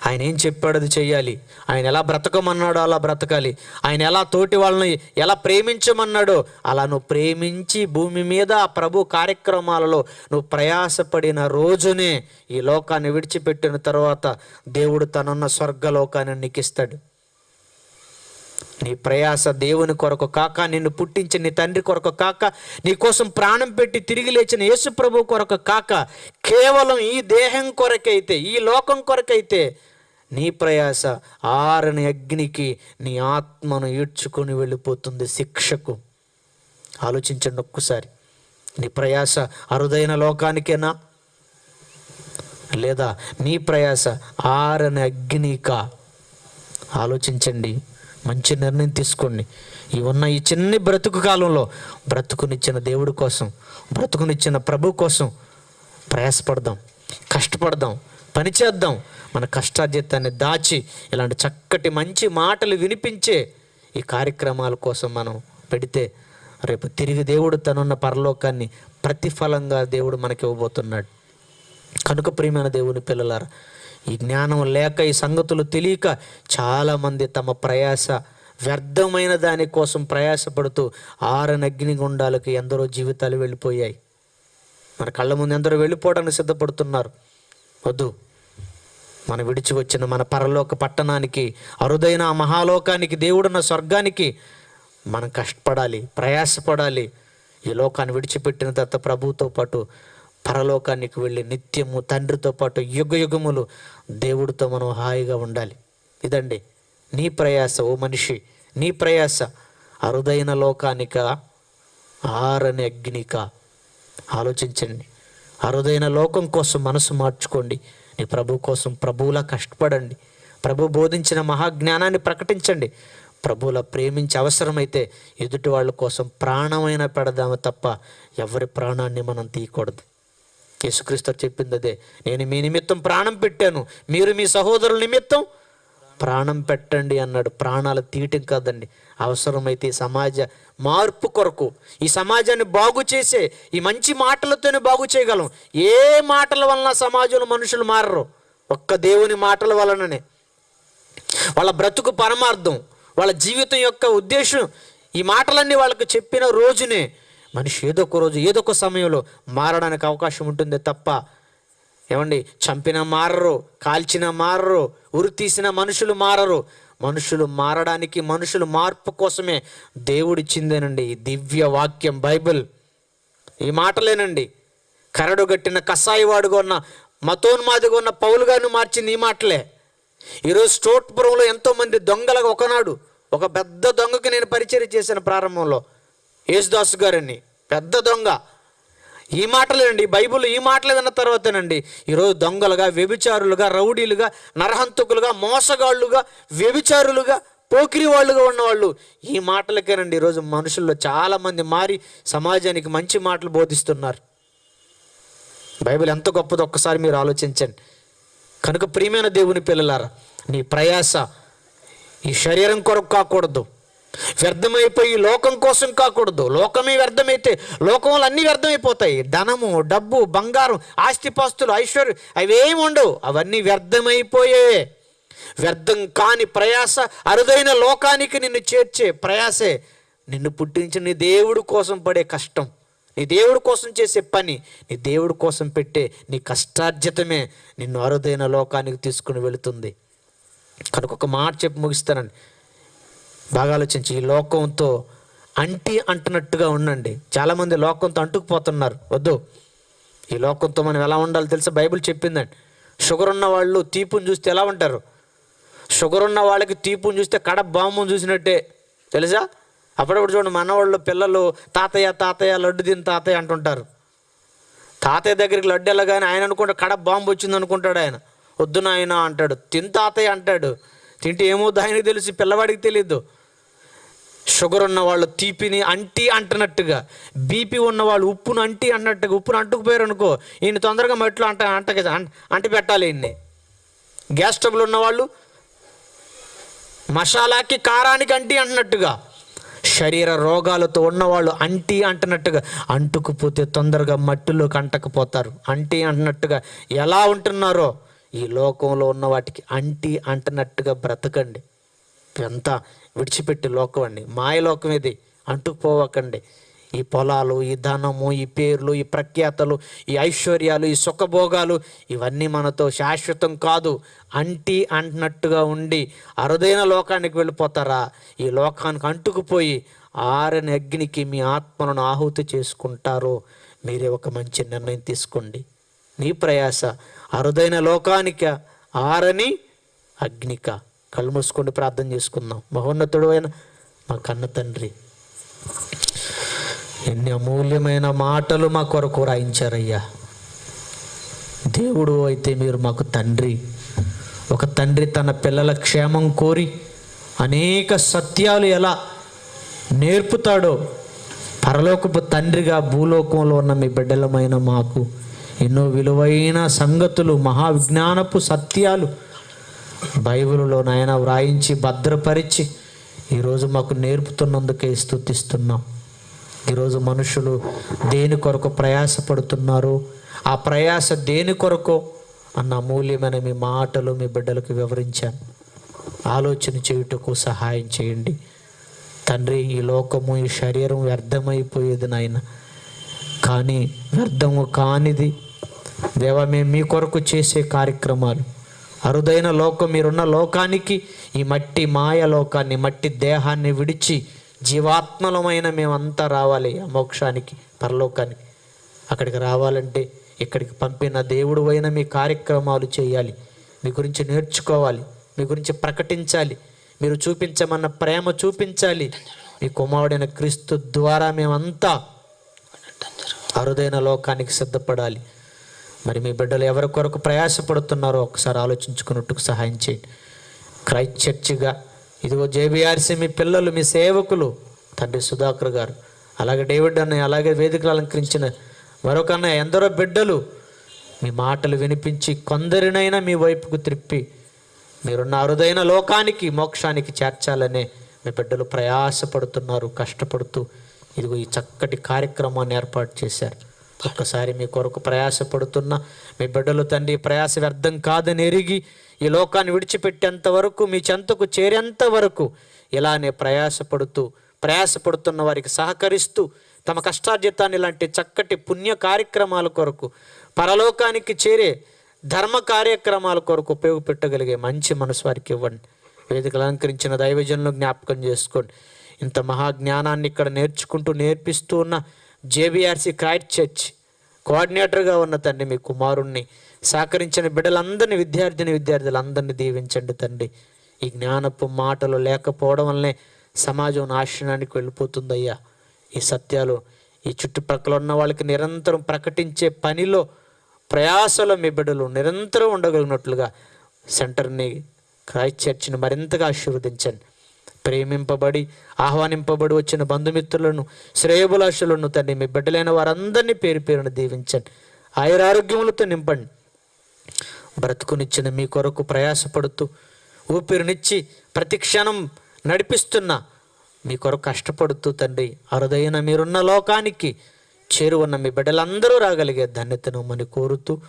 ఆయన ఏం చెప్పాడు అది చెయ్యాలి. ఆయన ఎలా బ్రతకమన్నాడో అలా బ్రతకాలి. ఆయన ఎలా తోటి వాళ్ళని ఎలా ప్రేమించమన్నాడో అలా నువ్వు ప్రేమించి భూమి మీద ఆ ప్రభు కార్యక్రమాలలో నువ్వు ప్రయాసపడిన రోజునే ఈ లోకాన్ని విడిచిపెట్టిన తర్వాత దేవుడు తనున్న స్వర్గలోకాన్ని నీకు ఇస్తాడు. నీ ప్రయాస దేవుని కొరకు కాక, నిన్ను పుట్టించిన నీ తండ్రి కొరకు కాక, నీ కోసం ప్రాణం పెట్టి తిరిగి లేచిన యేసు ప్రభు కొరకు కాక, కేవలం ఈ దేహం కొరకైతే, ఈ లోకం కొరకైతే నీ ప్రయాస ఆరని అగ్నికి నీ ఆత్మను ఈడ్చుకొని వెళ్ళిపోతుంది శిక్షకు. ఆలోచించండి ఒక్కసారి. నీ ప్రయాస అరుదైన లోకానికేనా, లేదా నీ ప్రయాస ఆరని అగ్నికా? ఆలోచించండి, మంచి నిర్ణయం తీసుకోండి. ఈ చిన్న బ్రతుకు కాలంలో బ్రతుకునిచ్చిన దేవుడి కోసం, బ్రతుకునిచ్చిన ప్రభు కోసం ప్రయాసపడదాం, కష్టపడదాం, పనిచేద్దాం. మన కష్టార్జితాన్ని దాచి ఇలాంటి చక్కటి మంచి మాటలు వినిపించే ఈ కార్యక్రమాల కోసం మనం పెడితే రేపు తిరిగి దేవుడు తనున్న పరలోకాన్ని ప్రతిఫలంగా దేవుడు మనకి ఇవ్వబోతున్నాడు. కనుక ప్రియమైన దేవుని పిల్లలారా, ఈ జ్ఞానం లేక, ఈ సంగతులు తెలియక చాలామంది తమ ప్రయాస వ్యర్థమైన దానికోసం ప్రయాసపడుతూ ఆరని అగ్నిగుండాలకి ఎందరో జీవితాలు వెళ్ళిపోయాయి. మన కళ్ళ ముందు ఎందరో వెళ్ళిపోవడానికి సిద్ధపడుతున్నారు. వద్దు, మనం విడిచి వచ్చిన మన పరలోక పట్టణానికి, అరుదైన ఆ మహాలోకానికి, దేవుడున్న స్వర్గానికి మనం కష్టపడాలి, ప్రయాసపడాలి. ఈ లోకాన్ని విడిచిపెట్టిన తర్వాత ప్రభువుతో పాటు పరలోకానికి వెళ్ళి నిత్యము తండ్రితో పాటు యుగయుగములు దేవుడితో మనం హాయిగా ఉండాలి. ఇదండి నీ ప్రయాస. ఓ మనిషి, నీ ప్రయాస అరుదైన లోకానిక, ఆరని అగ్నిక? ఆలోచించండి. అరుదైన లోకం కోసం మనసు మార్చుకోండి. నీ ప్రభు కోసం ప్రభువులా కష్టపడండి. ప్రభు బోధించిన మహాజ్ఞానాన్ని ప్రకటించండి. ప్రభువులా ప్రేమించి అవసరమైతే ఎదుటి వాళ్ళ కోసం ప్రాణమైనా పెడదాము తప్ప ఎవరి ప్రాణాన్ని మనం తీయకూడదు. యేసుక్రీస్తు చెప్పింది అదే, నేను మీ నిమిత్తం ప్రాణం పెట్టాను, మీరు మీ సహోదరుల నిమిత్తం ప్రాణం పెట్టండి అన్నాడు. ప్రాణాలు తీయటం కాదండి, అవసరమైతే ఈ సమాజ మార్పు కొరకు, ఈ సమాజాన్ని బాగు చేసే ఈ మంచి మాటలతోనే బాగు చేయగలం. ఏ మాటల వలన సమాజంలో మనుషులు మారరు. ఒక్క దేవుని మాటల వలననే. వాళ్ళ బ్రతుకు పరమార్థం, వాళ్ళ జీవితం యొక్క ఉద్దేశం ఈ మాటలన్నీ వాళ్ళకు చెప్పిన రోజునే మనిషి ఏదో ఒక రోజు ఏదో ఒక సమయంలో మారడానికి అవకాశం ఉంటుందే తప్ప, ఏమండి, చంపిన మారరు, కాల్చిన మారరు, ఉరి తీసిన మనుషులు మారరు. మనుషులు మారడానికి, మనుషులు మార్పు కోసమే దేవుడిచ్చిందేనండి ఈ దివ్య వాక్యం బైబిల్. ఈ మాటలేనండి. కరడుగట్టిన కసాయివాడుగా ఉన్న, మతోన్మాదిగా ఉన్న పౌలు గారిని మార్చింది ఈ మాటలే. ఈరోజు స్టోట్పురంలో ఎంతోమంది దొంగలుగా, ఒకనాడు ఒక పెద్ద దొంగకి నేను పరిచయం చేశాను ప్రారంభంలో, యేసుదాసు గారని, పెద్ద దొంగ. ఈ మాటలేనండి బైబిల్. ఈ మాటలు విన్న తర్వాతేనండి ఈరోజు దొంగలుగా, వ్యభిచారులుగా, రౌడీలుగా, నరహంతకులుగా, మోసగాళ్ళుగా, వ్యభిచారులుగా, పోకిరి వాళ్ళుగా ఉన్నవాళ్ళు ఈ మాటలకేనండి ఈరోజు మనుషుల్లో చాలామంది మారి సమాజానికి మంచి మాటలు బోధిస్తున్నారు. బైబిల్ ఎంత గొప్పదో ఒక్కసారి మీరు ఆలోచించండి. కనుక ప్రియమైన దేవుని పిల్లలారా, నీ ప్రయాస ఈ శరీరం కొరకు కాకూడదు, వ్యర్థమైపోయి లోకం కోసం కాకూడదు. లోకమే వ్యర్థమైతే లోకంలో అన్నీ వ్యర్థమైపోతాయి. ధనము, డబ్బు, బంగారం, ఆస్తిపాస్తులు, ఐశ్వర్యం అవేమి ఉండవు, అవన్నీ వ్యర్థమైపోయే. వ్యర్థం కాని ప్రయాస, అరుదైన లోకానికి నిన్ను చేర్చే ప్రయాసే నిన్ను పుట్టించిన నీ దేవుడు కోసం పడే కష్టం, నీ దేవుడి కోసం చేసే పని, నీ దేవుడి కోసం పెట్టే నీ కష్టార్జితమే నిన్ను అరుదైన లోకానికి తీసుకుని వెళుతుంది. కనుక ఒక మాట చెప్పి ముగిస్తానండి. బాగా ఆలోచించి, ఈ లోకంతో అంటున్నట్టుగా ఉండండి. చాలామంది లోకంతో అంటుకుపోతున్నారు. వద్దు, ఈ లోకంతో మనం ఎలా ఉండాలో తెలుసా? బైబిల్ చెప్పిందండి. షుగర్ ఉన్న వాళ్ళు తీపుని చూస్తే ఎలా ఉంటారు? షుగర్ ఉన్న వాళ్ళకి తీపుని చూస్తే కడప బాంబుని చూసినట్టే, తెలుసా? అప్పుడప్పుడు చూడండి, మనవాళ్ళు పిల్లలు తాతయ్య తాతయ్య లడ్డు తిని తాతయ్య అంటుంటారు. తాతయ్య దగ్గరికి లడ్డు వెళ్ళగానే ఆయన అనుకుంటాడు కడప బాంబు వచ్చింది అనుకుంటాడు. ఆయన వద్దు నాయన అంటాడు, తిని తాతయ్య అంటాడు. తింటే ఏమవుద్దు ఆయనకి తెలిసి, పిల్లవాడికి తెలియదు. షుగర్ ఉన్న వాళ్ళు తీపిని అంటున్నట్టుగా, బీపీ ఉన్నవాళ్ళు ఉప్పును అన్నట్టుగా, ఉప్పును అంటుకుపోయారు అనుకో, ఈయన తొందరగా మట్లో అంటి పెట్టాలి. ఈయన్ని గ్యాస్ ట్రబుల్ ఉన్నవాళ్ళు మసాలాకి, కారానికి అంటున్నట్టుగా, శరీర రోగాలతో ఉన్నవాళ్ళు అంటున్నట్టుగా, అంటుకుపోతే తొందరగా మట్టిలోకి అంటకపోతారు. అంటున్నట్టుగా ఎలా ఉంటున్నారో ఈ లోకంలో ఉన్న వాటికి అంటున్నట్టుగా బ్రతకండి. ఇదంతా విడిచిపెట్టి లోకం అండి, మాయలోకం ఇది. అంటుకుపోవకండి. ఈ పొలాలు, ఈ ధనము, ఈ పేర్లు, ఈ ప్రఖ్యాతలు, ఈ ఐశ్వర్యాలు, ఈ సుఖభోగాలు ఇవన్నీ మనతో శాశ్వతం కాదు. అంటున్నట్టుగా ఉండి అరుదైన లోకానికి వెళ్ళిపోతారా? ఈ లోకానికి అంటుకుపోయి ఆరని అగ్నికి మీ ఆత్మలను ఆహుతి చేసుకుంటారో మీరే ఒక మంచి నిర్ణయం తీసుకోండి. నీ ప్రయాస అరుదైన లోకానిక, ఆరని అగ్నిక? కళ్ళు మూసుకొని ప్రార్థన చేసుకుందాం. మహోన్నతుడు అయిన మా కన్న తండ్రి, ఎన్ని అమూల్యమైన మాటలు మా కొరకు రాయించారయ్యా. దేవుడు అయితే మీరు మాకు తండ్రి. ఒక తండ్రి తన పిల్లల క్షేమం కోరి అనేక సత్యాలు ఎలా నేర్పుతాడో, పరలోకపు తండ్రిగా భూలోకంలో ఉన్న మీ బిడ్డలమైన మాకు ఎన్నో విలువైన సంగతులు, మహావిజ్ఞానపు సత్యాలు బైబిల్లో నాయన వ్రాయించి భద్రపరిచి ఈరోజు మాకు నేర్పుతున్నందుకే స్తుతిస్తున్నాం. ఈరోజు మనుషులు దేని కొరకు ప్రయాసపడుతున్నారు, ఆ ప్రయాస దేని కొరకు అన్న అమూల్యమైన మీ మాటలు మీ బిడ్డలకు వివరించాను. ఆలోచన చేయుటకు సహాయం చేయండి తండ్రి. ఈ లోకము, ఈ శరీరం వ్యర్థమైపోయేది నాయన, కానీ వ్యర్థము కానిది దేవా మేము మీ కొరకు చేసే కార్యక్రమాలు, అరుదైన లోకం, మీరున్న లోకానికి, ఈ మట్టి మాయ లోకాన్ని, మట్టి దేహాన్ని విడిచి జీవాత్మలమైన మేమంతా రావాలి ఆ మోక్షానికి, పరలోకానికి. అక్కడికి రావాలంటే ఇక్కడికి పంపిన దేవుడు అయిన మీ కార్యక్రమాలు చేయాలి, మీ గురించి నేర్చుకోవాలి, మీ గురించి ప్రకటించాలి, మీరు చూపించమన్న ప్రేమ చూపించాలి. మీ కుమారుడైన క్రీస్తు ద్వారా మేమంతా అరుదైన లోకానికి సిద్ధపడాలి. మరి మీ బిడ్డలు ఎవరి కొరకు ప్రయాసపడుతున్నారో ఒకసారి ఆలోచించుకున్నట్టుకు సహాయం చేయండి. క్రైస్ట్ చర్చిగా ఇదిగో జేబీఆర్సీ మీ పిల్లలు, మీ సేవకులు తండ్రి సుధాకర్ గారు, అలాగే డేవిడ్ అన్నయ్య, అలాగే వేదికలు అలంకరించిన మరొక అన్నయ్య, ఎందరో బిడ్డలు మీ మాటలు వినిపించి కొందరినైనా మీ వైపుకు త్రిప్పి మీరున్న అరుదైన లోకానికి, మోక్షానికి చేర్చాలనే మీ బిడ్డలు ప్రయాసపడుతున్నారు, కష్టపడుతూ ఇదిగో ఈ చక్కటి కార్యక్రమాన్ని ఏర్పాటు చేశారు. ఒక్కసారి మీ కొరకు ప్రయాసపడుతున్న మీ బిడ్డలు తండ్రి ప్రయాస వ్యర్థం కాదని ఎరిగి ఈ లోకాన్ని విడిచిపెట్టేంత వరకు మీ చెంతకు చేరేంత వరకు ఇలానే ప్రయాసపడుతున్న వారికి సహకరిస్తూ తమ కష్టార్జితాన్ని ఇలాంటి చక్కటి పుణ్య కార్యక్రమాల కొరకు పరలోకానికి చేరే ధర్మ కార్యక్రమాల కొరకు ఉపయోగపెట్టగలిగే మంచి మనసు వారికి ఇవ్వండి. వేదికలు అలంకరించిన దైవజనులను జ్ఞాపకం చేసుకోండి. ఇంత మహాజ్ఞానాన్ని ఇక్కడ నేర్పిస్తూ ఉన్న జేబీఆర్సీ క్రైస్ట్ చర్చ్ కోఆర్డినేటర్గా ఉన్న తండ్రి మీ కుమారుణ్ణి సహకరించిన బిడ్డలందరినీ విద్యార్థులందరినీ దీవించండి తండ్రి. ఈ జ్ఞానపు మాటలు లేకపోవడం వల్లనే సమాజం నాశనానికి వెళ్ళిపోతుందయ్యా. ఈ సత్యాలు ఈ చుట్టుపక్కల ఉన్న వాళ్ళకి నిరంతరం ప్రకటించే పనిలో ప్రయాసలో మీ బిడ్డలు నిరంతరం ఉండగలిగినట్లుగా సెంటర్ని క్రైస్ట్ చర్చిని మరింతగా ఆశీర్వదించండి. ప్రేమింపబడి ఆహ్వానింపబడి వచ్చిన బంధుమిత్రులను శ్రేయభిలాషులను తండ్రి మీ బిడ్డలైన వారందరినీ పేరును దీవించండి. ఆయురారోగ్యములతో నింపండి. బ్రతుకునిచ్చిన మీ కొరకు ప్రయాసపడుతూ ఊపిరినిచ్చి ప్రతి క్షణం నడిపిస్తున్న మీ కొరకు కష్టపడుతూ తండ్రి అరుదైన మీరున్న లోకానికి చేరువన్న మీ బిడ్డలందరూ రాగలిగే ధన్యతను మని కోరుతూ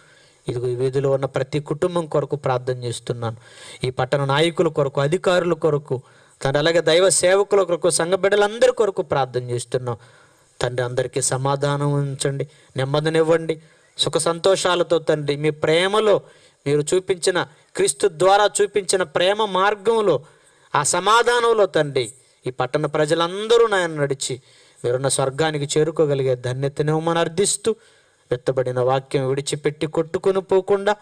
ఇదిగో ఈ వీధిలో ఉన్న ప్రతి కుటుంబం కొరకు ప్రార్థన చేస్తున్నాను. ఈ పట్టణ నాయకుల కొరకు, అధికారుల కొరకు తండ్రి, అలాగే దైవ సేవకుల కొరకు, సంఘ బిడ్డలందరి కొరకు ప్రార్థన చేస్తున్నాం తండ్రి. అందరికీ సమాధానం ఉంచండి, నెమ్మదినివ్వండి, సుఖ సంతోషాలతో తండ్రి మీ ప్రేమలో మీరు చూపించిన క్రీస్తు ద్వారా చూపించిన ప్రేమ మార్గంలో ఆ సమాధానంలో తండ్రి ఈ పట్టణ ప్రజలందరూ నాయన నడిచి మీరున్న స్వర్గానికి చేరుకోగలిగే ధన్యతను మనం అర్థిస్తూ వెత్తబడిన వాక్యం విడిచిపెట్టి కొట్టుకుని పోకుండా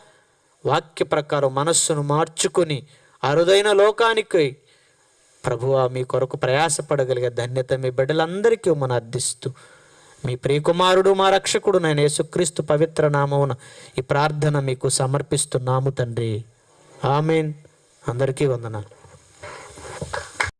వాక్య ప్రకారం మనస్సును మార్చుకొని అరుదైన లోకానికి ప్రభువా మీ కొరకు ప్రయాసపడగలిగే ధన్యత మీ బిడ్డలందరికీ మనం అర్థిస్తూ మీ ప్రియకుమారుడు మా రక్షకుడు నేను యేసుక్రీస్తు పవిత్ర నామమున ఈ ప్రార్థన మీకు సమర్పిస్తున్నాము తండ్రి. ఆమేన్. అందరికీ వందనాలు.